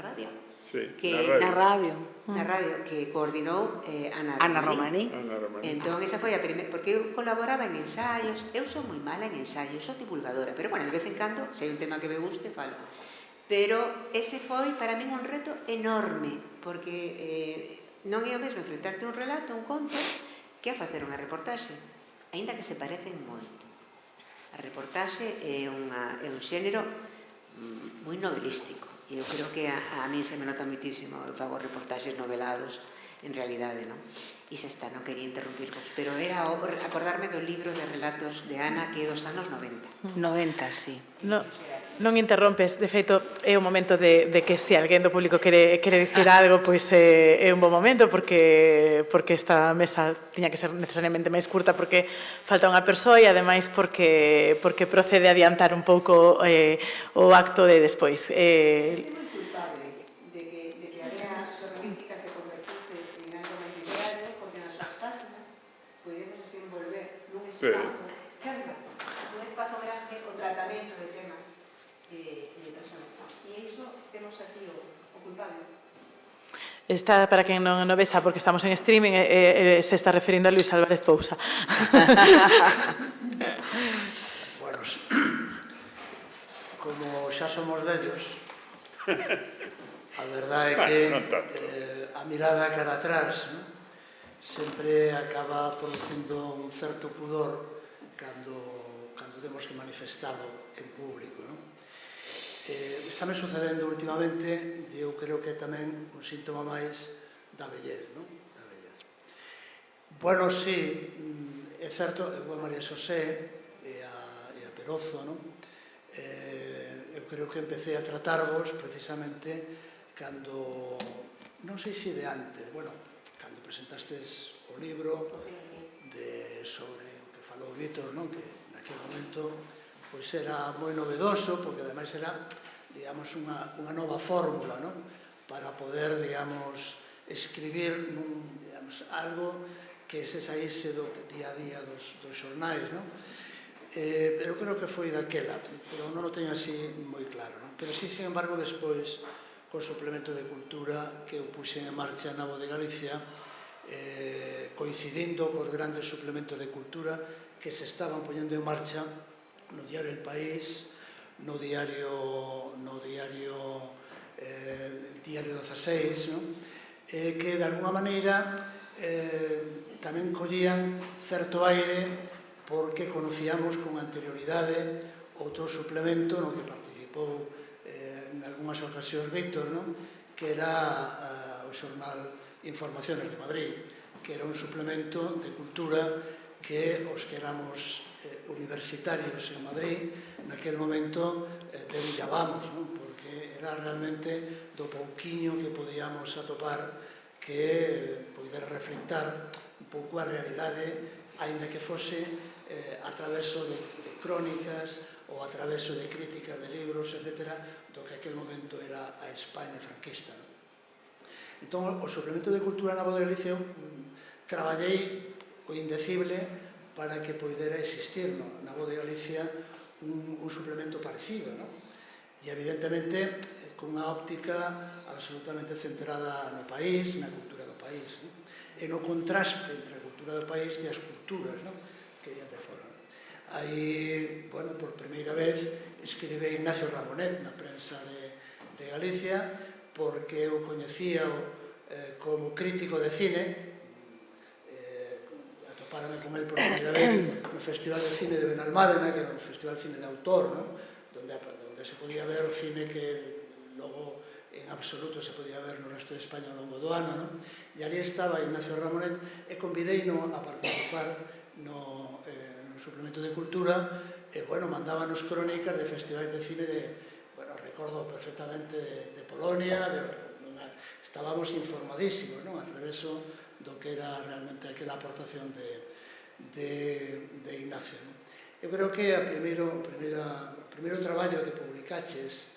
Radio. Sí, Na radio. Na radio, que coordinou Ana Romaní. Entón, esa foi a primeira, porque eu colaboraba en ensaios, eu sou moi mala en ensaios, sou divulgadora, pero, bueno, de vez en cando, se hai un tema que me guste, falo. Pero ese foi, para min, un reto enorme, porque non é o mesmo enfrentarte a un relato, un conto, que a facer unha reportaxe, aínda que se parecen moito. A reportaxe é un xénero moi novelístico. E eu creo que a mí se me nota moitísimo. Eu fago reportaxes novelados, en realidade, non? E xa está, non quería interrumpirvos. Pero era acordarme do libro de relatos de Ana, que é dos anos 90. 90, sí. Non interrompes, de feito, é o momento de que se alguén do público quere dicir algo, pois é un bon momento, porque esta mesa tiña que ser necesariamente máis curta, porque falta unha persoa e, ademais, porque procede a adiantar un pouco o acto de despois. Estou moi culpable de que a área xornalística se convertise en algo máis literario, porque nas súas páginas podemos desenvolver nun espazo grande o tratamento de temas de personas. E iso temos aquí o culpable. Está, para quen non o vexa, porque estamos en streaming, se está referindo a Luis Álvarez Pousa. Bueno, como xa somos vellos, a verdade é que a mirada cara atrás sempre acaba producindo un certo pudor cando temos que manifestalo en público. Estáme sucedendo últimamente, e eu creo que é tamén un síntoma máis da vellez. Bueno, sí, é certo, eu a María Xosé e a Perozo, eu creo que empecé a tratarvos precisamente cando, non sei se de antes, bueno, cando presentastes o libro sobre o que falou Vítor, que naquele momento pois era moi novedoso, porque ademais era, digamos, unha nova fórmula para poder, digamos, escribir algo que se saíse do día a día dos xornais, pero creo que foi daquela, pero non o teño así moi claro. Pero sí, sin embargo, despois, co suplemento de cultura que eu puxen en marcha na Voz de Galicia, coincidindo cos grandes suplementos de cultura que se estaban poñendo en marcha no diario El País, no diario 16, que de alguna maneira tamén collían certo aire porque conocíamos con anterioridade outro suplemento no que participou en algunhas ocasións Víctor, que era o xornal Informaciones de Madrid, que era un suplemento de cultura que os que éramos universitarios en Madrid naquel momento debullábamos, porque era realmente do pouquiño que podíamos atopar que poder reflectar un pouco a realidade, aínda que fose a traveso de crónicas ou a traveso de críticas de libros, etc., do que aquel momento era a España franquista. Entón, o suplemento de cultura na Voz de Galicia traballei o indecible para que poidera existir na Voz de Galicia un suplemento parecido, e evidentemente con unha óptica absolutamente centrada no país, na cultura do país, e no contraste entre a cultura do país e as culturas que vían de fora. Aí, bueno, por primeira vez escribe Ignacio Ramonet na prensa de Galicia, porque eu coñecía como crítico de cine, atopárame con el por primeira vez no Festival de Cine de Benalmádena, que era un festival de cine de autor, donde se podía ver o cine que logo en absoluto se podía ver no resto de España ao longo do ano, e ali estaba Ignacio Ramonet e convidei-no a participar no suplemento de cultura e, bueno, mandábanos crónicas de festivais de cine recordo perfectamente de Polonia, estábamos informadísimos, non? A través do que era realmente aquela aportación de Ignacio. Eu creo que o primeiro traballo que publicaches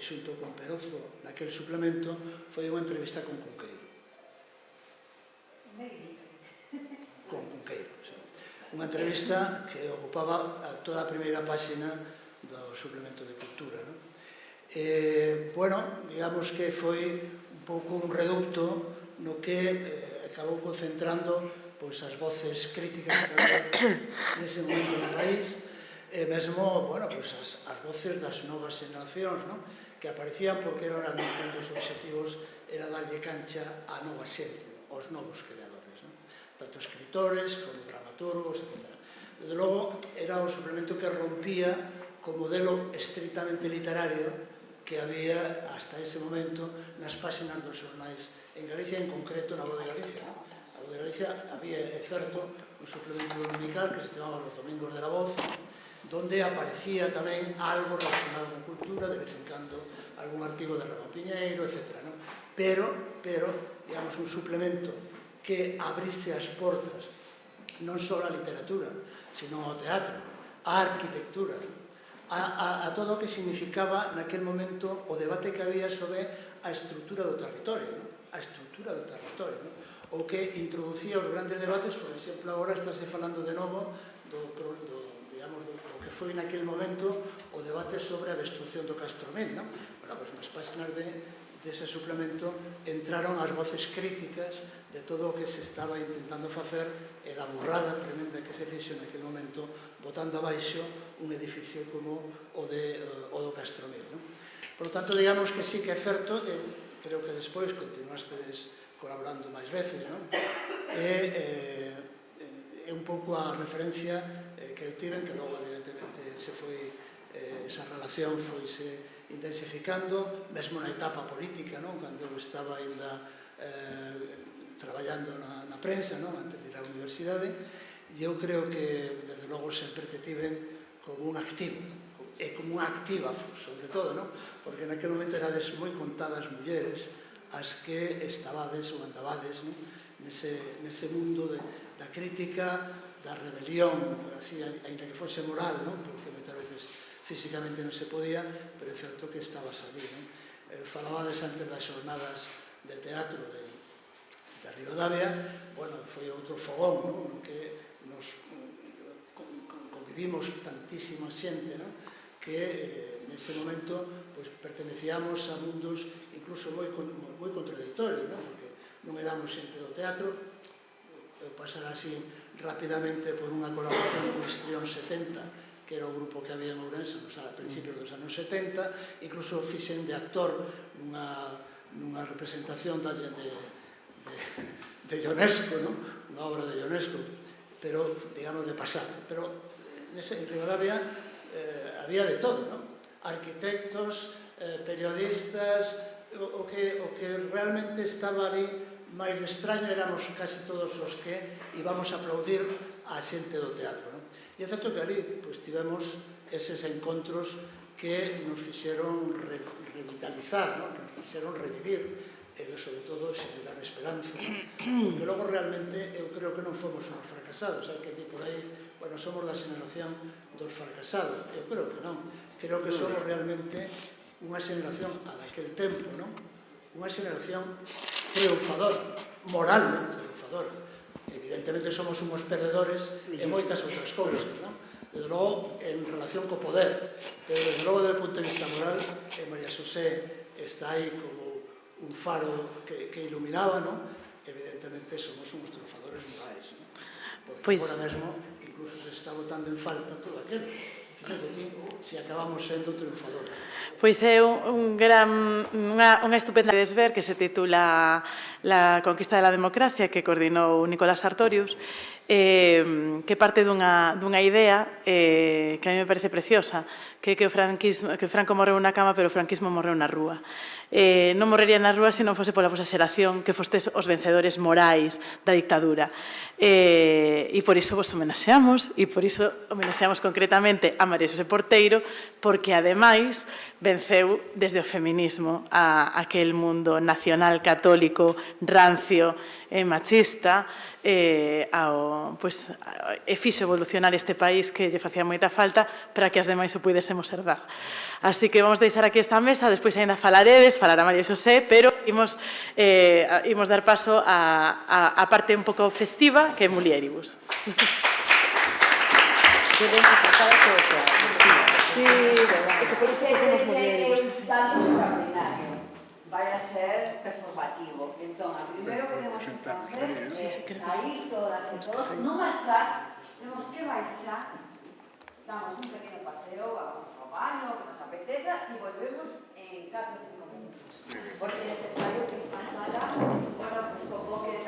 xunto con Perozo naquele suplemento foi unha entrevista con Cunqueiro. Con Cunqueiro, sí. Unha entrevista que ocupaba toda a primeira páxina do suplemento de cultura, non? Bueno, digamos que foi un pouco un reducto no que acabou concentrando as voces críticas que había nese momento no país, e mesmo, bueno, as voces das novas generacións, que aparecían porque era realmente un dos obxectivos era darlle cancha á nova xente, aos novos creadores, tanto escritores como dramaturgos, etc. Desde logo, era o suplemento que rompía co modelo estritamente literario que había hasta ese momento nas páxinas dos xornais en Galicia, en concreto na Voz de Galicia. Na Voz de Galicia había, é certo, un suplemento dominical que se chamaba Los Domingos de la Voz, donde aparecía tamén algo relacionado con cultura, de vez en cando algún artigo de Ramón Piñeiro, etc. Pero, digamos, un suplemento que abrise as portas non só á literatura, sino ao teatro, á arquitectura, a todo o que significaba naquel momento o debate que había sobre a estrutura do territorio, a estrutura do territorio, o que introducía os grandes debates. Por exemplo, agora estáse falando de novo do que foi naquel momento o debate sobre a destrucción do Castromil. Bueno, pois nas páxinas dese suplemento entraron as voces críticas de todo o que se estaba intentando facer e da burrada tremenda que se fixo naquele momento botando abaixo un edificio como o do Castromil. Por lo tanto, digamos que sí que é certo, creo que despois continuastedes colaborando máis veces, é un pouco a referencia que eu tiven, que logo evidentemente esa relación foise intensificando, mesmo na etapa política, cando eu estaba ainda traballando na prensa, antes de ir á universidade, e eu creo que, desde logo, sempre te tiven como un activo, e como unha activa, sobre todo, porque naquele momento erades moi contadas mulleres as que estabades ou andabades nese mundo da crítica, da rebelión, ainda que fose moral, porque moitas veces físicamente non se podía, pero é certo que estabas ali. Falabades antes das xornadas de teatro de Ribadavia, bueno, foi outro fogón, no que nos convivimos tantísima xente, que nese momento pertenecíamos a mundos incluso moi contradictorios, porque non éramos xente do teatro. Eu pasara así rapidamente por unha colaboración con Histrión 70, que era o grupo que había en Ourense a principios dos anos 70, incluso fixen de actor nunha representación de Ionesco, unha obra de Ionesco, pero, digamos, de pasado. Pero en Ribadavia había de todo, arquitectos, periodistas, o que realmente estaba ali máis extraño éramos casi todos os que íbamos a aplaudir a xente do teatro. E é certo que ali tivemos eses encontros que nos fixeron revitalizar, que nos fixeron revivir, e sobre todo xenerar esperanza, porque logo realmente eu creo que non fomos uns fracasados. Hai que dir por aí, bueno, somos da xeneración dos fracasados. Eu creo que non. Creo que somos realmente unha xeneración a daquel tempo, unha xeneración triunfadora, moralmente triunfadora. Evidentemente somos uns perdedores en moitas outras cousas, desde logo en relación co poder, pero desde logo desde o punto de vista moral, María Xosé está aí como un faro que iluminaba, evidentemente somos uns triunfadores morais, porque agora mesmo incluso se está botando en falta todo aquilo. Fíjate aquí, se acabamos sendo triunfadores. Pois é unha estupenda desver que se titula La conquista de la democracia, que coordinou Nicolás Sartorius, que parte dunha idea que a mí me parece preciosa, que Franco morreu na cama, pero o franquismo morreu na rúa. Non morrería na rúa se non fose pola vosa xeración que fostes os vencedores morais da dictadura. E por iso vos homenaxeamos, e por iso homenaxeamos concretamente a María Xosé Porteiro, porque ademais venceu desde o feminismo a aquel mundo nacional católico, rancio e machista, e fixo evolucionar este país que lle facía moita falta para que as demais o puidésemos herdar. Así que vamos deixar aquí esta mesa, despois ainda falaredes, falará María Xosé, pero imos dar paso a parte un pouco festiva, que é Mulieribus. Sí, que por iso que somos Mulieribus. Vai a ser performativo. Entón, a primeiro que temos que facer é sair todas e todos, non marchar, temos que baixar, damos un pequeno paseo, vamos ao baño, que nos apeteza, e volvemos en 4 ou 5 minutos. Porque é necesario que esta sala, bueno, pues convoque